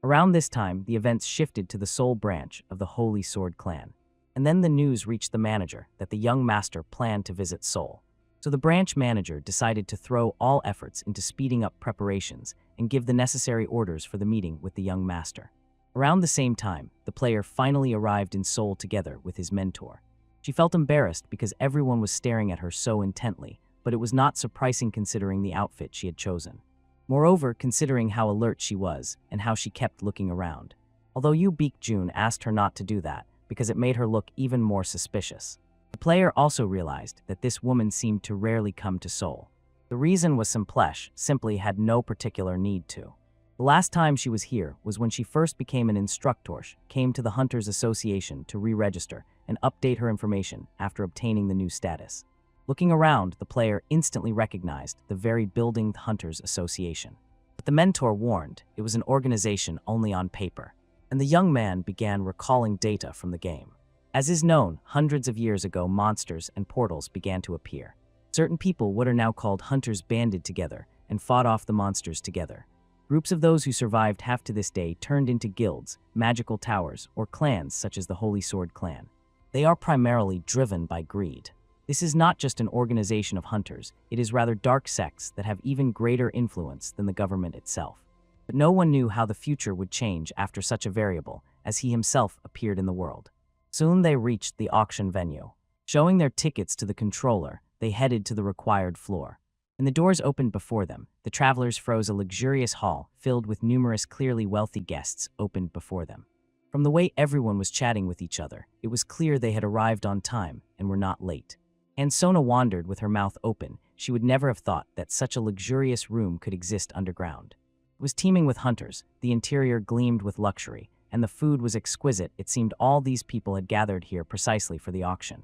Around this time, the events shifted to the Seoul branch of the Holy Sword clan. And then the news reached the manager that the young master planned to visit Seoul. So the branch manager decided to throw all efforts into speeding up preparations and give the necessary orders for the meeting with the young master. Around the same time, the player finally arrived in Seoul together with his mentor. She felt embarrassed because everyone was staring at her so intently, but it was not surprising considering the outfit she had chosen. Moreover, considering how alert she was and how she kept looking around. Although Yu Baekjun asked her not to do that because it made her look even more suspicious. The player also realized that this woman seemed to rarely come to Seoul. The reason was simply had no particular need to. The last time she was here was when she first became an instructor, came to the Hunters Association to re-register and update her information after obtaining the new status. Looking around, the player instantly recognized the very building the Hunters Association. But the mentor warned it was an organization only on paper, and the young man began recalling data from the game. As is known, hundreds of years ago monsters and portals began to appear. Certain people, what are now called hunters, banded together and fought off the monsters together. Groups of those who survived have to this day turned into guilds, magical towers, or clans such as the Holy Sword clan. They are primarily driven by greed. This is not just an organization of hunters, it is rather dark sects that have even greater influence than the government itself. But no one knew how the future would change after such a variable, as he himself appeared in the world. Soon they reached the auction venue. Showing their tickets to the controller, they headed to the required floor. When the doors opened before them, the travelers froze. A luxurious hall filled with numerous clearly wealthy guests opened before them. From the way everyone was chatting with each other, it was clear they had arrived on time and were not late. And Sona wandered with her mouth open. She would never have thought that such a luxurious room could exist underground. It was teeming with hunters, the interior gleamed with luxury, and the food was exquisite. It seemed all these people had gathered here precisely for the auction.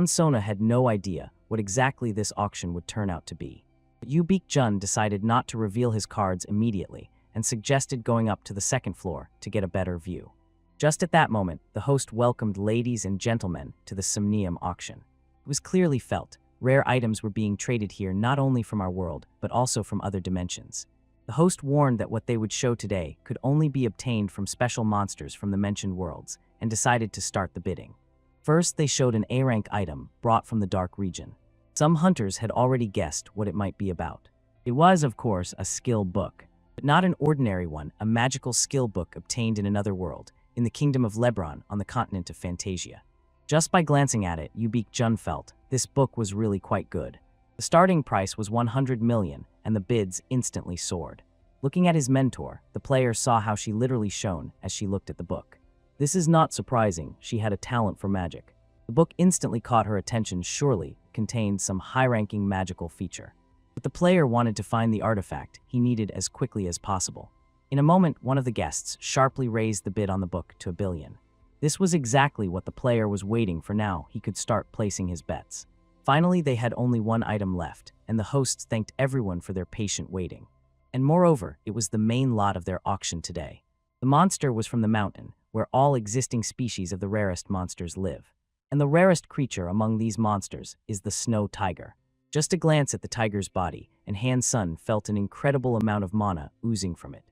Sona had no idea what exactly this auction would turn out to be. But Yu Jun decided not to reveal his cards immediately and suggested going up to the second floor to get a better view. Just at that moment, the host welcomed ladies and gentlemen to the Somnium auction. It was clearly felt. Rare items were being traded here not only from our world, but also from other dimensions. The host warned that what they would show today could only be obtained from special monsters from the mentioned worlds, and decided to start the bidding. First, they showed an A-rank item brought from the Dark region. Some hunters had already guessed what it might be about. It was, of course, a skill book, but not an ordinary one, a magical skill book obtained in another world, in the kingdom of Lebron on the continent of Fantasia. Just by glancing at it, Yu Jun felt this book was really quite good. The starting price was 100 million, and the bids instantly soared. Looking at his mentor, the player saw how she literally shone as she looked at the book. This is not surprising, she had a talent for magic. The book instantly caught her attention. Surely it contained some high-ranking magical feature. But the player wanted to find the artifact he needed as quickly as possible. In a moment, one of the guests sharply raised the bid on the book to 1 billion. This was exactly what the player was waiting for. Now he could start placing his bets. Finally, they had only one item left, and the hosts thanked everyone for their patient waiting. And moreover, it was the main lot of their auction today. The monster was from the mountain, where all existing species of the rarest monsters live. And the rarest creature among these monsters is the snow tiger. Just a glance at the tiger's body, and Han Sun felt an incredible amount of mana oozing from it.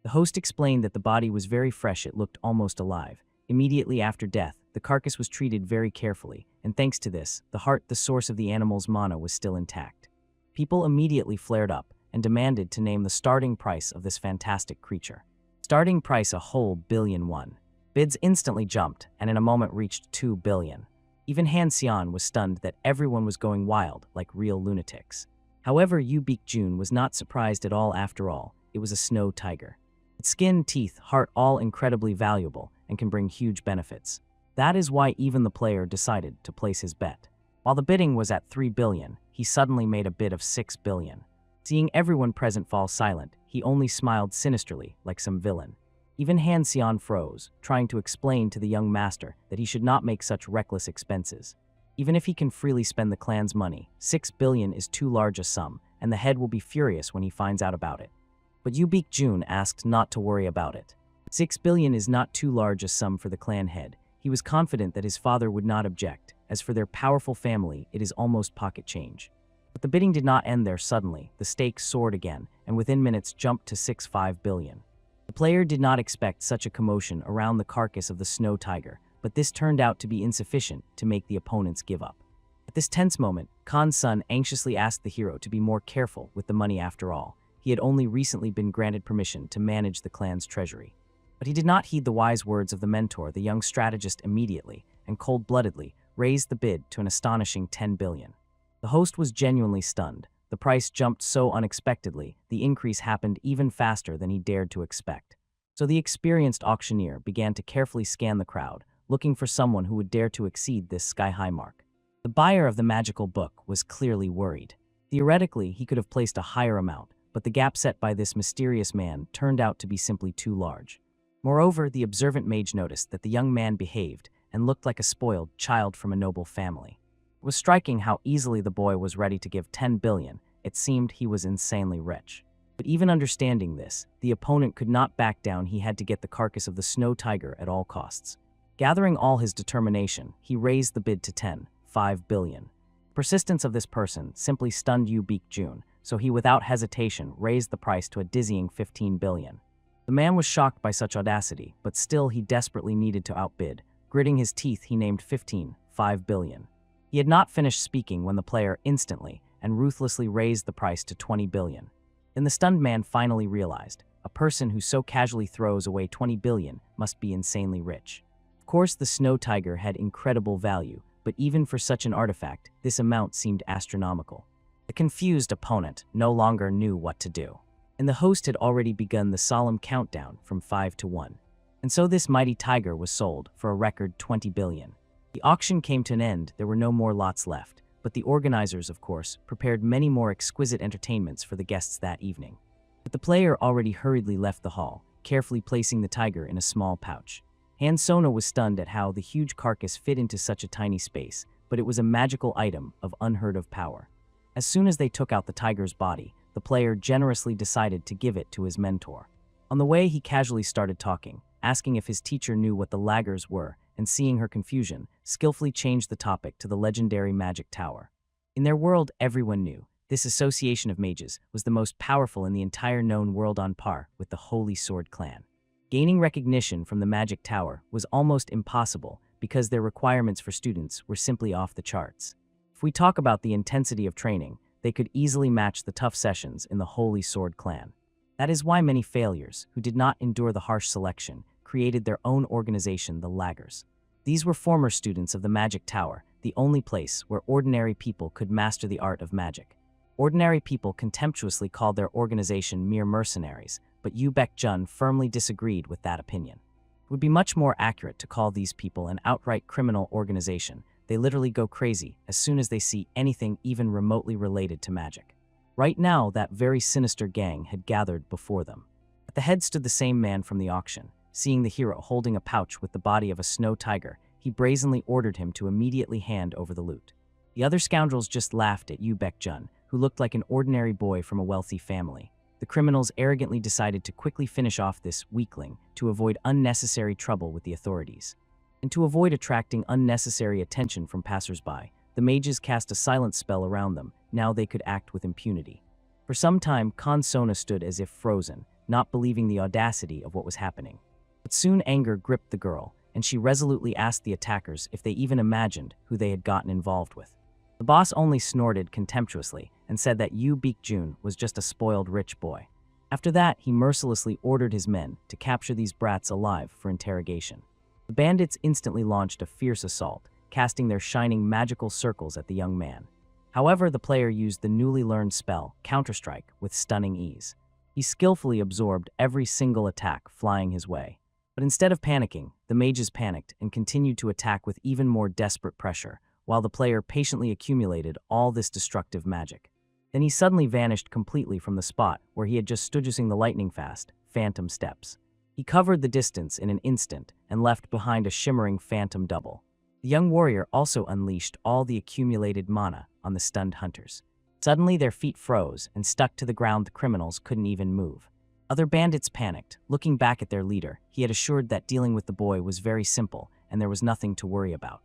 The host explained that the body was very fresh. It looked almost alive. Immediately after death, the carcass was treated very carefully, and thanks to this, the heart, the source of the animal's mana, was still intact. People immediately flared up and demanded to name the starting price of this fantastic creature. Starting price, a whole 1 billion won. Bids instantly jumped, and in a moment reached 2 billion. Even Han Xian was stunned that everyone was going wild like real lunatics. However, Yu Jun was not surprised at all. After all, it was a snow tiger. Its skin, teeth, heart, all incredibly valuable and can bring huge benefits. That is why even the player decided to place his bet. While the bidding was at 3 billion, he suddenly made a bid of 6 billion. Seeing everyone present fall silent, he only smiled sinisterly like some villain. Even Han Xian froze, trying to explain to the young master that he should not make such reckless expenses. Even if he can freely spend the clan's money, 6 billion is too large a sum, and the head will be furious when he finds out about it. But Yu Jun asked not to worry about it. 6 billion is not too large a sum for the clan head. He was confident that his father would not object. As for their powerful family, it is almost pocket change. But the bidding did not end there. Suddenly, the stakes soared again, and within minutes jumped to 6.5 billion. The player did not expect such a commotion around the carcass of the snow tiger, but this turned out to be insufficient to make the opponents give up. At this tense moment, Khan Sun anxiously asked the hero to be more careful with the money. After all, he had only recently been granted permission to manage the clan's treasury. But he did not heed the wise words of the mentor. The young strategist immediately and cold-bloodedly raised the bid to an astonishing 10 billion. The host was genuinely stunned. The price jumped so unexpectedly, the increase happened even faster than he dared to expect. So the experienced auctioneer began to carefully scan the crowd, looking for someone who would dare to exceed this sky-high mark. The buyer of the magical book was clearly worried. Theoretically, he could have placed a higher amount, but the gap set by this mysterious man turned out to be simply too large. Moreover, the observant mage noticed that the young man behaved and looked like a spoiled child from a noble family. It was striking how easily the boy was ready to give 10 billion. It seemed he was insanely rich. But even understanding this, the opponent could not back down. He had to get the carcass of the snow tiger at all costs. Gathering all his determination, he raised the bid to 5 billion. Persistence of this person simply stunned Yu Baek-jun, so he without hesitation raised the price to a dizzying 15 billion. The man was shocked by such audacity, but still he desperately needed to outbid. Gritting his teeth, he named 5 billion. He had not finished speaking when the player instantly and ruthlessly raised the price to 20 billion. Then the stunned man finally realized, a person who so casually throws away 20 billion must be insanely rich. Of course, the snow tiger had incredible value, but even for such an artifact, this amount seemed astronomical. The confused opponent no longer knew what to do, and the host had already begun the solemn countdown from 5 to 1. And so this mighty tiger was sold for a record 20 billion. The auction came to an end. There were no more lots left, but the organizers, of course, prepared many more exquisite entertainments for the guests that evening. But the player already hurriedly left the hall, carefully placing the tiger in a small pouch. Han Sona was stunned at how the huge carcass fit into such a tiny space, but it was a magical item of unheard-of power. As soon as they took out the tiger's body, the player generously decided to give it to his mentor. On the way, he casually started talking, asking if his teacher knew what the laggers were, and seeing her confusion, skillfully changed the topic to the legendary Magic Tower. In their world, everyone knew this association of mages was the most powerful in the entire known world, on par with the Holy Sword clan. Gaining recognition from the Magic Tower was almost impossible because their requirements for students were simply off the charts. If we talk about the intensity of training, they could easily match the tough sessions in the Holy Sword clan. That is why many failures, who did not endure the harsh selection, created their own organization, the Laggers. These were former students of the Magic Tower, the only place where ordinary people could master the art of magic. Ordinary people contemptuously called their organization mere mercenaries, but Yu Baek-jun firmly disagreed with that opinion. It would be much more accurate to call these people an outright criminal organization. They literally go crazy as soon as they see anything even remotely related to magic. Right now, that very sinister gang had gathered before them. At the head stood the same man from the auction. Seeing the hero holding a pouch with the body of a snow tiger, he brazenly ordered him to immediately hand over the loot. The other scoundrels just laughed at Yu Baek-jun, who looked like an ordinary boy from a wealthy family. The criminals arrogantly decided to quickly finish off this weakling to avoid unnecessary trouble with the authorities. And to avoid attracting unnecessary attention from passers-by, the mages cast a silent spell around them. Now they could act with impunity. For some time, Han Sona stood as if frozen, not believing the audacity of what was happening. But soon anger gripped the girl, and she resolutely asked the attackers if they even imagined who they had gotten involved with. The boss only snorted contemptuously and said that Yu Baek-jun was just a spoiled rich boy. After that, he mercilessly ordered his men to capture these brats alive for interrogation. The bandits instantly launched a fierce assault, casting their shining magical circles at the young man. However, the player used the newly learned spell, Counter-Strike, with stunning ease. He skillfully absorbed every single attack flying his way. But instead of panicking, the mages panicked and continued to attack with even more desperate pressure, while the player patiently accumulated all this destructive magic. Then he suddenly vanished completely from the spot where he had just stood using the lightning-fast, phantom steps. He covered the distance in an instant and left behind a shimmering phantom double. The young warrior also unleashed all the accumulated mana on the stunned hunters. Suddenly their feet froze and stuck to the ground. The criminals couldn't even move. Other bandits panicked. Looking back at their leader, he had assured that dealing with the boy was very simple and there was nothing to worry about.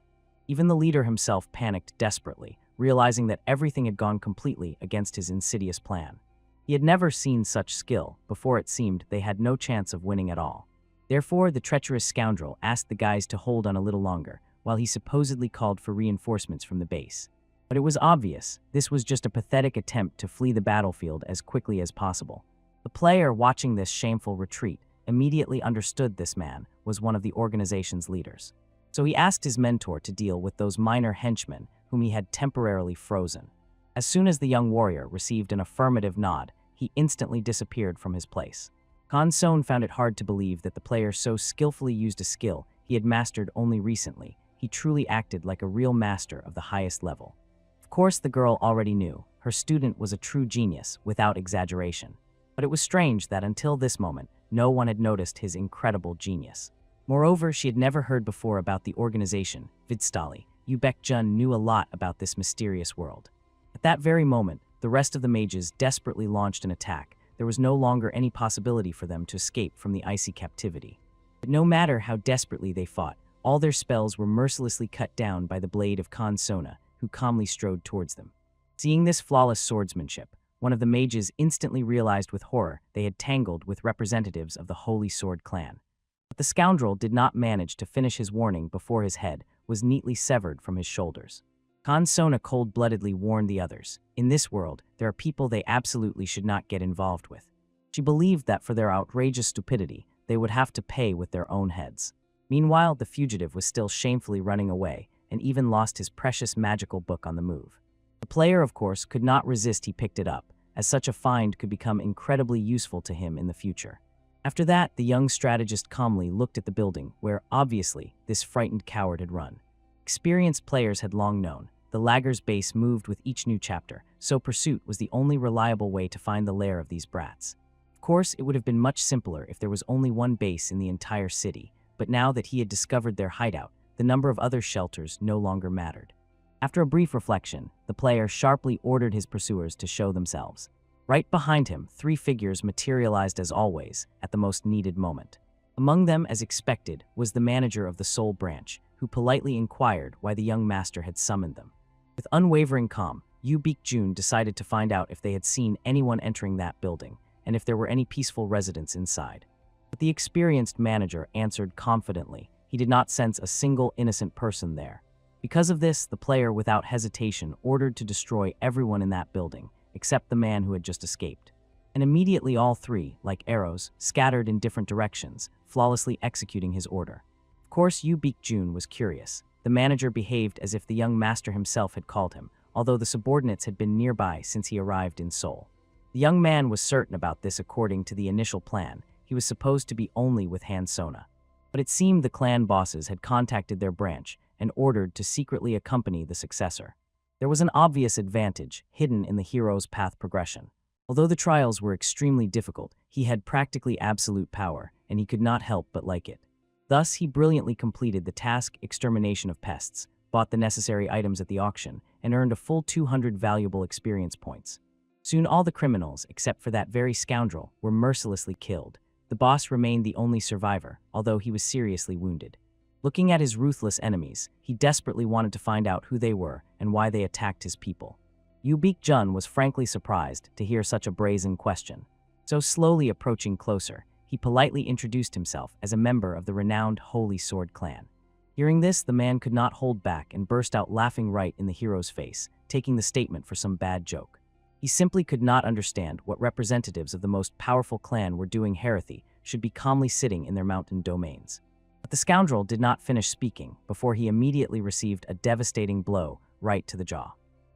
Even the leader himself panicked desperately, realizing that everything had gone completely against his insidious plan. He had never seen such skill. Before, it seemed they had no chance of winning at all. Therefore, the treacherous scoundrel asked the guys to hold on a little longer, while he supposedly called for reinforcements from the base. But it was obvious, this was just a pathetic attempt to flee the battlefield as quickly as possible. The player watching this shameful retreat immediately understood this man was one of the organization's leaders. So he asked his mentor to deal with those minor henchmen whom he had temporarily frozen. As soon as the young warrior received an affirmative nod, he instantly disappeared from his place. Han Sona found it hard to believe that the player so skillfully used a skill he had mastered only recently. He truly acted like a real master of the highest level. Of course, the girl already knew. Her student was a true genius, without exaggeration. But it was strange that until this moment, no one had noticed his incredible genius. Moreover, she had never heard before about the organization, Vidstali. Yu Baek-jun knew a lot about this mysterious world. At that very moment, the rest of the mages desperately launched an attack. There was no longer any possibility for them to escape from the icy captivity. But no matter how desperately they fought, all their spells were mercilessly cut down by the blade of Khan Sona, who calmly strode towards them. Seeing this flawless swordsmanship, one of the mages instantly realized with horror they had tangled with representatives of the Holy Sword clan. But the scoundrel did not manage to finish his warning before his head was neatly severed from his shoulders. Khan Sona cold-bloodedly warned the others, in this world, there are people they absolutely should not get involved with. She believed that for their outrageous stupidity, they would have to pay with their own heads. Meanwhile, the fugitive was still shamefully running away and even lost his precious magical book on the move. The player, of course, could not resist. He picked it up, as such a find could become incredibly useful to him in the future. After that, the young strategist calmly looked at the building where, obviously, this frightened coward had run. Experienced players had long known, the lagger's base moved with each new chapter, so pursuit was the only reliable way to find the lair of these brats. Of course, it would have been much simpler if there was only one base in the entire city, but now that he had discovered their hideout, the number of other shelters no longer mattered. After a brief reflection, the player sharply ordered his pursuers to show themselves. Right behind him, 3 figures materialized as always, at the most needed moment. Among them, as expected, was the manager of the Soul Branch, who politely inquired why the young master had summoned them. With unwavering calm, Yu Baek-jun decided to find out if they had seen anyone entering that building, and if there were any peaceful residents inside. But the experienced manager answered confidently. He did not sense a single innocent person there. Because of this, the player without hesitation ordered to destroy everyone in that building, except the man who had just escaped. And immediately all 3, like arrows, scattered in different directions, flawlessly executing his order. Of course, Yu Baek-jun was curious. The manager behaved as if the young master himself had called him, although the subordinates had been nearby since he arrived in Seoul. The young man was certain about this. According to the initial plan, he was supposed to be only with Han Sona. But it seemed the clan bosses had contacted their branch and ordered to secretly accompany the successor. There was an obvious advantage hidden in the hero's path progression. Although the trials were extremely difficult, he had practically absolute power, and he could not help but like it. Thus, he brilliantly completed the task extermination of pests, bought the necessary items at the auction, and earned a full 200 valuable experience points. Soon all the criminals, except for that very scoundrel, were mercilessly killed. The boss remained the only survivor, although he was seriously wounded. Looking at his ruthless enemies, he desperately wanted to find out who they were and why they attacked his people. Yu Baek-jun was frankly surprised to hear such a brazen question. So slowly approaching closer, he politely introduced himself as a member of the renowned Holy Sword clan. Hearing this, the man could not hold back and burst out laughing right in the hero's face, taking the statement for some bad joke. He simply could not understand what representatives of the most powerful clan were doing. Heresy should be calmly sitting in their mountain domains. But the scoundrel did not finish speaking before he immediately received a devastating blow right to the jaw.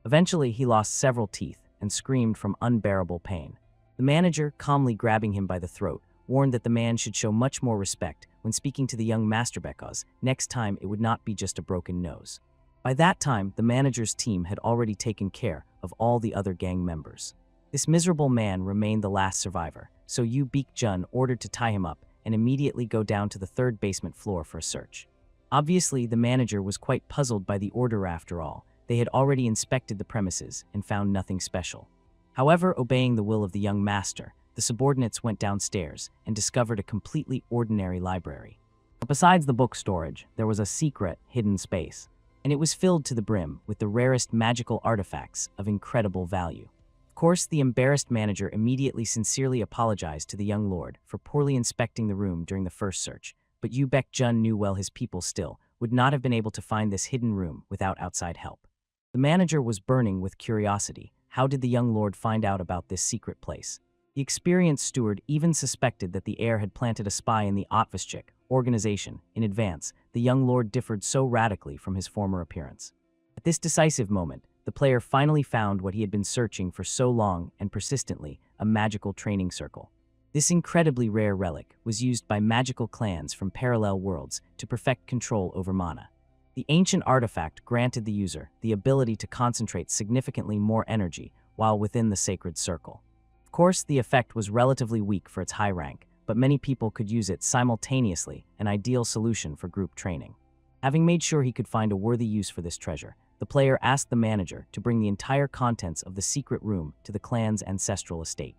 Eventually, he lost several teeth and screamed from unbearable pain. The manager, calmly grabbing him by the throat, warned that the man should show much more respect when speaking to the young master because next time it would not be just a broken nose. By that time, the manager's team had already taken care of all the other gang members. This miserable man remained the last survivor, so Yu Baek-jun ordered to tie him up and immediately go down to the 3rd basement floor for a search. Obviously, the manager was quite puzzled by the order. After all, they had already inspected the premises and found nothing special. However, obeying the will of the young master, the subordinates went downstairs and discovered a completely ordinary library. But besides the book storage, there was a secret, hidden space, and it was filled to the brim with the rarest magical artifacts of incredible value. Of course, the embarrassed manager immediately sincerely apologized to the young lord for poorly inspecting the room during the first search, but Yu Baek-jun knew well his people still would not have been able to find this hidden room without outside help. The manager was burning with curiosity. How did the young lord find out about this secret place? The experienced steward even suspected that the heir had planted a spy in the Otvischik organization in advance. The young lord differed so radically from his former appearance. At this decisive moment, the player finally found what he had been searching for so long and persistently, a magical training circle. This incredibly rare relic was used by magical clans from parallel worlds to perfect control over mana. The ancient artifact granted the user the ability to concentrate significantly more energy while within the sacred circle. Of course, the effect was relatively weak for its high rank, but many people could use it simultaneously, an ideal solution for group training. Having made sure he could find a worthy use for this treasure, the player asked the manager to bring the entire contents of the secret room to the clan's ancestral estate.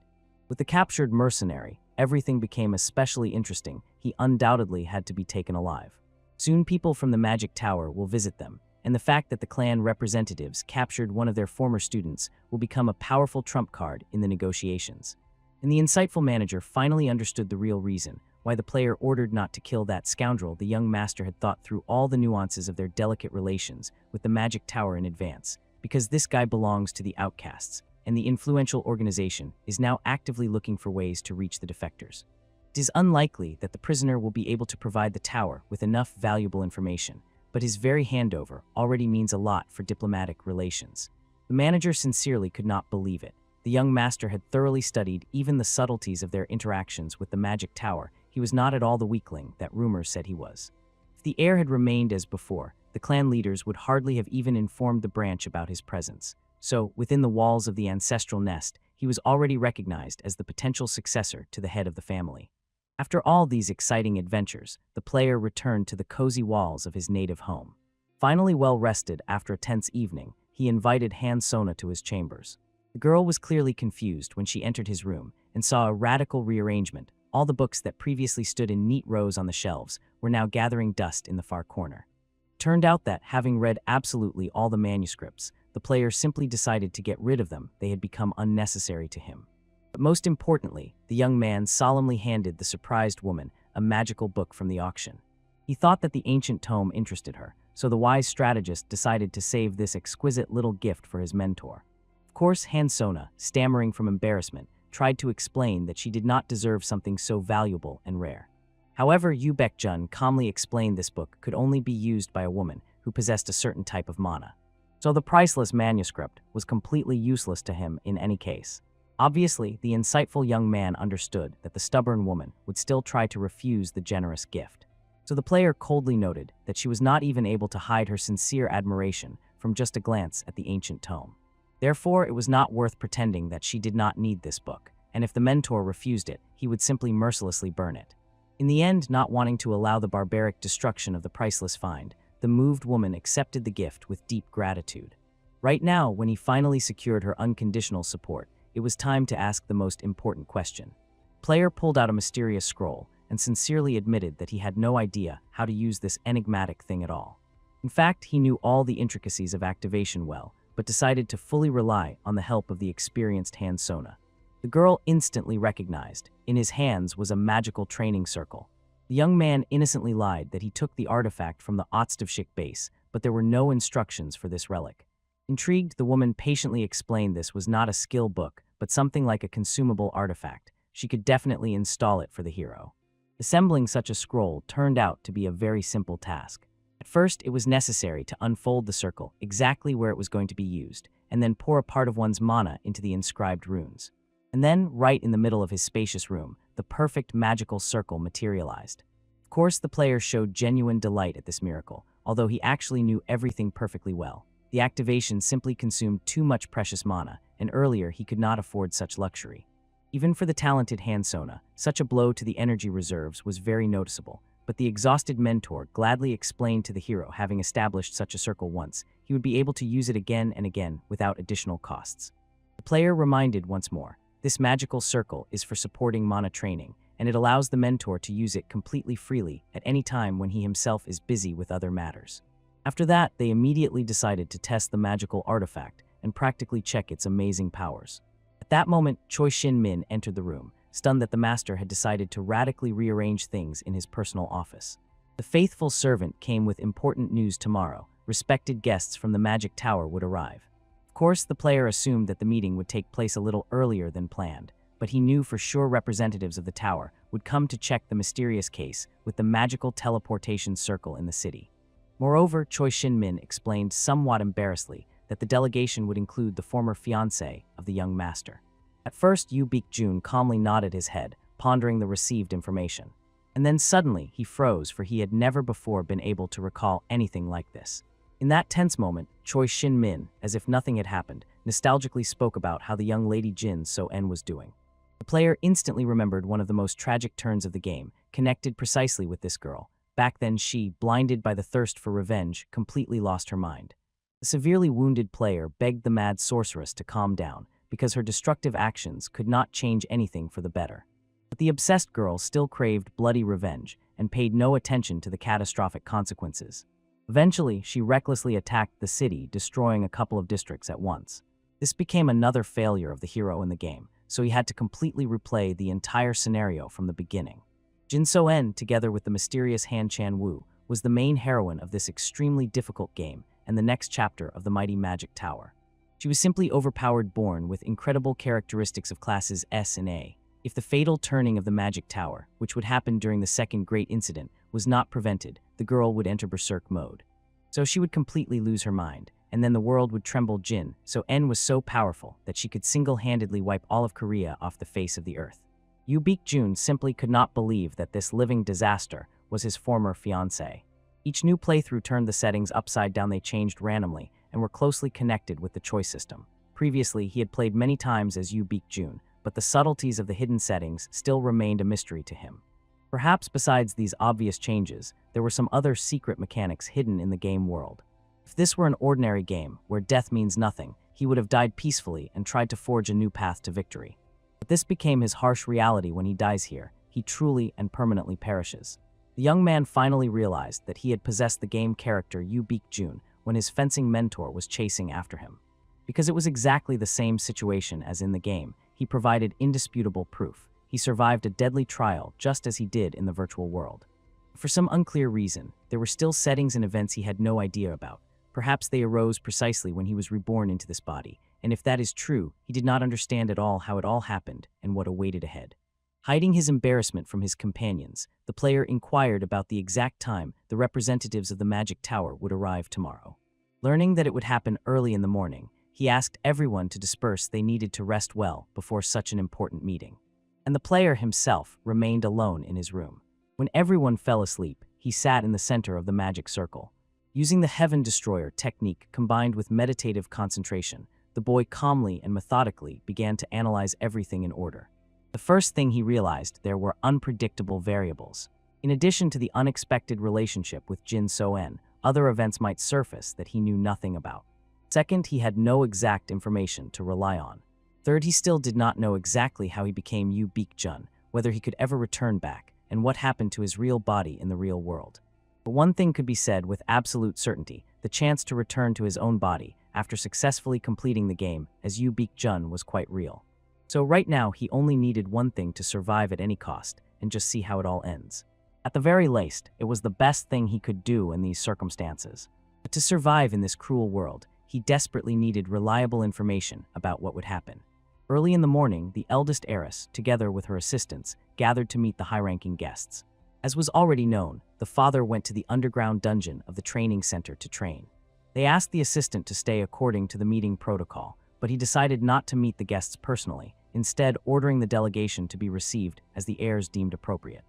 With the captured mercenary, everything became especially interesting. He undoubtedly had to be taken alive. Soon people from the Magic Tower will visit them, and the fact that the clan representatives captured one of their former students will become a powerful trump card in the negotiations. And the insightful manager finally understood the real reason why the player ordered not to kill that scoundrel. The young master had thought through all the nuances of their delicate relations with the Magic Tower in advance, because this guy belongs to the outcasts, and the influential organization is now actively looking for ways to reach the defectors. It is unlikely that the prisoner will be able to provide the tower with enough valuable information, but his very handover already means a lot for diplomatic relations. The manager sincerely could not believe it. The young master had thoroughly studied even the subtleties of their interactions with the Magic Tower. He was not at all the weakling that rumors said he was. If the heir had remained as before, the clan leaders would hardly have even informed the branch about his presence. So, within the walls of the ancestral nest, he was already recognized as the potential successor to the head of the family. After all these exciting adventures, the player returned to the cozy walls of his native home. Finally well rested after a tense evening, he invited Han Sona to his chambers. The girl was clearly confused when she entered his room and saw a radical rearrangement. All the books that previously stood in neat rows on the shelves were now gathering dust in the far corner. It turned out that, having read absolutely all the manuscripts, the player simply decided to get rid of them. They had become unnecessary to him. But most importantly, the young man solemnly handed the surprised woman a magical book from the auction. He thought that the ancient tome interested her, so the wise strategist decided to save this exquisite little gift for his mentor. Of course, Han Sona, stammering from embarrassment, tried to explain that she did not deserve something so valuable and rare. However, Yu Baekjun calmly explained this book could only be used by a woman who possessed a certain type of mana. So the priceless manuscript was completely useless to him in any case. Obviously, the insightful young man understood that the stubborn woman would still try to refuse the generous gift. So the player coldly noted that she was not even able to hide her sincere admiration from just a glance at the ancient tome. Therefore, it was not worth pretending that she did not need this book, and if the mentor refused it, he would simply mercilessly burn it. In the end, not wanting to allow the barbaric destruction of the priceless find, the moved woman accepted the gift with deep gratitude. Right now, when he finally secured her unconditional support, it was time to ask the most important question. The player pulled out a mysterious scroll and sincerely admitted that he had no idea how to use this enigmatic thing at all. In fact, he knew all the intricacies of activation well, but decided to fully rely on the help of the experienced Han Sona. The girl instantly recognized. In his hands was a magical training circle. The young man innocently lied that he took the artifact from the Otstavshik base, but there were no instructions for this relic. Intrigued, the woman patiently explained this was not a skill book, but something like a consumable artifact. She could definitely install it for the hero. Assembling such a scroll turned out to be a very simple task. At first, it was necessary to unfold the circle exactly where it was going to be used, and then pour a part of one's mana into the inscribed runes. And then, right in the middle of his spacious room, the perfect magical circle materialized. Of course, the player showed genuine delight at this miracle, although he actually knew everything perfectly well. The activation simply consumed too much precious mana, and earlier he could not afford such luxury. Even for the talented Han Sona, such a blow to the energy reserves was very noticeable, but the exhausted mentor gladly explained to the hero, having established such a circle once, he would be able to use it again and again without additional costs. The player reminded once more, this magical circle is for supporting mana training, and it allows the mentor to use it completely freely at any time when he himself is busy with other matters. After that, they immediately decided to test the magical artifact and practically check its amazing powers. At that moment, Choi Shin-min entered the room, stunned that the master had decided to radically rearrange things in his personal office. The faithful servant came with important news tomorrow. Respected guests from the Magic Tower would arrive. Of course, the player assumed that the meeting would take place a little earlier than planned, but he knew for sure representatives of the tower would come to check the mysterious case with the magical teleportation circle in the city. Moreover, Choi Shin-min explained somewhat embarrassedly that the delegation would include the former fiancé of the young master. At first, Yu Baekjun calmly nodded his head, pondering the received information. And then suddenly he froze, for he had never before been able to recall anything like this. In that tense moment, Choi Shin-min, as if nothing had happened, nostalgically spoke about how the young lady Jin So-en was doing. The player instantly remembered one of the most tragic turns of the game, connected precisely with this girl. Back then she, blinded by the thirst for revenge, completely lost her mind. The severely wounded player begged the mad sorceress to calm down, because her destructive actions could not change anything for the better. But the obsessed girl still craved bloody revenge and paid no attention to the catastrophic consequences. Eventually, she recklessly attacked the city, destroying a couple of districts at once. This became another failure of the hero in the game, so he had to completely replay the entire scenario from the beginning. Jin So-en, together with the mysterious Han Chan-woo, was the main heroine of this extremely difficult game and the next chapter of the mighty Magic Tower. She was simply overpowered, born with incredible characteristics of classes S and A. If the fatal turning of the Magic Tower, which would happen during the second great incident, was not prevented, the girl would enter berserk mode. So she would completely lose her mind, and then the world would tremble. Jin So-en was so powerful that she could single-handedly wipe all of Korea off the face of the earth. Yoo Baek-jun simply could not believe that this living disaster was his former fiancée. Each new playthrough turned the settings upside down. They changed randomly and were closely connected with the choice system. Previously, he had played many times as Yoo Baek-jun, but the subtleties of the hidden settings still remained a mystery to him. Perhaps besides these obvious changes, there were some other secret mechanics hidden in the game world. If this were an ordinary game, where death means nothing, he would have died peacefully and tried to forge a new path to victory. But this became his harsh reality. When he dies here, he truly and permanently perishes. The young man finally realized that he had possessed the game character Yoo Baek-jun when his fencing mentor was chasing after him. Because it was exactly the same situation as in the game, he provided indisputable proof. He survived a deadly trial just as he did in the virtual world. For some unclear reason, there were still settings and events he had no idea about. Perhaps they arose precisely when he was reborn into this body, and if that is true, he did not understand at all how it all happened and what awaited ahead. Hiding his embarrassment from his companions, the player inquired about the exact time the representatives of the Magic Tower would arrive tomorrow. Learning that it would happen early in the morning, he asked everyone to disperse. They needed to rest well before such an important meeting. And the player himself remained alone in his room. When everyone fell asleep, he sat in the center of the magic circle. Using the Heaven Destroyer technique combined with meditative concentration, the boy calmly and methodically began to analyze everything in order. The first thing he realized, there were unpredictable variables. In addition to the unexpected relationship with Jin So-en, other events might surface that he knew nothing about. Second, he had no exact information to rely on. Third, he still did not know exactly how he became Yoo Baek-jun, whether he could ever return back, and what happened to his real body in the real world. But one thing could be said with absolute certainty: the chance to return to his own body after successfully completing the game as Yoo Baek-jun was quite real. So right now, he only needed one thing: to survive at any cost and just see how it all ends. At the very least, it was the best thing he could do in these circumstances. But to survive in this cruel world, he desperately needed reliable information about what would happen. Early in the morning, the eldest heiress, together with her assistants, gathered to meet the high-ranking guests. As was already known, the father went to the underground dungeon of the training center to train. They asked the assistant to stay according to the meeting protocol, but he decided not to meet the guests personally, instead ordering the delegation to be received as the heirs deemed appropriate.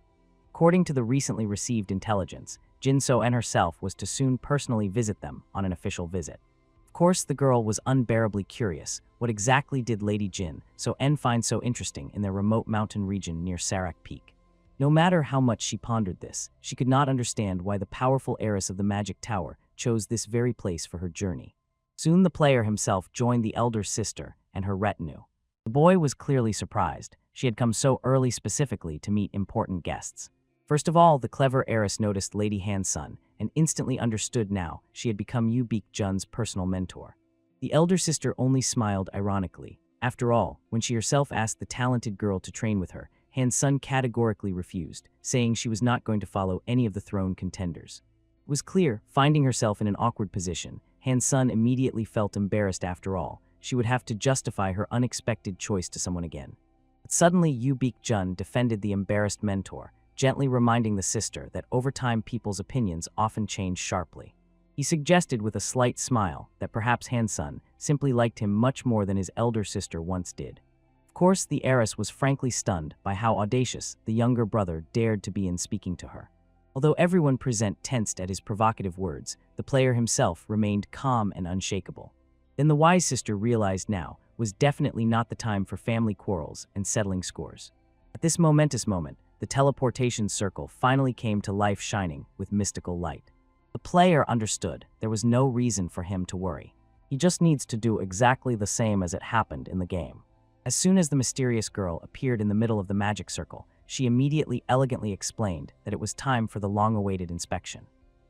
According to the recently received intelligence, Jin So-en herself was to soon personally visit them on an official visit. Of course, the girl was unbearably curious. What exactly did Lady Jin So-en find so interesting in their remote mountain region near Sarak Peak? No matter how much she pondered this, she could not understand why the powerful heiress of the Magic Tower chose this very place for her journey. Soon the player himself joined the elder sister and her retinue. The boy was clearly surprised. She had come so early specifically to meet important guests. First of all, the clever heiress noticed Lady Han's son and instantly understood now she had become Yoo Baek-jun's personal mentor. The elder sister only smiled ironically. After all, when she herself asked the talented girl to train with her, Han's son categorically refused, saying she was not going to follow any of the throne contenders. It was clear, finding herself in an awkward position, Han's son immediately felt embarrassed. After all, she would have to justify her unexpected choice to someone again. But suddenly Yoo Baek-jun defended the embarrassed mentor, gently reminding the sister that over time people's opinions often change sharply. He suggested with a slight smile that perhaps Han's son simply liked him much more than his elder sister once did. Of course, the heiress was frankly stunned by how audacious the younger brother dared to be in speaking to her. Although everyone present tensed at his provocative words, the player himself remained calm and unshakable. Then the wise sister realized now was definitely not the time for family quarrels and settling scores. At this momentous moment, the teleportation circle finally came to life, shining with mystical light. The player understood there was no reason for him to worry. He just needs to do exactly the same as it happened in the game. As soon as the mysterious girl appeared in the middle of the magic circle, she immediately elegantly explained that it was time for the long-awaited inspection.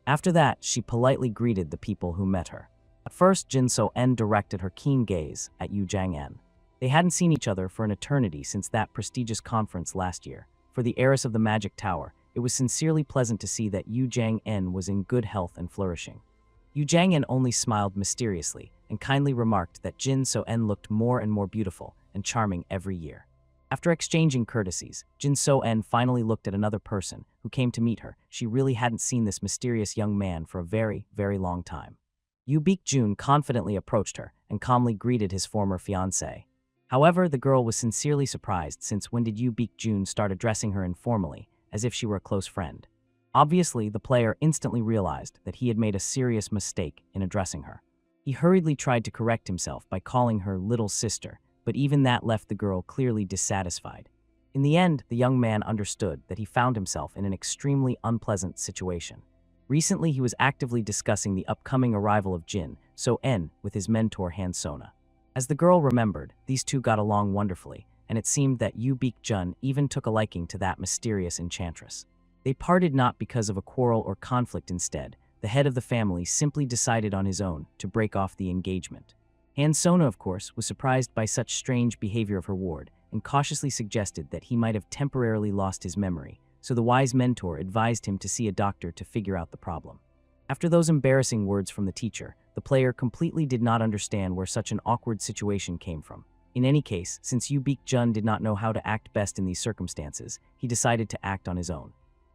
After that, she politely greeted the people who met her. At first, Jin So-en directed her keen gaze at Yu Jang-en. They hadn't seen each other for an eternity since that prestigious conference last year. For the heiress of the Magic Tower, it was sincerely pleasant to see that Yu Jang-en was in good health and flourishing. Yu Jang-en only smiled mysteriously and kindly remarked that Jin So-en looked more and more beautiful and charming every year. After exchanging courtesies, Jin So-en finally looked at another person who came to meet her. She really hadn't seen this mysterious young man for a very, very long time. Yu Baek-jun confidently approached her and calmly greeted his former fiancé. However, the girl was sincerely surprised, since when did Yu Baek-jun start addressing her informally, as if she were a close friend? Obviously, the player instantly realized that he had made a serious mistake in addressing her. He hurriedly tried to correct himself by calling her little sister, but even that left the girl clearly dissatisfied. In the end, the young man understood that he found himself in an extremely unpleasant situation. Recently, he was actively discussing the upcoming arrival of Jin So-en with his mentor Han Sona. As the girl remembered, these two got along wonderfully, and it seemed that Yu Baek-jun even took a liking to that mysterious enchantress. They parted not because of a quarrel or conflict. Instead, the head of the family simply decided on his own to break off the engagement. Han Sona, of course, was surprised by such strange behavior of her ward and cautiously suggested that he might have temporarily lost his memory, so the wise mentor advised him to see a doctor to figure out the problem. After those embarrassing words from the teacher, the player completely did not understand where such an awkward situation came from. In any case, since Yu Baek-jun did not know how to act best in these circumstances, he decided to act on his own.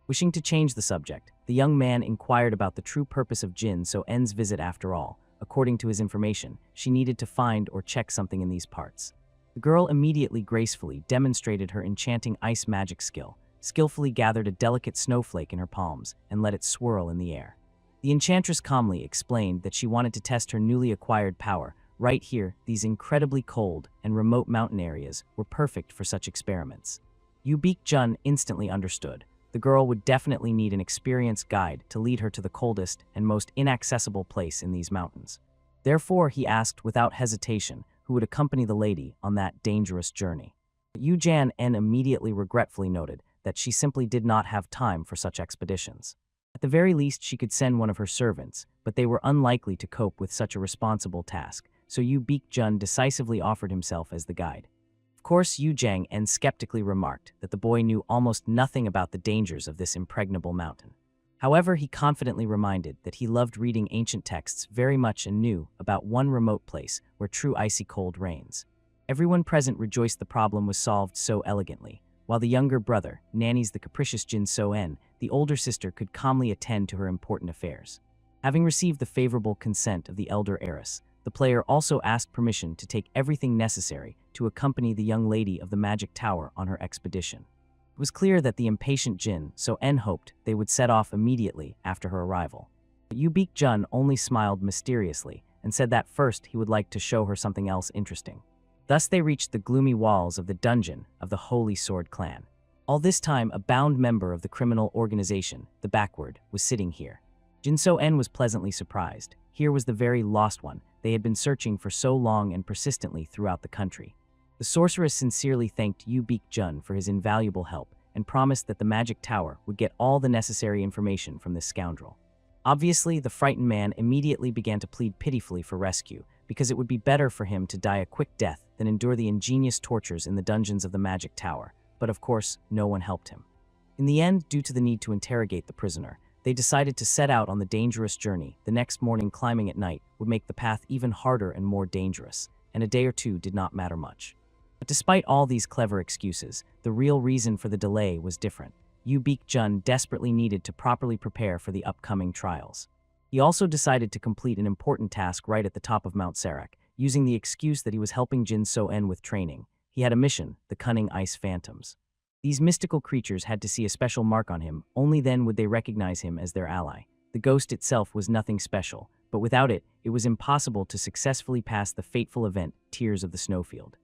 Wishing to change the subject, the young man inquired about the true purpose of Jin So-en's visit. After all, according to his information, she needed to find or check something in these parts. The girl immediately gracefully demonstrated her enchanting ice magic skill, skillfully gathered a delicate snowflake in her palms, and let it swirl in the air. The enchantress calmly explained that she wanted to test her newly acquired power. Right here, these incredibly cold and remote mountain areas were perfect for such experiments. Yu Baek-jun instantly understood. The girl would definitely need an experienced guide to lead her to the coldest and most inaccessible place in these mountains. Therefore, he asked without hesitation who would accompany the lady on that dangerous journey. Yu Jang-en immediately regretfully noted that she simply did not have time for such expeditions. At the very least, she could send one of her servants, but they were unlikely to cope with such a responsible task, so Yu Baek-jun decisively offered himself as the guide. Of course, Yu Jang-en skeptically remarked that the boy knew almost nothing about the dangers of this impregnable mountain. However, he confidently reminded that he loved reading ancient texts very much and knew about one remote place where true icy cold reigns. Everyone present rejoiced the problem was solved so elegantly. While the younger brother nannies the capricious Jin So-en, the older sister could calmly attend to her important affairs. Having received the favorable consent of the elder heiress, the player also asked permission to take everything necessary to accompany the young lady of the Magic Tower on her expedition. It was clear that the impatient Jin So-en hoped they would set off immediately after her arrival. But Yu Baek-jun only smiled mysteriously and said that first he would like to show her something else interesting. Thus they reached the gloomy walls of the dungeon of the Holy Sword Clan. All this time, a bound member of the criminal organization, the Backward, was sitting here. Jin So-en was pleasantly surprised. Here was the very lost one they had been searching for so long and persistently throughout the country. The sorceress sincerely thanked Yu Baek-jun for his invaluable help and promised that the Magic Tower would get all the necessary information from this scoundrel. Obviously, the frightened man immediately began to plead pitifully for rescue, because it would be better for him to die a quick death than endure the ingenious tortures in the dungeons of the Magic Tower. But of course, no one helped him. In the end, due to the need to interrogate the prisoner, they decided to set out on the dangerous journey. The next morning, climbing at night would make the path even harder and more dangerous, and a day or two did not matter much. But despite all these clever excuses, the real reason for the delay was different. Yu Baek-jun desperately needed to properly prepare for the upcoming trials. He also decided to complete an important task right at the top of Mount Sarak. Using the excuse that he was helping Jin So-en with training, He had a mission, the cunning ice phantoms. These mystical creatures had to see a special mark on him, only then would they recognize him as their ally. The ghost itself was nothing special, but without it, it was impossible to successfully pass the fateful event, Tears of the Snowfield.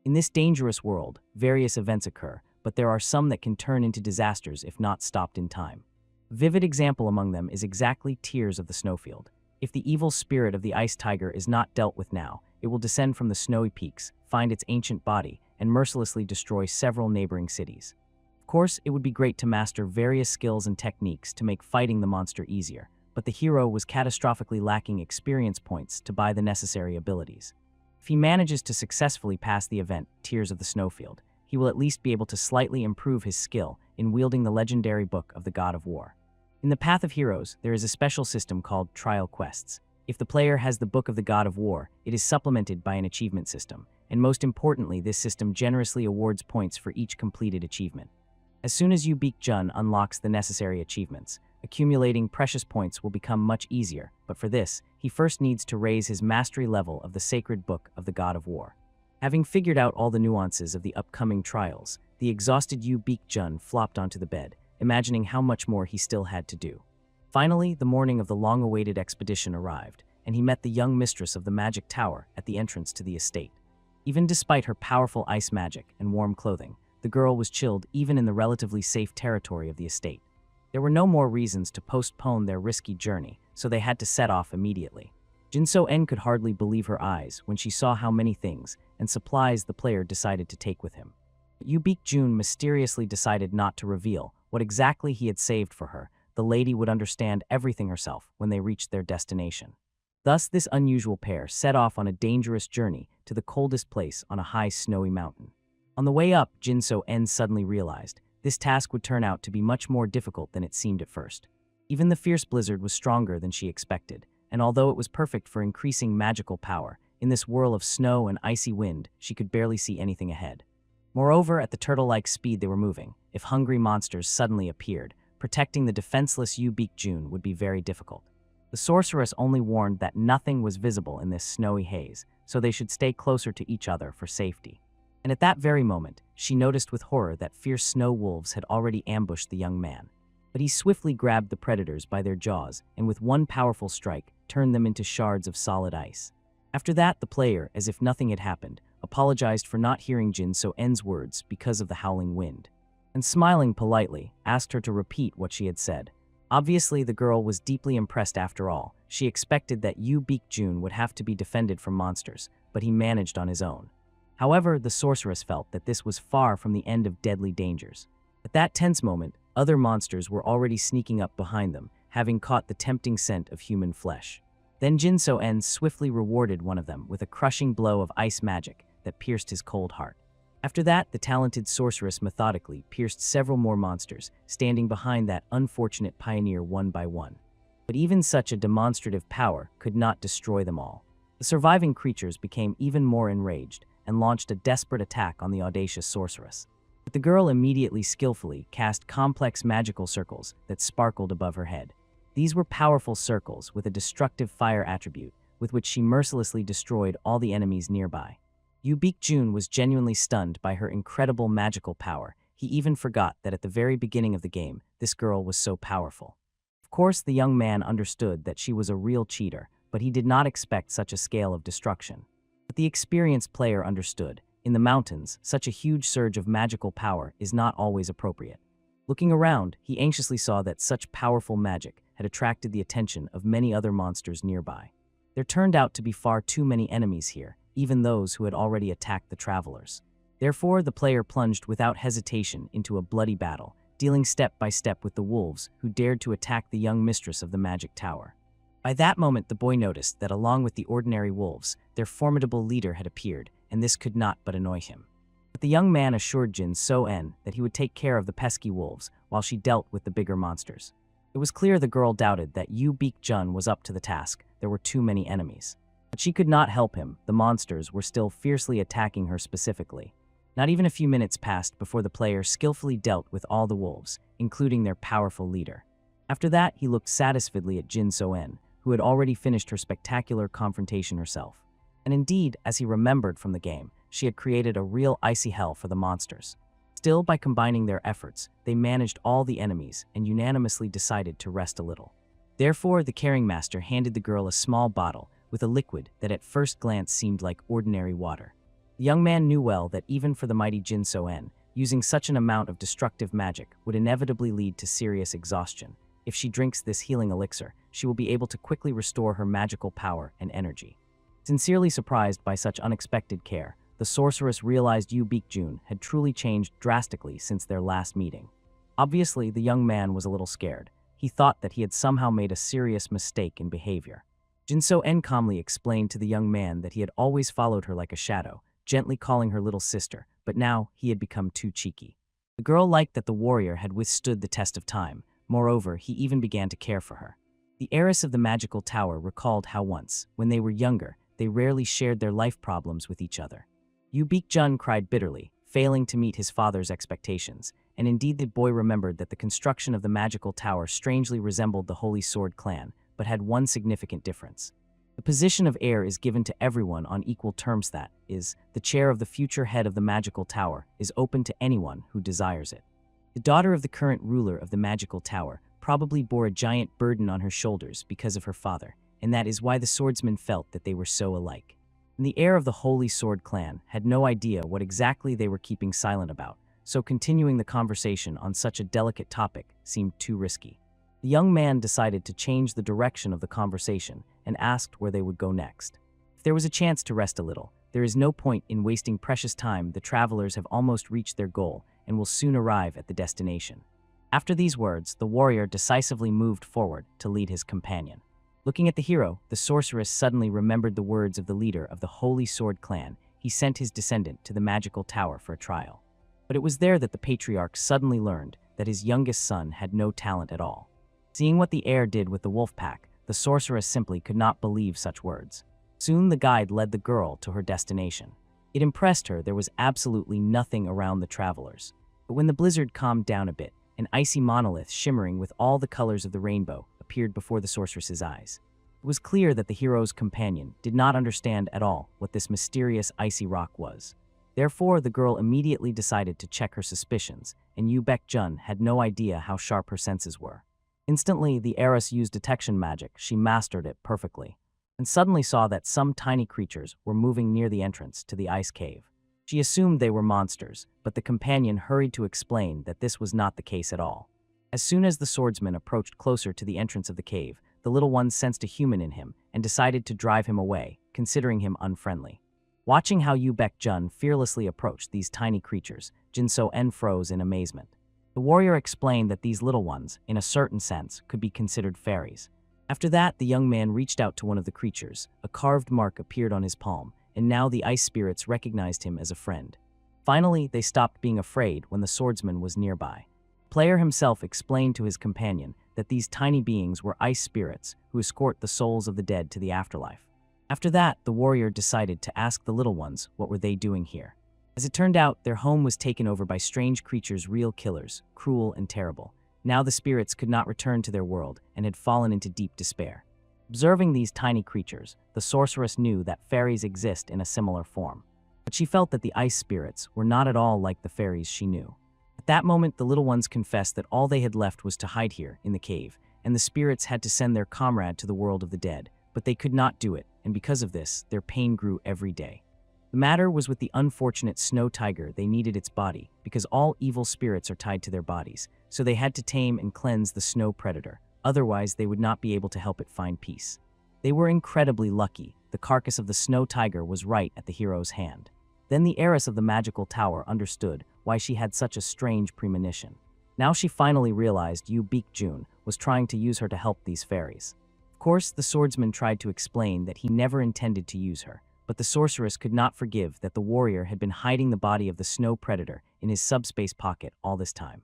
In this dangerous world, various events occur, but there are some that can turn into disasters if not stopped in time. A vivid example among them is exactly Tears of the Snowfield. If the evil spirit of the ice tiger is not dealt with now, it will descend from the snowy peaks, find its ancient body, and mercilessly destroy several neighboring cities. Of course, it would be great to master various skills and techniques to make fighting the monster easier, but the hero was catastrophically lacking experience points to buy the necessary abilities. If he manages to successfully pass the event, Tears of the Snowfield, he will at least be able to slightly improve his skill in wielding the legendary book of the God of War. In the Path of Heroes, there is a special system called Trial Quests. If the player has the Book of the God of War, it is supplemented by an achievement system, and most importantly, this system generously awards points for each completed achievement. As soon as Jun unlocks the necessary achievements, accumulating precious points will become much easier, but for this, he first needs to raise his mastery level of the sacred Book of the God of War. Having figured out all the nuances of the upcoming trials, the exhausted Jun flopped onto the bed, imagining how much more he still had to do. Finally, the morning of the long-awaited expedition arrived, and he met the young mistress of the Magic Tower at the entrance to the estate. Even despite her powerful ice magic and warm clothing, the girl was chilled even in the relatively safe territory of the estate. There were no more reasons to postpone their risky journey, so they had to set off immediately. Jin-So-en could hardly believe her eyes when she saw how many things and supplies the player decided to take with him. Jun mysteriously decided not to reveal what exactly he had saved for her. The lady would understand everything herself when they reached their destination. Thus, this unusual pair set off on a dangerous journey to the coldest place on a high snowy mountain. On the way up, Jin-So-en suddenly realized this task would turn out to be much more difficult than it seemed at first. Even the fierce blizzard was stronger than she expected, and although it was perfect for increasing magical power, in this whirl of snow and icy wind, she could barely see anything ahead. Moreover, at the turtle-like speed they were moving, if hungry monsters suddenly appeared, protecting the defenseless Jun would be very difficult. The sorceress only warned that nothing was visible in this snowy haze, so they should stay closer to each other for safety. And at that very moment, she noticed with horror that fierce snow wolves had already ambushed the young man. But he swiftly grabbed the predators by their jaws and with one powerful strike, turned them into shards of solid ice. After that, the player, as if nothing had happened, apologized for not hearing Jin-So-en's words because of the howling wind, and smiling politely, asked her to repeat what she had said. Obviously, the girl was deeply impressed after all. She expected that Jun would have to be defended from monsters, but he managed on his own. However, the sorceress felt that this was far from the end of deadly dangers. At that tense moment, other monsters were already sneaking up behind them, having caught the tempting scent of human flesh. Then Jin-So-en swiftly rewarded one of them with a crushing blow of ice magic that pierced his cold heart. After that, the talented sorceress methodically pierced several more monsters, standing behind that unfortunate pioneer one by one. But even such a demonstrative power could not destroy them all. The surviving creatures became even more enraged and launched a desperate attack on the audacious sorceress. But the girl immediately skillfully cast complex magical circles that sparkled above her head. These were powerful circles with a destructive fire attribute, with which she mercilessly destroyed all the enemies nearby. Jun was genuinely stunned by her incredible magical power. He even forgot that at the very beginning of the game, this girl was so powerful. Of course, the young man understood that she was a real cheater, but he did not expect such a scale of destruction. But the experienced player understood. In the mountains, such a huge surge of magical power is not always appropriate. Looking around, he anxiously saw that such powerful magic had attracted the attention of many other monsters nearby. There turned out to be far too many enemies here, even those who had already attacked the travelers. Therefore, the player plunged without hesitation into a bloody battle, dealing step by step with the wolves who dared to attack the young mistress of the Magic Tower. By that moment, the boy noticed that along with the ordinary wolves, their formidable leader had appeared, and this could not but annoy him. But the young man assured Jin-So-en that he would take care of the pesky wolves while she dealt with the bigger monsters. It was clear the girl doubted that Jun was up to the task. There were too many enemies. But she could not help him. The monsters were still fiercely attacking her specifically. Not even a few minutes passed before the player skillfully dealt with all the wolves, including their powerful leader. After that, he looked satisfiedly at Jin-So-en, who had already finished her spectacular confrontation herself. And indeed, as he remembered from the game, she had created a real icy hell for the monsters. Still, by combining their efforts, they managed all the enemies and unanimously decided to rest a little. Therefore, the caring master handed the girl a small bottle with a liquid that at first glance seemed like ordinary water. The young man knew well that even for the mighty Jinso-en, using such an amount of destructive magic would inevitably lead to serious exhaustion. If she drinks this healing elixir, she will be able to quickly restore her magical power and energy. Sincerely surprised by such unexpected care, the sorceress realized Yu Baekjun had truly changed drastically since their last meeting. Obviously, the young man was a little scared. He thought that he had somehow made a serious mistake in behavior. Jinso-en calmly explained to the young man that he had always followed her like a shadow, gently calling her little sister, but now he had become too cheeky. The girl liked that the warrior had withstood the test of time. Moreover, he even began to care for her. The heiress of the magical tower recalled how once, when they were younger, they rarely shared their life problems with each other. Yu Baekjun cried bitterly, failing to meet his father's expectations, and indeed the boy remembered that the construction of the magical tower strangely resembled the Holy Sword clan, but had one significant difference. The position of heir is given to everyone on equal terms, that is, the chair of the future head of the magical tower is open to anyone who desires it. The daughter of the current ruler of the magical tower probably bore a giant burden on her shoulders because of her father, and that is why the swordsman felt that they were so alike. And the heir of the Holy Sword clan had no idea what exactly they were keeping silent about, so continuing the conversation on such a delicate topic seemed too risky. The young man decided to change the direction of the conversation and asked where they would go next. If there was a chance to rest a little, there is no point in wasting precious time. The travelers have almost reached their goal and will soon arrive at the destination. After these words, the warrior decisively moved forward to lead his companion. Looking at the hero, the sorceress suddenly remembered the words of the leader of the Holy Sword clan. He sent his descendant to the magical tower for a trial. But it was there that the patriarch suddenly learned that his youngest son had no talent at all. Seeing what the heir did with the wolf pack, the sorceress simply could not believe such words. Soon the guide led the girl to her destination. It impressed her there was absolutely nothing around the travelers. But when the blizzard calmed down a bit, an icy monolith shimmering with all the colors of the rainbow appeared before the sorceress's eyes. It was clear that the hero's companion did not understand at all what this mysterious icy rock was. Therefore, the girl immediately decided to check her suspicions, and Yu Baekjun had no idea how sharp her senses were. Instantly, the heiress used detection magic. She mastered it perfectly, and suddenly saw that some tiny creatures were moving near the entrance to the ice cave. She assumed they were monsters, but the companion hurried to explain that this was not the case at all. As soon as the swordsman approached closer to the entrance of the cave, the little one sensed a human in him and decided to drive him away, considering him unfriendly. Watching how Yu Baekjun fearlessly approached these tiny creatures, Jinso-en froze in amazement. The warrior explained that these little ones, in a certain sense, could be considered fairies. After that, the young man reached out to one of the creatures. A carved mark appeared on his palm, and now the ice spirits recognized him as a friend. Finally, they stopped being afraid when the swordsman was nearby. The player himself explained to his companion that these tiny beings were ice spirits who escort the souls of the dead to the afterlife. After that, the warrior decided to ask the little ones what were they doing here. As it turned out, their home was taken over by strange creatures, real killers, cruel and terrible. Now the spirits could not return to their world and had fallen into deep despair. Observing these tiny creatures, the sorceress knew that fairies exist in a similar form. But she felt that the ice spirits were not at all like the fairies she knew. At that moment, the little ones confessed that all they had left was to hide here in the cave, and the spirits had to send their comrade to the world of the dead. But they could not do it, and because of this, their pain grew every day. The matter was with the unfortunate snow tiger. They needed its body, because all evil spirits are tied to their bodies, so they had to tame and cleanse the snow predator. Otherwise, they would not be able to help it find peace. They were incredibly lucky. The carcass of the snow tiger was right at the hero's hand. Then the heiress of the magical tower understood why she had such a strange premonition. Now she finally realized Yu Baekjun was trying to use her to help these fairies. Of course, the swordsman tried to explain that he never intended to use her, but the sorceress could not forgive that the warrior had been hiding the body of the snow predator in his subspace pocket all this time.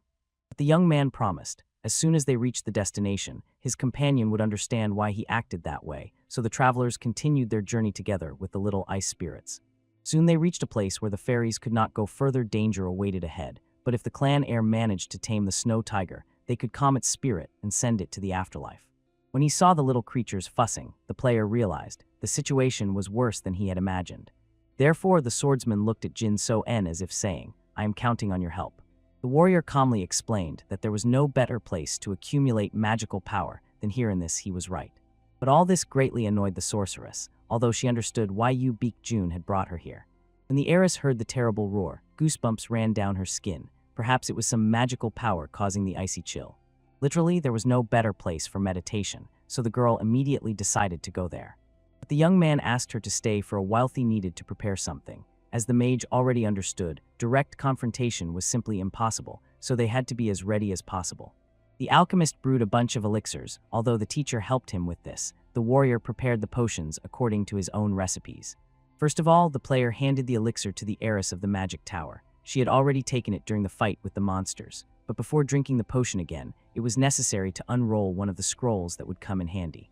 But the young man promised, as soon as they reached the destination, his companion would understand why he acted that way, so the travelers continued their journey together with the little ice spirits. Soon they reached a place where the fairies could not go further. Danger awaited ahead, but if the clan heir managed to tame the snow tiger, they could calm its spirit and send it to the afterlife. When he saw the little creatures fussing, the player realized the situation was worse than he had imagined. Therefore, the swordsman looked at Jin So-en as if saying, "I am counting on your help." The warrior calmly explained that there was no better place to accumulate magical power than here. In this, he was right. But all this greatly annoyed the sorceress, although she understood why Yu Beek-jun had brought her here. When the heiress heard the terrible roar, goosebumps ran down her skin. Perhaps it was some magical power causing the icy chill. Literally, there was no better place for meditation, so the girl immediately decided to go there. But the young man asked her to stay for a while. He needed to prepare something. As the mage already understood, direct confrontation was simply impossible, so they had to be as ready as possible. The alchemist brewed a bunch of elixirs. Although the teacher helped him with this, the warrior prepared the potions according to his own recipes. First of all, the player handed the elixir to the heiress of the magic tower. She had already taken it during the fight with the monsters, but before drinking the potion again, it was necessary to unroll one of the scrolls that would come in handy.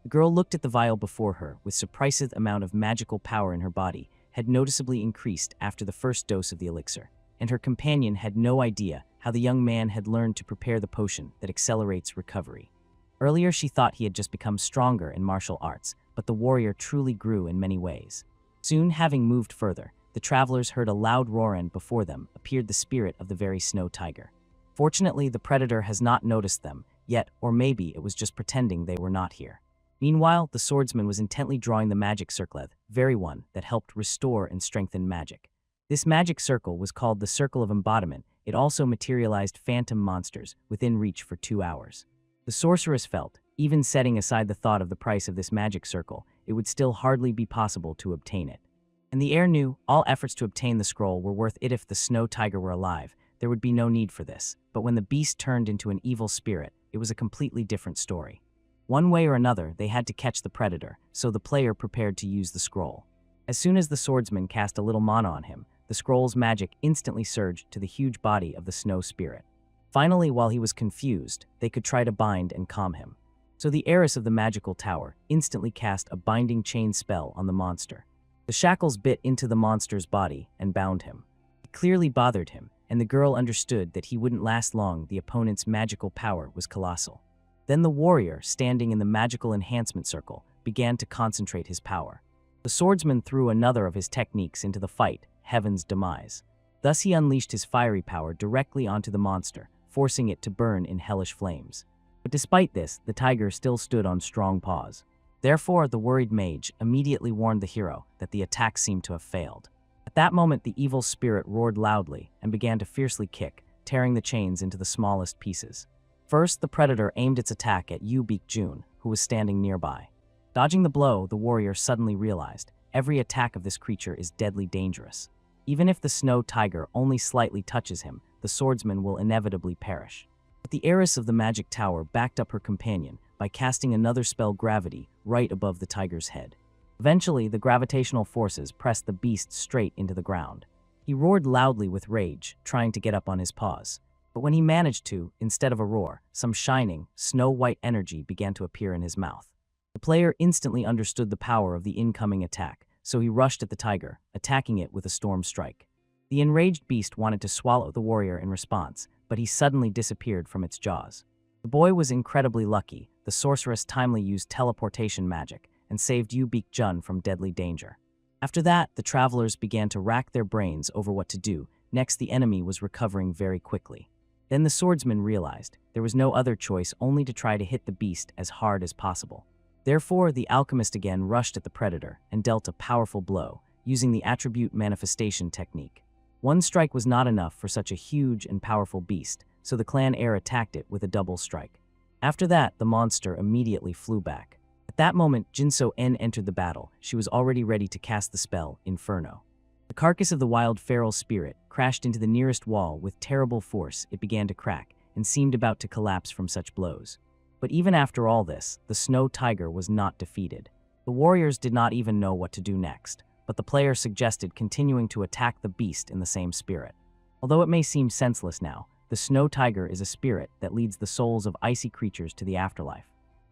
The girl looked at the vial before her. With surprising amount of magical power in her body had noticeably increased after the first dose of the elixir, and her companion had no idea how the young man had learned to prepare the potion that accelerates recovery. Earlier, she thought he had just become stronger in martial arts, but the warrior truly grew in many ways. Soon, having moved further, the travelers heard a loud roar, and before them appeared the spirit of the very snow tiger. Fortunately, the predator has not noticed them yet, or maybe it was just pretending they were not here. Meanwhile, the swordsman was intently drawing the magic circle, very one that helped restore and strengthen magic. This magic circle was called the Circle of Embodiment. It also materialized phantom monsters within reach for 2 hours. The sorceress felt, even setting aside the thought of the price of this magic circle, it would still hardly be possible to obtain it. And the heir knew all efforts to obtain the scroll were worth it. If the snow tiger were alive, there would be no need for this. But when the beast turned into an evil spirit, it was a completely different story. One way or another, they had to catch the predator, so the player prepared to use the scroll. As soon as the swordsman cast a little mana on him, the scroll's magic instantly surged to the huge body of the snow spirit. Finally, while he was confused, they could try to bind and calm him. So the heiress of the magical tower instantly cast a binding chain spell on the monster. The shackles bit into the monster's body and bound him. It clearly bothered him, and the girl understood that he wouldn't last long. The opponent's magical power was colossal. Then the warrior, standing in the magical enhancement circle, began to concentrate his power. The swordsman threw another of his techniques into the fight, Heaven's Demise. Thus he unleashed his fiery power directly onto the monster, forcing it to burn in hellish flames. But despite this, the tiger still stood on strong paws. Therefore, the worried mage immediately warned the hero that the attack seemed to have failed. At that moment, the evil spirit roared loudly and began to fiercely kick, tearing the chains into the smallest pieces. First, the predator aimed its attack at Yu Beek-jun, who was standing nearby. Dodging the blow, the warrior suddenly realized every attack of this creature is deadly dangerous. Even if the snow tiger only slightly touches him, the swordsman will inevitably perish. But the heiress of the magic tower backed up her companion by casting another spell, Gravity, right above the tiger's head. Eventually, the gravitational forces pressed the beast straight into the ground. He roared loudly with rage, trying to get up on his paws. But when he managed to, instead of a roar, some shining, snow-white energy began to appear in his mouth. The player instantly understood the power of the incoming attack, so he rushed at the tiger, attacking it with a storm strike. The enraged beast wanted to swallow the warrior in response, but he suddenly disappeared from its jaws. The boy was incredibly lucky. The sorceress timely used teleportation magic and saved Yu Beek-jun from deadly danger. After that, the travelers began to rack their brains over what to do. Next, the enemy was recovering very quickly. Then the swordsman realized there was no other choice, only to try to hit the beast as hard as possible. Therefore, the alchemist again rushed at the predator and dealt a powerful blow, using the attribute manifestation technique. One strike was not enough for such a huge and powerful beast, so the clan heir attacked it with a double strike. After that, the monster immediately flew back. At that moment, Jin So-en entered the battle. She was already ready to cast the spell, Inferno. The carcass of the wild feral spirit crashed into the nearest wall with terrible force. It began to crack and seemed about to collapse from such blows. But even after all this, the snow tiger was not defeated. The warriors did not even know what to do next, but the player suggested continuing to attack the beast in the same spirit. Although it may seem senseless now, the snow tiger is a spirit that leads the souls of icy creatures to the afterlife.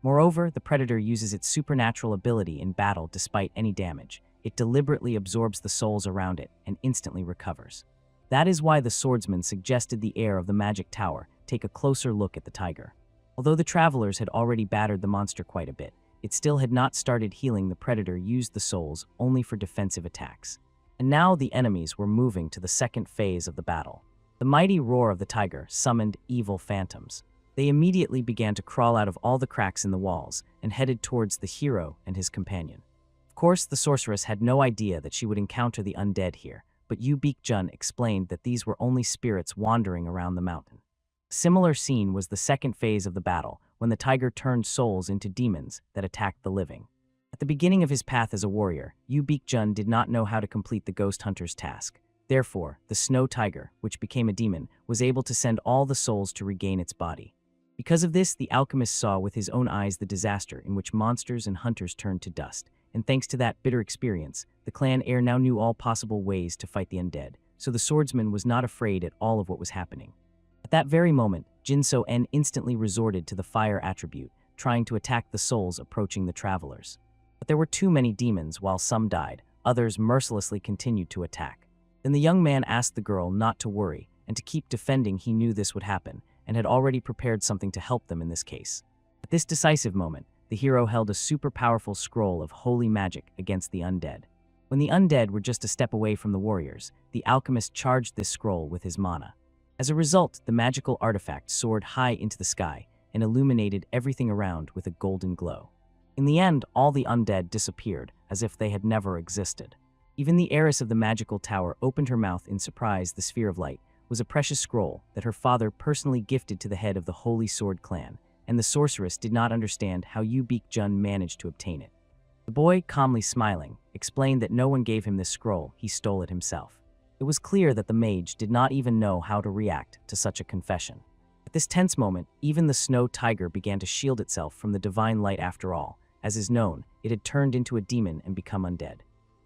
Moreover, the predator uses its supernatural ability in battle despite any damage. It deliberately absorbs the souls around it and instantly recovers. That is why the swordsman suggested the heir of the magic tower take a closer look at the tiger. Although the travelers had already battered the monster quite a bit, it still had not started healing. The predator used the souls only for defensive attacks. And now the enemies were moving to the second phase of the battle. The mighty roar of the tiger summoned evil phantoms. They immediately began to crawl out of all the cracks in the walls and headed towards the hero and his companion. Of course, the sorceress had no idea that she would encounter the undead here, but Yu Jun explained that these were only spirits wandering around the mountain. A similar scene was the second phase of the battle, when the tiger turned souls into demons that attacked the living. At the beginning of his path as a warrior, Yu Jun did not know how to complete the ghost hunter's task. Therefore, the snow tiger, which became a demon, was able to send all the souls to regain its body. Because of this, the alchemist saw with his own eyes the disaster in which monsters and hunters turned to dust, and thanks to that bitter experience, the clan heir now knew all possible ways to fight the undead, so the swordsman was not afraid at all of what was happening. At that very moment, Jinso En instantly resorted to the fire attribute, trying to attack the souls approaching the travelers. But there were too many demons. While some died, others mercilessly continued to attack. Then the young man asked the girl not to worry and to keep defending. He knew this would happen and had already prepared something to help them in this case. At this decisive moment, the hero held a super powerful scroll of holy magic against the undead. When the undead were just a step away from the warriors, the alchemist charged this scroll with his mana. As a result, the magical artifact soared high into the sky and illuminated everything around with a golden glow. In the end, all the undead disappeared as if they had never existed. Even the heiress of the magical tower opened her mouth in surprise. The sphere of light was a precious scroll that her father personally gifted to the head of the Holy Sword clan, and the sorceress did not understand how Yu Jun managed to obtain it. The boy, calmly smiling, explained that no one gave him this scroll, he stole it himself. It was clear that the mage did not even know how to react to such a confession. At this tense moment, even the snow tiger began to shield itself from the divine light. After all, as is known, it had turned into a demon and become undead.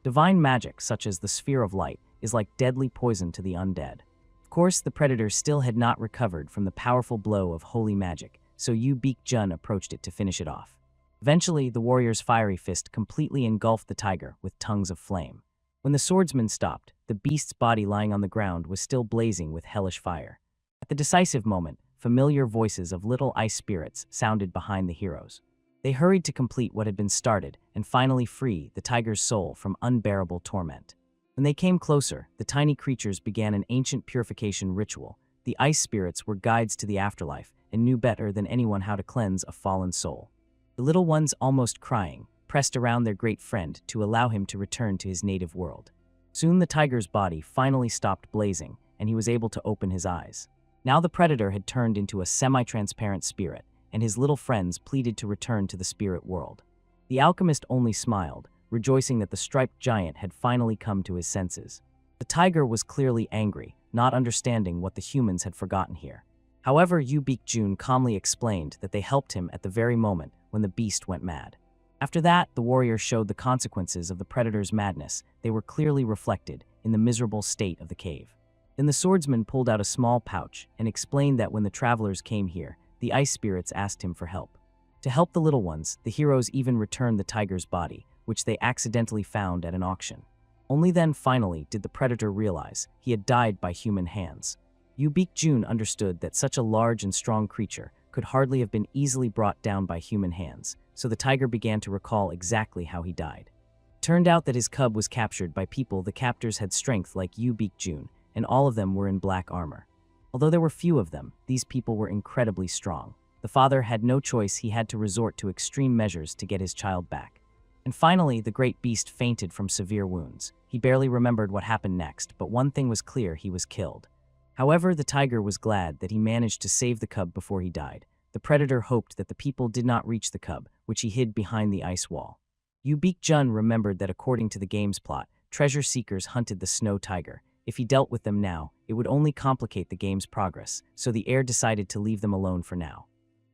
Divine magic, such as the sphere of light, is like deadly poison to the undead. Of course, the predator still had not recovered from the powerful blow of holy magic, so Yu Jun approached it to finish it off. Eventually, the warrior's fiery fist completely engulfed the tiger with tongues of flame. When the swordsman stopped, the beast's body lying on the ground was still blazing with hellish fire. At the decisive moment, familiar voices of little ice spirits sounded behind the heroes. They hurried to complete what had been started and finally free the tiger's soul from unbearable torment. When they came closer, the tiny creatures began an ancient purification ritual. The ice spirits were guides to the afterlife and knew better than anyone how to cleanse a fallen soul. The little ones, almost crying, pressed around their great friend to allow him to return to his native world. Soon the tiger's body finally stopped blazing, and he was able to open his eyes. Now the predator had turned into a semi-transparent spirit, and his little friends pleaded to return to the spirit world. The alchemist only smiled, rejoicing that the striped giant had finally come to his senses. The tiger was clearly angry, not understanding what the humans had forgotten here. However, Yu Jun calmly explained that they helped him at the very moment when the beast went mad. After that, the warrior showed the consequences of the predator's madness. They were clearly reflected in the miserable state of the cave. Then the swordsman pulled out a small pouch and explained that when the travelers came here, the ice spirits asked him for help. To help the little ones, the heroes even returned the tiger's body, which they accidentally found at an auction. Only then, finally, did the predator realize he had died by human hands. Yu Jun understood that such a large and strong creature could hardly have been easily brought down by human hands, so the tiger began to recall exactly how he died. It turned out that his cub was captured by people. The captors had strength like Yu Jun, and all of them were in black armor. Although there were few of them, these people were incredibly strong. The father had no choice. He had to resort to extreme measures to get his child back. And finally, the great beast fainted from severe wounds. He barely remembered what happened next, but one thing was clear: he was killed. However, the tiger was glad that he managed to save the cub before he died. The predator hoped that the people did not reach the cub, which he hid behind the ice wall. Yu Jun remembered that according to the game's plot, treasure seekers hunted the snow tiger. If he dealt with them now, it would only complicate the game's progress, so the heir decided to leave them alone for now.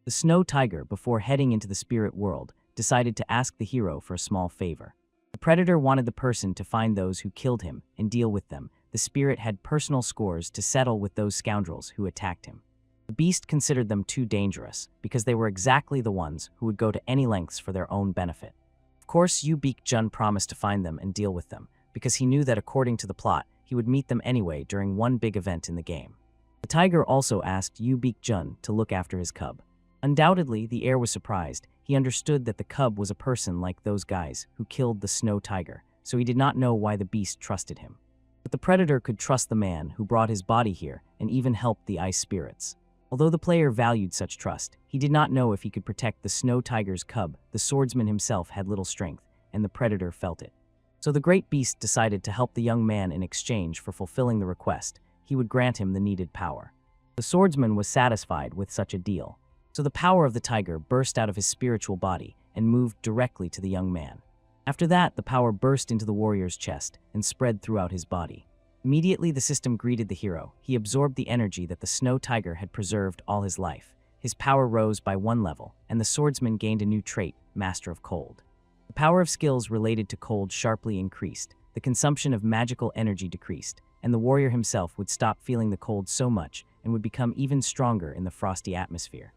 The snow tiger, before heading into the spirit world, decided to ask the hero for a small favor. The predator wanted the person to find those who killed him and deal with them. The spirit had personal scores to settle with those scoundrels who attacked him. The beast considered them too dangerous because they were exactly the ones who would go to any lengths for their own benefit. Of course, Yu Jun promised to find them and deal with them, because he knew that according to the plot, he would meet them anyway during one big event in the game. The tiger also asked Yu Jun to look after his cub. Undoubtedly, the heir was surprised. He understood that the cub was a person like those guys who killed the snow tiger, so he did not know why the beast trusted him. But the predator could trust the man who brought his body here and even helped the ice spirits. Although the player valued such trust, he did not know if he could protect the snow tiger's cub. The swordsman himself had little strength, and the predator felt it. So the great beast decided to help the young man in exchange for fulfilling the request. He would grant him the needed power. The swordsman was satisfied with such a deal. So the power of the tiger burst out of his spiritual body and moved directly to the young man. After that, the power burst into the warrior's chest and spread throughout his body. Immediately, the system greeted the hero. He absorbed the energy that the snow tiger had preserved all his life. His power rose by 1 level, and the swordsman gained a new trait, Master of Cold. The power of skills related to cold sharply increased, the consumption of magical energy decreased, and the warrior himself would stop feeling the cold so much and would become even stronger in the frosty atmosphere.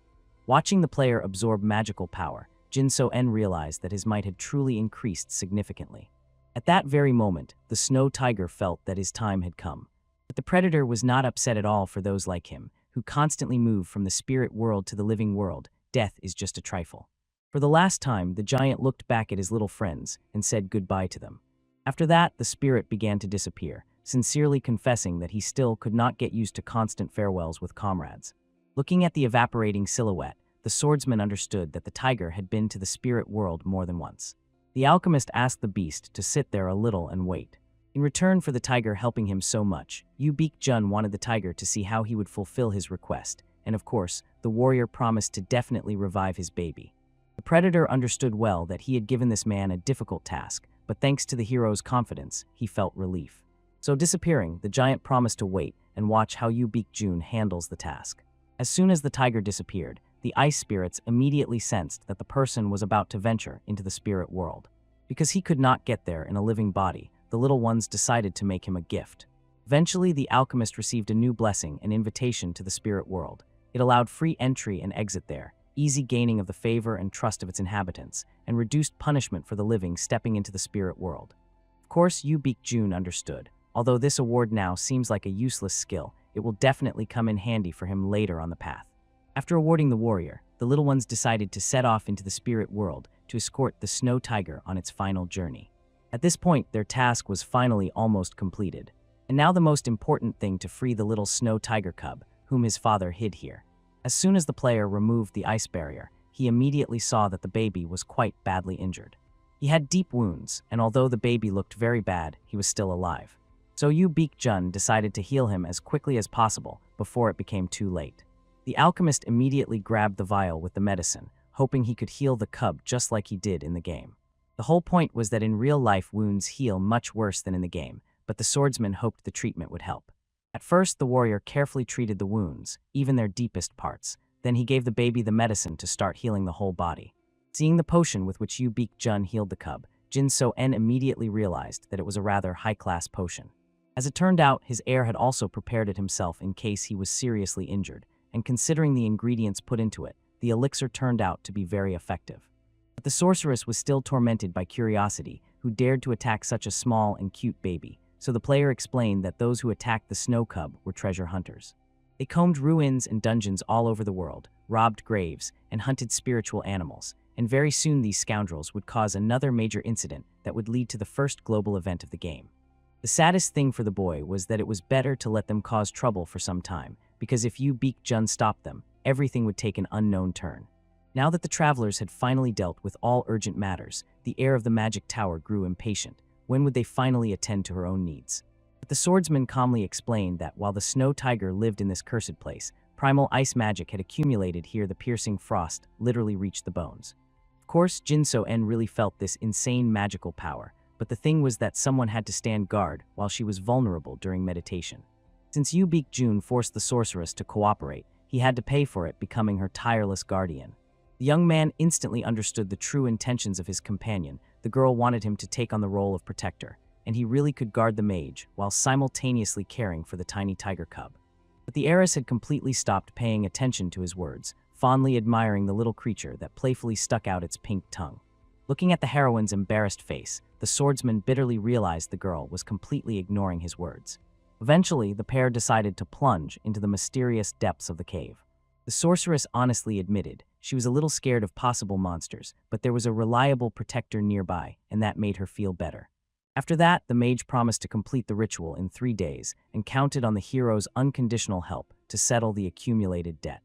Watching the player absorb magical power, Jin-So-En realized that his might had truly increased significantly. At that very moment, the snow tiger felt that his time had come. But the predator was not upset at all. For those like him, who constantly move from the spirit world to the living world, death is just a trifle. For the last time, the giant looked back at his little friends and said goodbye to them. After that, the spirit began to disappear, sincerely confessing that he still could not get used to constant farewells with comrades. Looking at the evaporating silhouette, the swordsman understood that the tiger had been to the spirit world more than once. The alchemist asked the beast to sit there a little and wait. In return for the tiger helping him so much, Yu Jun wanted the tiger to see how he would fulfill his request, and of course, the warrior promised to definitely revive his baby. The predator understood well that he had given this man a difficult task, but thanks to the hero's confidence, he felt relief. So disappearing, the giant promised to wait and watch how Yu Jun handles the task. As soon as the tiger disappeared, the ice spirits immediately sensed that the person was about to venture into the spirit world. Because he could not get there in a living body, the little ones decided to make him a gift. Eventually, the alchemist received a new blessing, an invitation to the spirit world. It allowed free entry and exit there, easy gaining of the favor and trust of its inhabitants, and reduced punishment for the living stepping into the spirit world. Of course, Yu Jun understood. Although this award now seems like a useless skill, it will definitely come in handy for him later on the path. After awarding the warrior, the little ones decided to set off into the spirit world to escort the snow tiger on its final journey. At this point, their task was finally almost completed. And now the most important thing: to free the little snow tiger cub, whom his father hid here. As soon as the player removed the ice barrier, he immediately saw that the baby was quite badly injured. He had deep wounds, and although the baby looked very bad, he was still alive. So Yu Jun decided to heal him as quickly as possible before it became too late. The alchemist immediately grabbed the vial with the medicine, hoping he could heal the cub just like he did in the game. The whole point was that in real life wounds heal much worse than in the game, but the swordsman hoped the treatment would help. At first, the warrior carefully treated the wounds, even their deepest parts. Then he gave the baby the medicine to start healing the whole body. Seeing the potion with which Yu Jun healed the cub, Jin-So-En immediately realized that it was a rather high-class potion. As it turned out, his heir had also prepared it himself in case he was seriously injured, and considering the ingredients put into it, the elixir turned out to be very effective. But the sorceress was still tormented by curiosity, who dared to attack such a small and cute baby, so the player explained that those who attacked the snow cub were treasure hunters. They combed ruins and dungeons all over the world, robbed graves, and hunted spiritual animals, and very soon these scoundrels would cause another major incident that would lead to the first global event of the game. The saddest thing for the boy was that it was better to let them cause trouble for some time, because if Yu Jun stopped them, everything would take an unknown turn. Now that the travelers had finally dealt with all urgent matters, the heir of the magic tower grew impatient. When would they finally attend to her own needs? But the swordsman calmly explained that while the snow tiger lived in this cursed place, primal ice magic had accumulated here. The piercing frost literally reached the bones. Of course, Jin-So-En really felt this insane magical power, but the thing was that someone had to stand guard while she was vulnerable during meditation. Since Yu Jun forced the sorceress to cooperate, he had to pay for it, becoming her tireless guardian. The young man instantly understood the true intentions of his companion. The girl wanted him to take on the role of protector, and he really could guard the mage while simultaneously caring for the tiny tiger cub. But the heiress had completely stopped paying attention to his words, fondly admiring the little creature that playfully stuck out its pink tongue. Looking at the heroine's embarrassed face, the swordsman bitterly realized the girl was completely ignoring his words. Eventually, the pair decided to plunge into the mysterious depths of the cave. The sorceress honestly admitted she was a little scared of possible monsters, but there was a reliable protector nearby, and that made her feel better. After that, the mage promised to complete the ritual in 3 days and counted on the hero's unconditional help to settle the accumulated debt.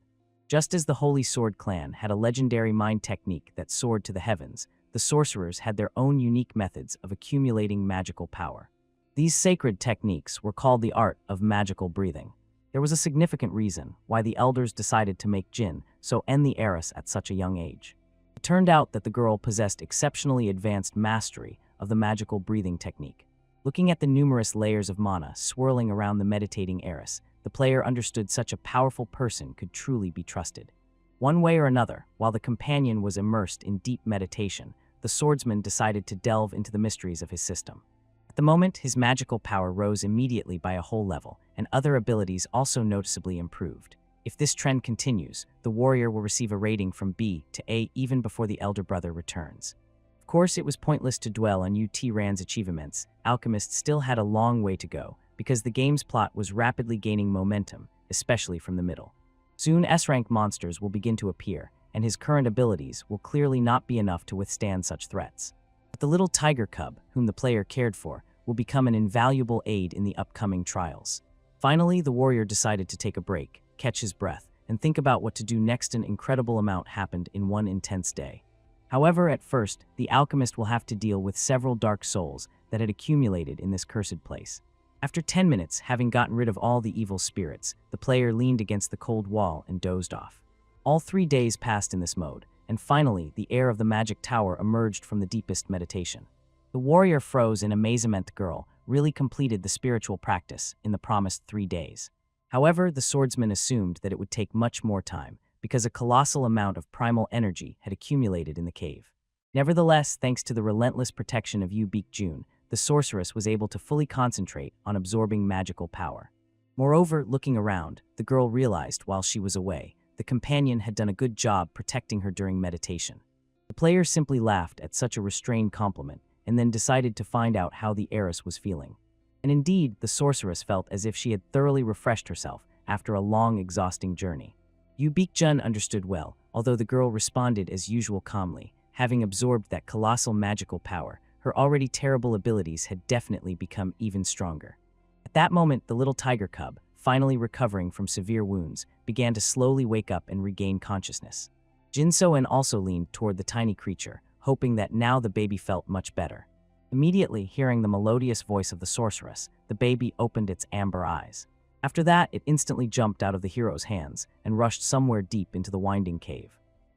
Just as the Holy Sword clan had a legendary mind technique that soared to the heavens, the sorcerers had their own unique methods of accumulating magical power. These sacred techniques were called the art of magical breathing. There was a significant reason why the elders decided to make Jin so end the heiress at such a young age. It turned out that the girl possessed exceptionally advanced mastery of the magical breathing technique. Looking at the numerous layers of mana swirling around the meditating heiress, the player understood such a powerful person could truly be trusted. One way or another, while the companion was immersed in deep meditation, the swordsman decided to delve into the mysteries of his system. At the moment, his magical power rose immediately by a whole level, and other abilities also noticeably improved. If this trend continues, the warrior will receive a rating from B to A even before the elder brother returns. Of course, it was pointless to dwell on UT Rand's achievements. Alchemist still had a long way to go, because the game's plot was rapidly gaining momentum, especially from the middle. Soon S-rank monsters will begin to appear, and his current abilities will clearly not be enough to withstand such threats. But the little tiger cub, whom the player cared for, will become an invaluable aid in the upcoming trials. Finally, the warrior decided to take a break, catch his breath, and think about what to do next. An incredible amount happened in one intense day. However, at first, the alchemist will have to deal with several dark souls that had accumulated in this cursed place. After 10 minutes, having gotten rid of all the evil spirits, the player leaned against the cold wall and dozed off. All 3 days passed in this mode, and finally, the heir of the magic tower emerged from the deepest meditation. The warrior froze in amazement. The girl really completed the spiritual practice in the promised 3 days. However, the swordsman assumed that it would take much more time, because a colossal amount of primal energy had accumulated in the cave. Nevertheless, thanks to the relentless protection of Yu Jun, the sorceress was able to fully concentrate on absorbing magical power. Moreover, looking around, the girl realized while she was away, the companion had done a good job protecting her during meditation. The player simply laughed at such a restrained compliment and then decided to find out how the heiress was feeling. And indeed, the sorceress felt as if she had thoroughly refreshed herself after a long, exhausting journey. Yu Jun understood well, although the girl responded as usual calmly. Having absorbed that colossal magical power, her already terrible abilities had definitely become even stronger. At that moment, the little tiger cub, finally recovering from severe wounds, began to slowly wake up and regain consciousness. Jinsoen also leaned toward the tiny creature, hoping that now the baby felt much better. Immediately hearing the melodious voice of the sorceress, the baby opened its amber eyes. After that, it instantly jumped out of the hero's hands and rushed somewhere deep into the winding cave.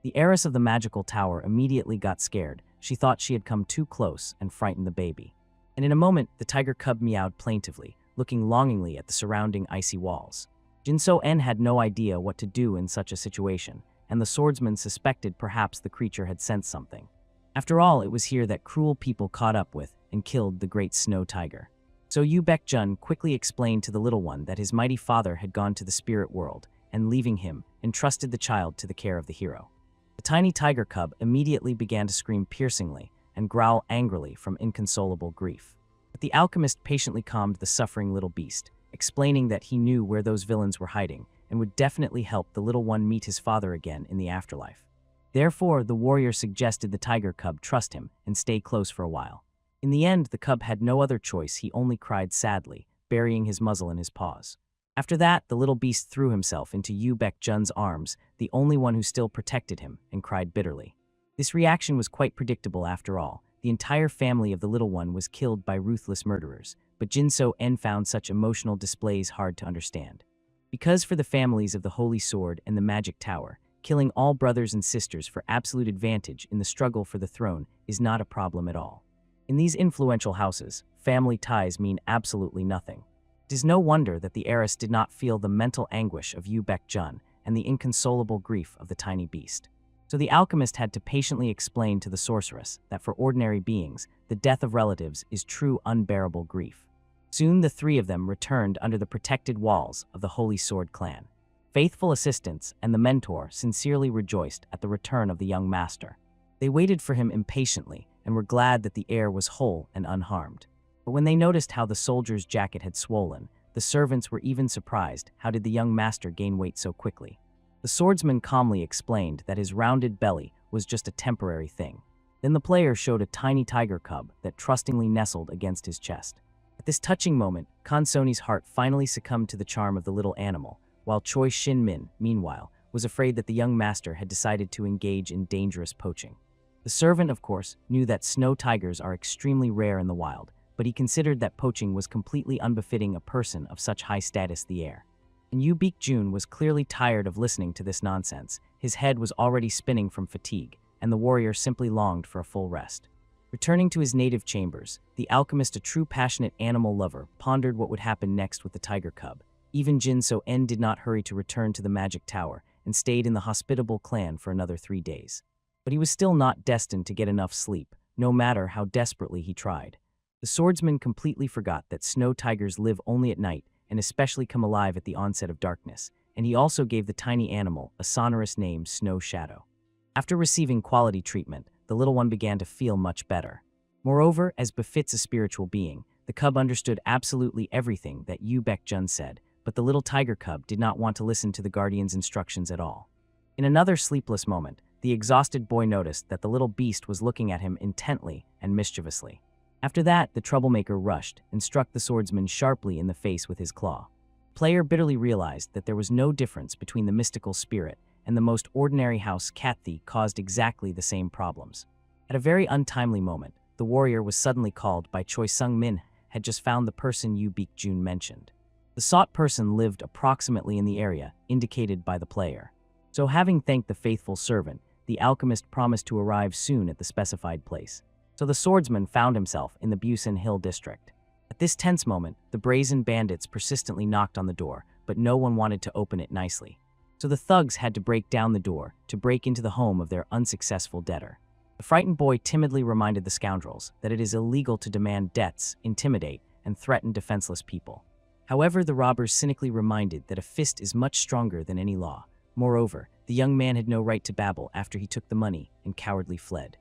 The heiress of the magical tower immediately got scared. She thought she had come too close and frightened the baby. And in a moment, the tiger cub meowed plaintively, looking longingly at the surrounding icy walls. Jinsoen had no idea what to do in such a situation, and the swordsman suspected perhaps the creature had sensed something. After all, it was here that cruel people caught up with and killed the great snow tiger. So Yu Jun quickly explained to the little one that his mighty father had gone to the spirit world, and leaving him, entrusted the child to the care of the hero. The tiny tiger cub immediately began to scream piercingly and growl angrily from inconsolable grief. But the alchemist patiently calmed the suffering little beast, explaining that he knew where those villains were hiding and would definitely help the little one meet his father again in the afterlife. Therefore, the warrior suggested the tiger cub trust him and stay close for a while. In the end, the cub had no other choice. He only cried sadly, burying his muzzle in his paws. After that, the little beast threw himself into Yu Jun's arms, the only one who still protected him, and cried bitterly. This reaction was quite predictable after all. The entire family of the little one was killed by ruthless murderers, but Jinsoen found such emotional displays hard to understand. Because for the families of the Holy Sword and the Magic Tower, killing all brothers and sisters for absolute advantage in the struggle for the throne is not a problem at all. In these influential houses, family ties mean absolutely nothing. It is no wonder that the heiress did not feel the mental anguish of Yu Jun and the inconsolable grief of the tiny beast. So the alchemist had to patiently explain to the sorceress that for ordinary beings, the death of relatives is true unbearable grief. Soon the three of them returned under the protected walls of the Holy Sword clan. Faithful assistants and the mentor sincerely rejoiced at the return of the young master. They waited for him impatiently and were glad that the heir was whole and unharmed. But when they noticed how the soldier's jacket had swollen, the servants were even surprised. How did the young master gain weight so quickly? The swordsman calmly explained that his rounded belly was just a temporary thing. Then the player showed a tiny tiger cub that trustingly nestled against his chest. At this touching moment, Kansoni's heart finally succumbed to the charm of the little animal, while Choi Shin-min, meanwhile, was afraid that the young master had decided to engage in dangerous poaching. The servant, of course, knew that snow tigers are extremely rare in the wild, but he considered that poaching was completely unbefitting a person of such high status the heir. And Yu Baek-jun was clearly tired of listening to this nonsense. His head was already spinning from fatigue, and the warrior simply longed for a full rest. Returning to his native chambers, the alchemist, a true passionate animal lover, pondered what would happen next with the tiger cub. Even Jin So-en did not hurry to return to the magic tower and stayed in the hospitable clan for another 3 days. But he was still not destined to get enough sleep, no matter how desperately he tried. The swordsman completely forgot that snow tigers live only at night and especially come alive at the onset of darkness, and he also gave the tiny animal a sonorous name, Snow Shadow. After receiving quality treatment, the little one began to feel much better. Moreover, as befits a spiritual being, the cub understood absolutely everything that Yu Baek-jun said, but the little tiger cub did not want to listen to the guardian's instructions at all. In another sleepless moment, the exhausted boy noticed that the little beast was looking at him intently and mischievously. After that, the troublemaker rushed and struck the swordsman sharply in the face with his claw. The player bitterly realized that there was no difference between the mystical spirit and the most ordinary house cat thief caused exactly the same problems. At a very untimely moment, the warrior was suddenly called by Choi Sung-min, had just found the person Yu Baek-jun mentioned. The sought person lived approximately in the area indicated by the player. So having thanked the faithful servant, the alchemist promised to arrive soon at the specified place. So the swordsman found himself in the Busan Hill district. At this tense moment, the brazen bandits persistently knocked on the door, but no one wanted to open it nicely. So the thugs had to break down the door to break into the home of their unsuccessful debtor. The frightened boy timidly reminded the scoundrels that it is illegal to demand debts, intimidate, and threaten defenseless people. However, the robbers cynically reminded that a fist is much stronger than any law. Moreover, the young man had no right to babble after he took the money and cowardly fled.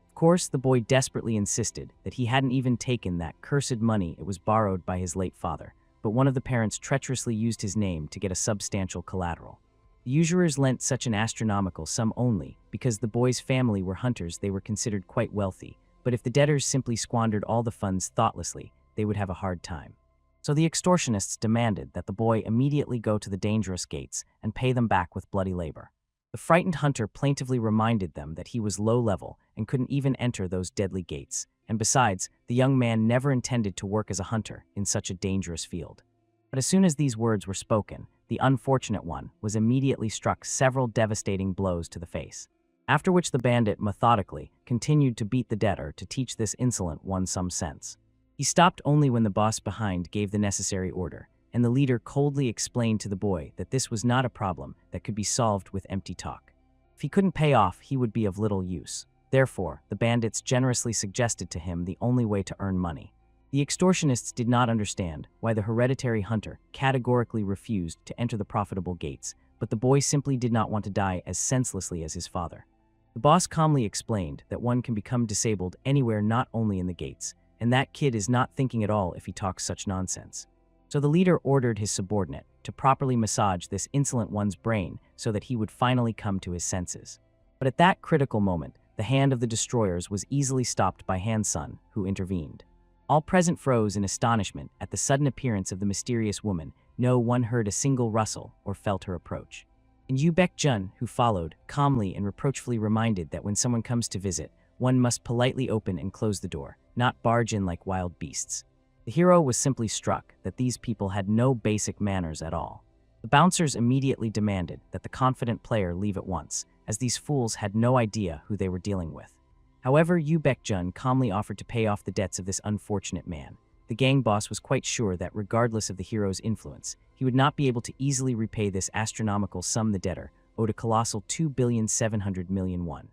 Of course, the boy desperately insisted that he hadn't even taken that cursed money. It was borrowed by his late father, but one of the parents treacherously used his name to get a substantial collateral. The usurers lent such an astronomical sum only because the boy's family were hunters. They were considered quite wealthy, but if the debtors simply squandered all the funds thoughtlessly, they would have a hard time. So the extortionists demanded that the boy immediately go to the dangerous gates and pay them back with bloody labor. The frightened hunter plaintively reminded them that he was low level and couldn't even enter those deadly gates, and besides, the young man never intended to work as a hunter in such a dangerous field. But as soon as these words were spoken, the unfortunate one was immediately struck several devastating blows to the face, after which the bandit methodically continued to beat the debtor to teach this insolent one some sense. He stopped only when the boss behind gave the necessary order, and the leader coldly explained to the boy that this was not a problem that could be solved with empty talk. If he couldn't pay off, he would be of little use. Therefore, the bandits generously suggested to him the only way to earn money. The extortionists did not understand why the hereditary hunter categorically refused to enter the profitable gates, but the boy simply did not want to die as senselessly as his father. The boss calmly explained that one can become disabled anywhere, not only in the gates, and that kid is not thinking at all if he talks such nonsense. So the leader ordered his subordinate to properly massage this insolent one's brain so that he would finally come to his senses. But at that critical moment, the hand of the destroyers was easily stopped by Han-sun, who intervened. All present froze in astonishment at the sudden appearance of the mysterious woman. No one heard a single rustle or felt her approach. And Yu Baek-jun, who followed, calmly and reproachfully reminded that when someone comes to visit, one must politely open and close the door, not barge in like wild beasts. The hero was simply struck that these people had no basic manners at all. The bouncers immediately demanded that the confident player leave at once, as these fools had no idea who they were dealing with. However, Yu Baek-jun calmly offered to pay off the debts of this unfortunate man. The gang boss was quite sure that regardless of the hero's influence, he would not be able to easily repay this astronomical sum the debtor owed, a colossal 2,700,000,000 won.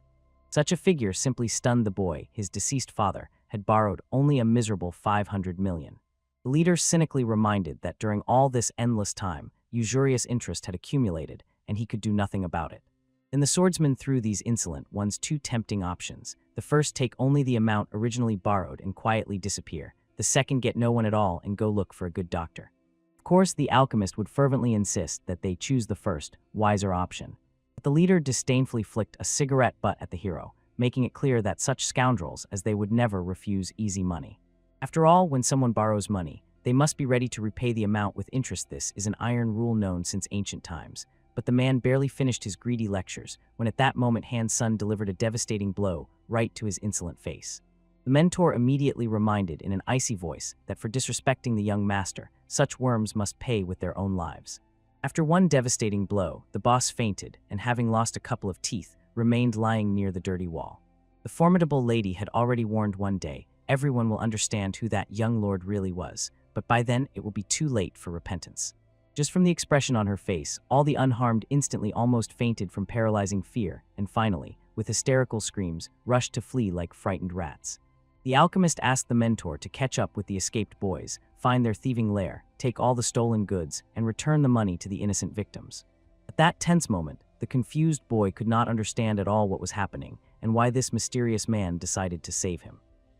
Such a figure simply stunned the boy. His deceased father had borrowed only a miserable 500 million. The leader cynically reminded that during all this endless time, usurious interest had accumulated, and he could do nothing about it. Then the swordsman threw these insolent ones two tempting options. The first, take only the amount originally borrowed and quietly disappear. The second, get no one at all and go look for a good doctor. Of course, the alchemist would fervently insist that they choose the first, wiser option. But the leader disdainfully flicked a cigarette butt at the hero, making it clear that such scoundrels as they would never refuse easy money. After all, when someone borrows money, they must be ready to repay the amount with interest. This is an iron rule known since ancient times. But the man barely finished his greedy lectures when at that moment Han's son delivered a devastating blow right to his insolent face. The mentor immediately reminded in an icy voice that for disrespecting the young master, such worms must pay with their own lives. After one devastating blow, the boss fainted and, having lost a couple of teeth, remained lying near the dirty wall. The formidable lady had already warned one day, everyone will understand who that young lord really was, but by then it will be too late for repentance. Just from the expression on her face, all the unharmed instantly almost fainted from paralyzing fear, and finally, with hysterical screams, rushed to flee like frightened rats. The alchemist asked the mentor to catch up with the escaped boys, find their thieving lair, take all the stolen goods, and return the money to the innocent victims. At that tense moment, the confused boy could not understand at all what was happening and why this mysterious man decided to save him.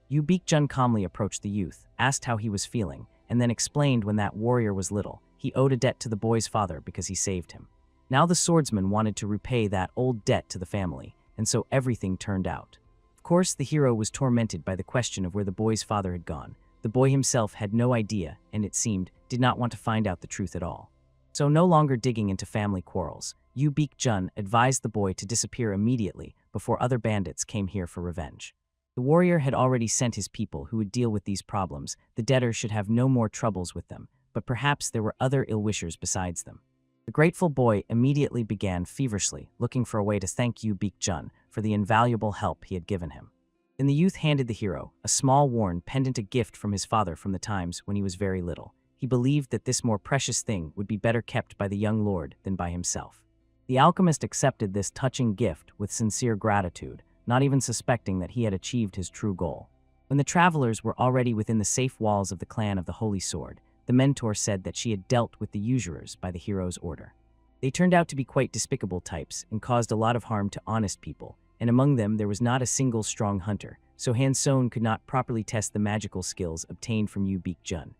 Yu Baekjun calmly approached the youth, asked how he was feeling, and then explained when that warrior was little, he owed a debt to the boy's father because he saved him. Now the swordsman wanted to repay that old debt to the family, and so everything turned out. Of course, the hero was tormented by the question of where the boy's father had gone. The boy himself had no idea, and it seemed, did not want to find out the truth at all. So no longer digging into family quarrels, Yu Baekjun advised the boy to disappear immediately before other bandits came here for revenge. The warrior had already sent his people who would deal with these problems. The debtor should have no more troubles with them, but perhaps there were other ill-wishers besides them. The grateful boy immediately began feverishly looking for a way to thank Yu Baekjun for the invaluable help he had given him. Then the youth handed the hero a small worn pendant, a gift from his father from the times when he was very little. He believed that this more precious thing would be better kept by the young lord than by himself. The alchemist accepted this touching gift with sincere gratitude, not even suspecting that he had achieved his true goal. When the travelers were already within the safe walls of the clan of the Holy Sword, the mentor said that she had dealt with the usurers by the hero's order. They turned out to be quite despicable types and caused a lot of harm to honest people, and among them there was not a single strong hunter, so Han Son could not properly test the magical skills obtained from Yu Baekjun.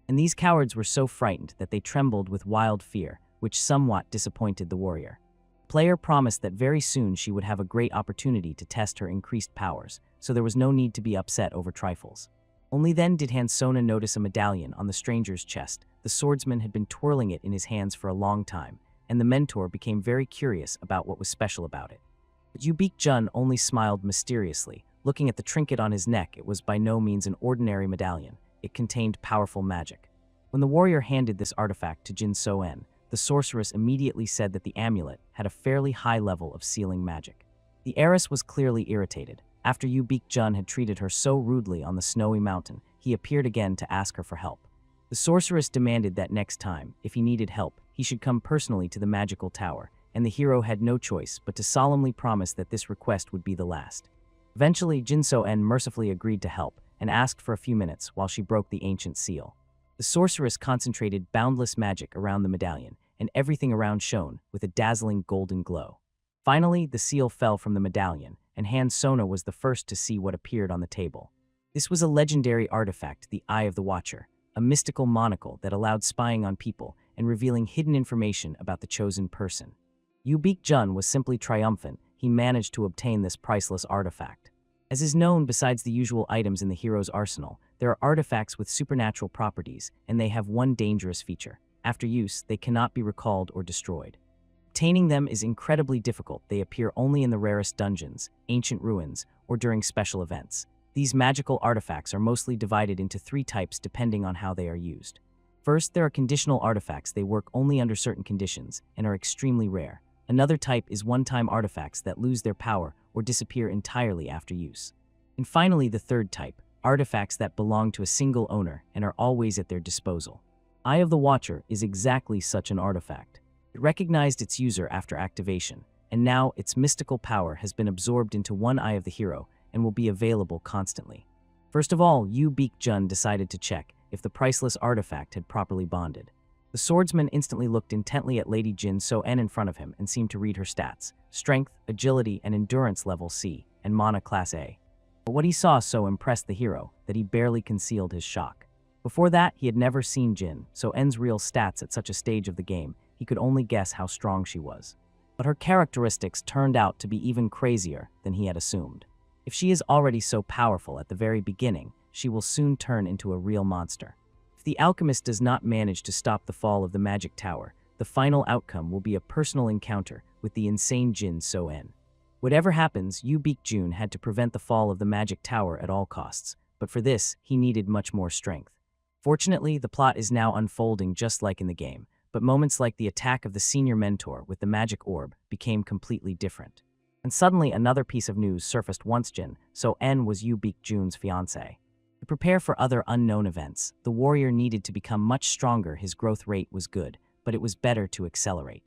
And these cowards were so frightened that they trembled with wild fear, which somewhat disappointed the warrior. The player promised that very soon she would have a great opportunity to test her increased powers, so there was no need to be upset over trifles. Only then did Han Sona notice a medallion on the stranger's chest. The swordsman had been twirling it in his hands for a long time, and the mentor became very curious about what was special about it. But Yu Baekjun only smiled mysteriously. Looking at the trinket on his neck, it was by no means an ordinary medallion. It contained powerful magic. When the warrior handed this artifact to Jin So-en, the sorceress immediately said that the amulet had a fairly high level of sealing magic. The heiress was clearly irritated. After Yu Baekjun had treated her so rudely on the snowy mountain, he appeared again to ask her for help. The sorceress demanded that next time, if he needed help, he should come personally to the magical tower, and the hero had no choice but to solemnly promise that this request would be the last. Eventually, Jin So-en mercifully agreed to help and asked for a few minutes while she broke the ancient seal. The sorceress concentrated boundless magic around the medallion, and everything around shone with a dazzling golden glow. Finally, the seal fell from the medallion, and Han Sona was the first to see what appeared on the table. This was a legendary artifact, the Eye of the Watcher, a mystical monocle that allowed spying on people and revealing hidden information about the chosen person. Yu Baekjun was simply triumphant. He managed to obtain this priceless artifact. As is known, besides the usual items in the hero's arsenal, there are artifacts with supernatural properties, and they have one dangerous feature. After use, they cannot be recalled or destroyed. Obtaining them is incredibly difficult. They appear only in the rarest dungeons, ancient ruins, or during special events. These magical artifacts are mostly divided into 3 types depending on how they are used. First, there are conditional artifacts. They work only under certain conditions and are extremely rare. Another type is one-time artifacts that lose their power or disappear entirely after use. And finally, the third type, artifacts that belong to a single owner and are always at their disposal. Eye of the Watcher is exactly such an artifact. It recognized its user after activation, and now its mystical power has been absorbed into one eye of the hero and will be available constantly. First of all, Yu Baekjun decided to check if the priceless artifact had properly bonded. The swordsman instantly looked intently at Lady Jin So-en in front of him and seemed to read her stats: strength, agility, and endurance level C, and mana class A. But what he saw so impressed the hero that he barely concealed his shock. Before that, he had never seen Jin So-en's real stats at such a stage of the game. He could only guess how strong she was. But her characteristics turned out to be even crazier than he had assumed. If she is already so powerful at the very beginning, she will soon turn into a real monster. If the alchemist does not manage to stop the fall of the magic tower, the final outcome will be a personal encounter with the insane Jin So-en. Whatever happens, Yu Baek-jun had to prevent the fall of the magic tower at all costs, but for this, he needed much more strength. Fortunately, the plot is now unfolding just like in the game, but moments like the attack of the senior mentor with the magic orb became completely different. And suddenly another piece of news surfaced once Jin So-en was Yu Baek-jun's fiancé. To prepare for other unknown events, the warrior needed to become much stronger. His growth rate was good, but it was better to accelerate.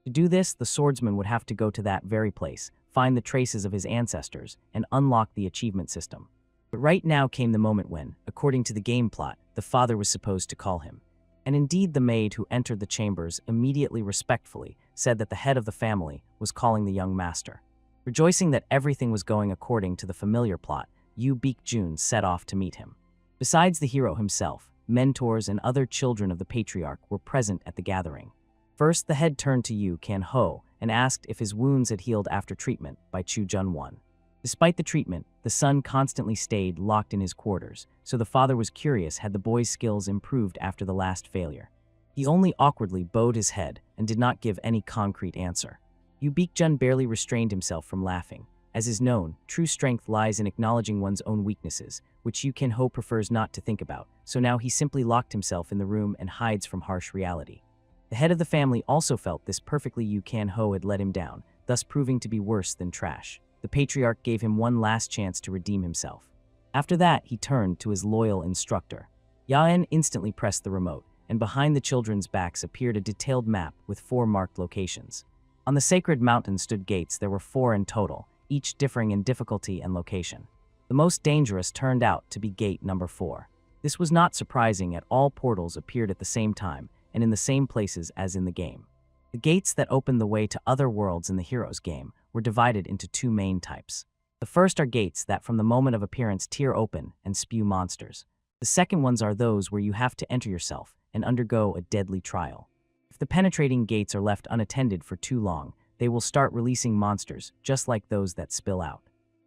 To do this, the swordsman would have to go to that very place, find the traces of his ancestors, and unlock the achievement system. But right now came the moment when, according to the game plot, the father was supposed to call him. And indeed the maid who entered the chambers immediately respectfully said that the head of the family was calling the young master. Rejoicing that everything was going according to the familiar plot, Yu Baek-jun set off to meet him. Besides the hero himself, mentors and other children of the patriarch were present at the gathering. First, the head turned to Yu Kan-ho and asked if his wounds had healed after treatment by Chu Jun-won. Despite the treatment, the son constantly stayed locked in his quarters, so the father was curious had the boy's skills improved after the last failure. He only awkwardly bowed his head and did not give any concrete answer. Yu Baek-jun barely restrained himself from laughing. As is known, true strength lies in acknowledging one's own weaknesses, which Yu Kan-ho prefers not to think about, so now he simply locked himself in the room and hides from harsh reality. The head of the family also felt this perfectly. Yu Kan-ho had let him down, thus proving to be worse than trash. The patriarch gave him one last chance to redeem himself. After that, he turned to his loyal instructor. Yaen instantly pressed the remote, and behind the children's backs appeared a detailed map with 4 marked locations. On the sacred mountain stood gates. There were 4 in total, each differing in difficulty and location. The most dangerous turned out to be gate number 4. This was not surprising, as all portals appeared at the same time and in the same places as in the game. The gates that opened the way to other worlds in the hero's game were divided into 2 main types. The first are gates that from the moment of appearance tear open and spew monsters. The second ones are those where you have to enter yourself and undergo a deadly trial. If the penetrating gates are left unattended for too long, they will start releasing monsters just like those that spill out.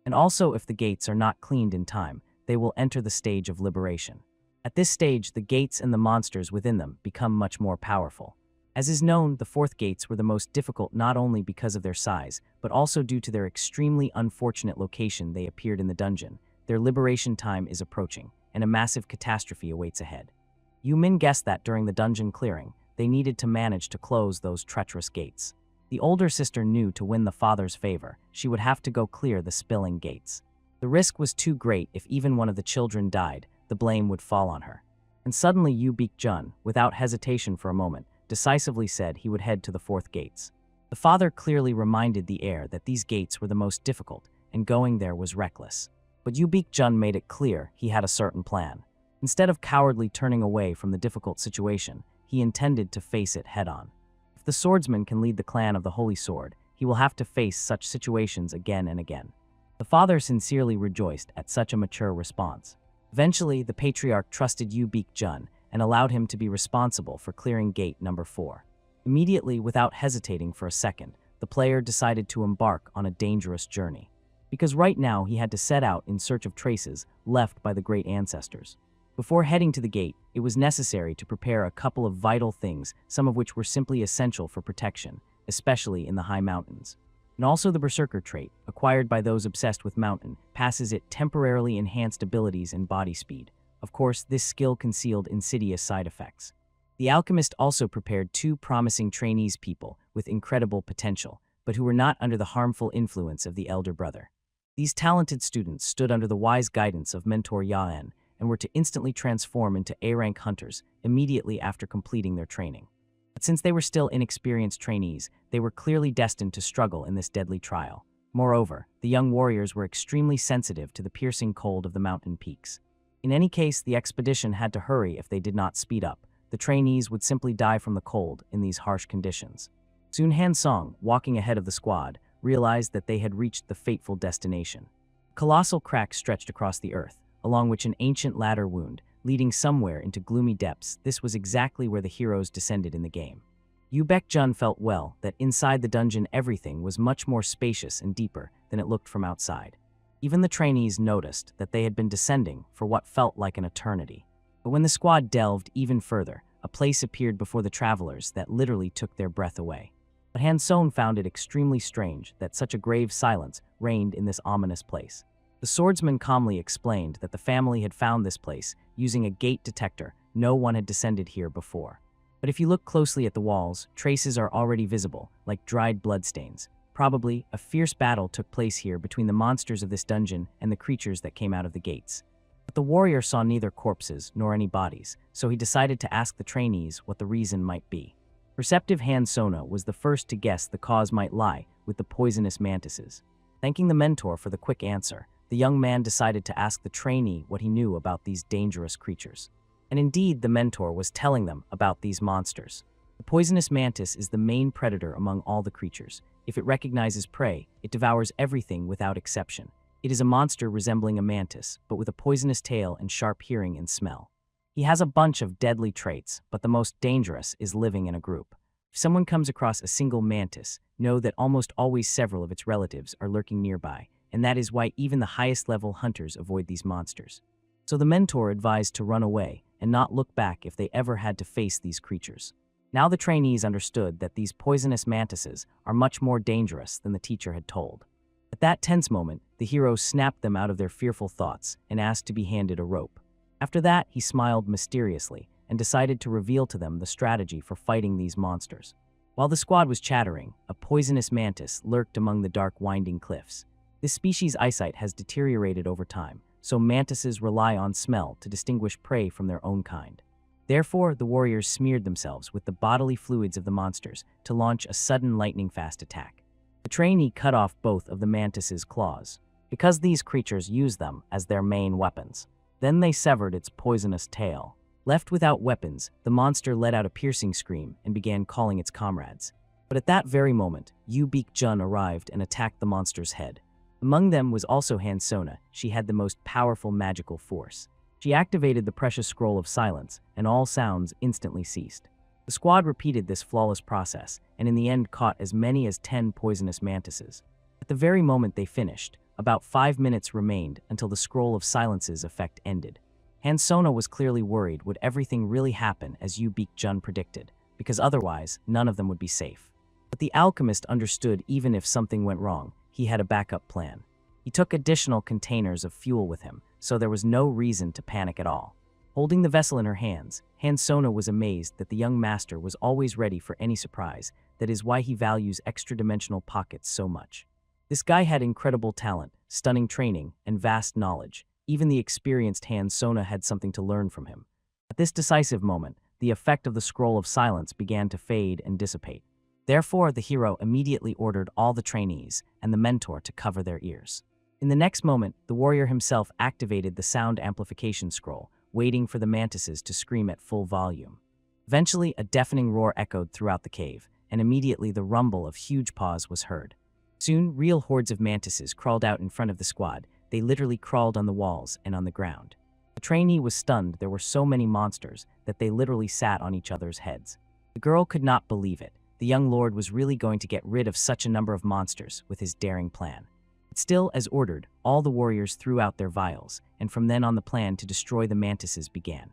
And also, if the gates are not cleaned in time, they will enter the stage of liberation. At this stage, the gates and the monsters within them become much more powerful. As is known, the 4th gates were the most difficult not only because of their size, but also due to their extremely unfortunate location. They appeared in the dungeon. Their liberation time is approaching, and a massive catastrophe awaits ahead. Yu Min guessed that during the dungeon clearing, they needed to manage to close those treacherous gates. The older sister knew to win the father's favor, she would have to go clear the spilling gates. The risk was too great. If even one of the children died, the blame would fall on her. And suddenly Yu Baek-jun, without hesitation for a moment, decisively said he would head to the 4th gates. The father clearly reminded the heir that these gates were the most difficult, and going there was reckless. But Yu Baek-jun made it clear he had a certain plan. Instead of cowardly turning away from the difficult situation, he intended to face it head-on. If the swordsman can lead the clan of the Holy Sword, he will have to face such situations again and again. The father sincerely rejoiced at such a mature response. Eventually, the patriarch trusted Yu Baek-jun and allowed him to be responsible for clearing gate number 4. Immediately, without hesitating for a second, the player decided to embark on a dangerous journey. Because right now he had to set out in search of traces left by the great ancestors. Before heading to the gate, it was necessary to prepare a couple of vital things, some of which were simply essential for protection, especially in the high mountains. And also the Berserker trait, acquired by those obsessed with mountain, passes it temporarily enhanced abilities and body speed. Of course, this skill concealed insidious side effects. The alchemist also prepared 2 promising trainees, people with incredible potential, but who were not under the harmful influence of the elder brother. These talented students stood under the wise guidance of mentor Yaen and were to instantly transform into A-rank hunters immediately after completing their training. But since they were still inexperienced trainees, they were clearly destined to struggle in this deadly trial. Moreover, the young warriors were extremely sensitive to the piercing cold of the mountain peaks. In any case, the expedition had to hurry. If they did not speed up, the trainees would simply die from the cold in these harsh conditions. Soon Han Song, walking ahead of the squad, realized that they had reached the fateful destination. Colossal cracks stretched across the earth, along which an ancient ladder wound, leading somewhere into gloomy depths. This was exactly where the heroes descended in the game. Yu Baek-jun felt well that inside the dungeon everything was much more spacious and deeper than it looked from outside. Even the trainees noticed that they had been descending for what felt like an eternity. But when the squad delved even further, a place appeared before the travelers that literally took their breath away. But Hanson found it extremely strange that such a grave silence reigned in this ominous place. The swordsman calmly explained that the family had found this place using a gate detector. No one had descended here before. But if you look closely at the walls, traces are already visible, like dried bloodstains. Probably, a fierce battle took place here between the monsters of this dungeon and the creatures that came out of the gates. But the warrior saw neither corpses nor any bodies, so he decided to ask the trainees what the reason might be. Perceptive Hansona was the first to guess the cause might lie with the poisonous mantises. Thanking the mentor for the quick answer, the young man decided to ask the trainee what he knew about these dangerous creatures. And indeed, the mentor was telling them about these monsters. The poisonous mantis is the main predator among all the creatures. If it recognizes prey, it devours everything without exception. It is a monster resembling a mantis, but with a poisonous tail and sharp hearing and smell. He has a bunch of deadly traits, but the most dangerous is living in a group. If someone comes across a single mantis, know that almost always several of its relatives are lurking nearby, and that is why even the highest-level hunters avoid these monsters. So the mentor advised to run away and not look back if they ever had to face these creatures. Now the trainees understood that these poisonous mantises are much more dangerous than the teacher had told. At that tense moment, the hero snapped them out of their fearful thoughts and asked to be handed a rope. After that, he smiled mysteriously and decided to reveal to them the strategy for fighting these monsters. While the squad was chattering, a poisonous mantis lurked among the dark winding cliffs. This species' eyesight has deteriorated over time, so mantises rely on smell to distinguish prey from their own kind. Therefore, the warriors smeared themselves with the bodily fluids of the monsters to launch a sudden lightning-fast attack. The trainee cut off both of the mantis's claws, because these creatures use them as their main weapons. Then they severed its poisonous tail. Left without weapons, the monster let out a piercing scream and began calling its comrades. But at that very moment, Yu Jun arrived and attacked the monster's head. Among them was also Hansona. She had the most powerful magical force. She activated the precious scroll of silence, and all sounds instantly ceased. The squad repeated this flawless process, and in the end caught as many as 10 poisonous mantises. At the very moment they finished, about 5 minutes remained until the scroll of silence's effect ended. Hansona was clearly worried would everything really happen as Yu Jun predicted, because otherwise none of them would be safe. But the alchemist understood even if something went wrong, he had a backup plan. He took additional containers of fuel with him, so there was no reason to panic at all. Holding the vessel in her hands, Hansona was amazed that the young master was always ready for any surprise. That is why he values extra-dimensional pockets so much. This guy had incredible talent, stunning training, and vast knowledge. Even the experienced Hansona had something to learn from him. At this decisive moment, the effect of the scroll of silence began to fade and dissipate. Therefore, the hero immediately ordered all the trainees and the mentor to cover their ears. In the next moment, the warrior himself activated the sound amplification scroll, waiting for the mantises to scream at full volume. Eventually, a deafening roar echoed throughout the cave, and immediately the rumble of huge paws was heard. Soon, real hordes of mantises crawled out in front of the squad. They literally crawled on the walls and on the ground. The trainee was stunned. There were so many monsters that they literally sat on each other's heads. The girl could not believe it. The young lord was really going to get rid of such a number of monsters with his daring plan. But still, as ordered, all the warriors threw out their vials, and from then on the plan to destroy the mantises began.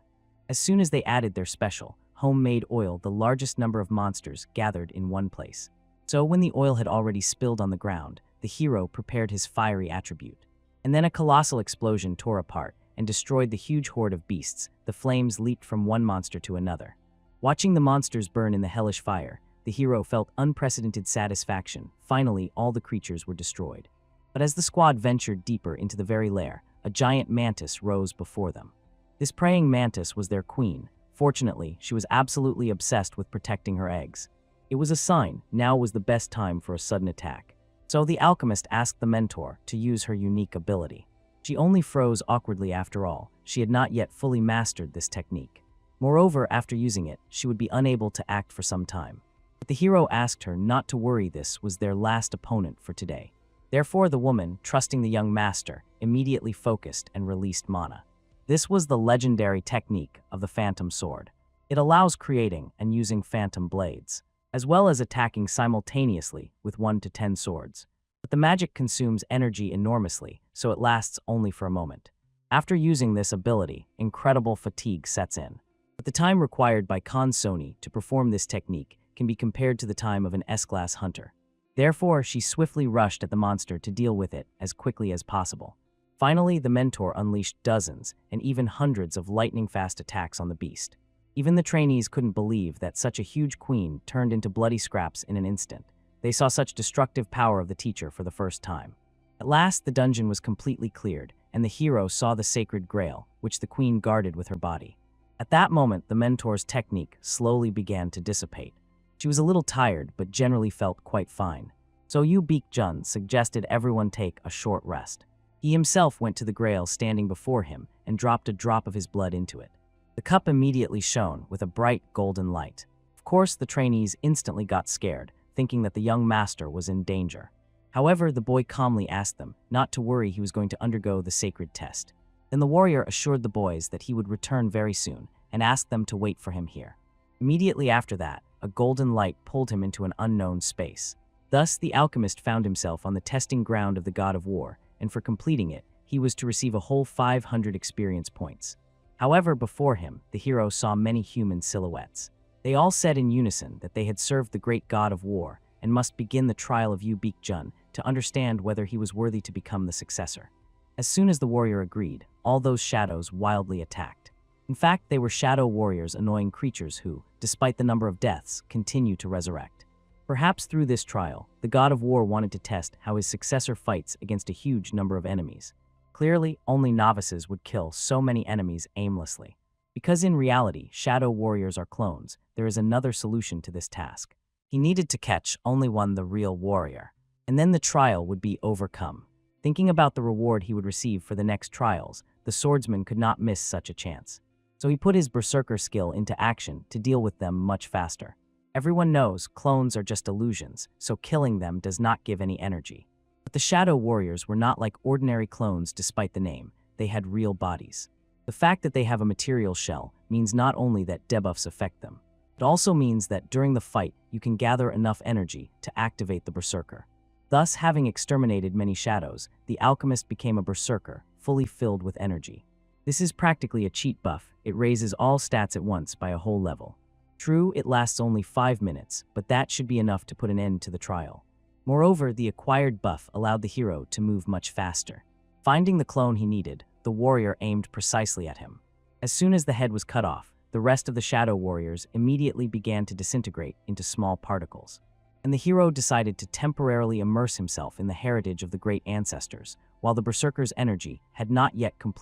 As soon as they added their special, homemade oil, the largest number of monsters gathered in one place. So when the oil had already spilled on the ground, the hero prepared his fiery attribute. And then a colossal explosion tore apart and destroyed the huge horde of beasts. The flames leaped from one monster to another. Watching the monsters burn in the hellish fire, the hero felt unprecedented satisfaction. Finally, all the creatures were destroyed. But as the squad ventured deeper into the very lair, a giant mantis rose before them. This praying mantis was their queen. Fortunately, she was absolutely obsessed with protecting her eggs. It was a sign now was the best time for a sudden attack. So the alchemist asked the mentor to use her unique ability. She only froze awkwardly after all. She had not yet fully mastered this technique. Moreover, after using it, she would be unable to act for some time. But the hero asked her not to worry. This was their last opponent for today. Therefore, the woman, trusting the young master, immediately focused and released mana. This was the legendary technique of the Phantom Sword. It allows creating and using phantom blades, as well as attacking simultaneously with 1 to 10 swords. But the magic consumes energy enormously, so it lasts only for a moment. After using this ability, incredible fatigue sets in. But the time required by Sony to perform this technique can be compared to the time of an S-class hunter. Therefore, she swiftly rushed at the monster to deal with it as quickly as possible. Finally, the mentor unleashed dozens and even hundreds of lightning-fast attacks on the beast. Even the trainees couldn't believe that such a huge queen turned into bloody scraps in an instant. They saw such destructive power of the teacher for the first time. At last, the dungeon was completely cleared, and the hero saw the sacred grail, which the queen guarded with her body. At that moment, the mentor's technique slowly began to dissipate. She was a little tired, but generally felt quite fine. So Yu Baek-jun suggested everyone take a short rest. He himself went to the grail standing before him and dropped a drop of his blood into it. The cup immediately shone with a bright golden light. Of course, the trainees instantly got scared, thinking that the young master was in danger. However, the boy calmly asked them not to worry, he was going to undergo the sacred test. Then the warrior assured the boys that he would return very soon and asked them to wait for him here. Immediately after that, a golden light pulled him into an unknown space. Thus, the alchemist found himself on the testing ground of the god of war, and for completing it, he was to receive a whole 500 experience points. However, before him, the hero saw many human silhouettes. They all said in unison that they had served the great god of war and must begin the trial of Yu Baek-jun to understand whether he was worthy to become the successor. As soon as the warrior agreed, all those shadows wildly attacked. In fact, they were shadow warriors, annoying creatures who, despite the number of deaths, continue to resurrect. Perhaps through this trial, the god of war wanted to test how his successor fights against a huge number of enemies. Clearly, only novices would kill so many enemies aimlessly. Because in reality, shadow warriors are clones, there is another solution to this task. He needed to catch only the real warrior, and then the trial would be overcome. Thinking about the reward he would receive for the next trials, the swordsman could not miss such a chance. So he put his berserker skill into action to deal with them much faster. Everyone knows clones are just illusions, so killing them does not give any energy. But the shadow warriors were not like ordinary clones despite the name, they had real bodies. The fact that they have a material shell means not only that debuffs affect them, it also means that during the fight you can gather enough energy to activate the berserker. Thus, having exterminated many shadows, the alchemist became a berserker, fully filled with energy. This is practically a cheat buff, it raises all stats at once by a whole level. True, it lasts only 5 minutes, but that should be enough to put an end to the trial. Moreover, the acquired buff allowed the hero to move much faster. Finding the clone he needed, the warrior aimed precisely at him. As soon as the head was cut off, the rest of the shadow warriors immediately began to disintegrate into small particles. And the hero decided to temporarily immerse himself in the heritage of the great ancestors, while the berserker's energy had not yet completely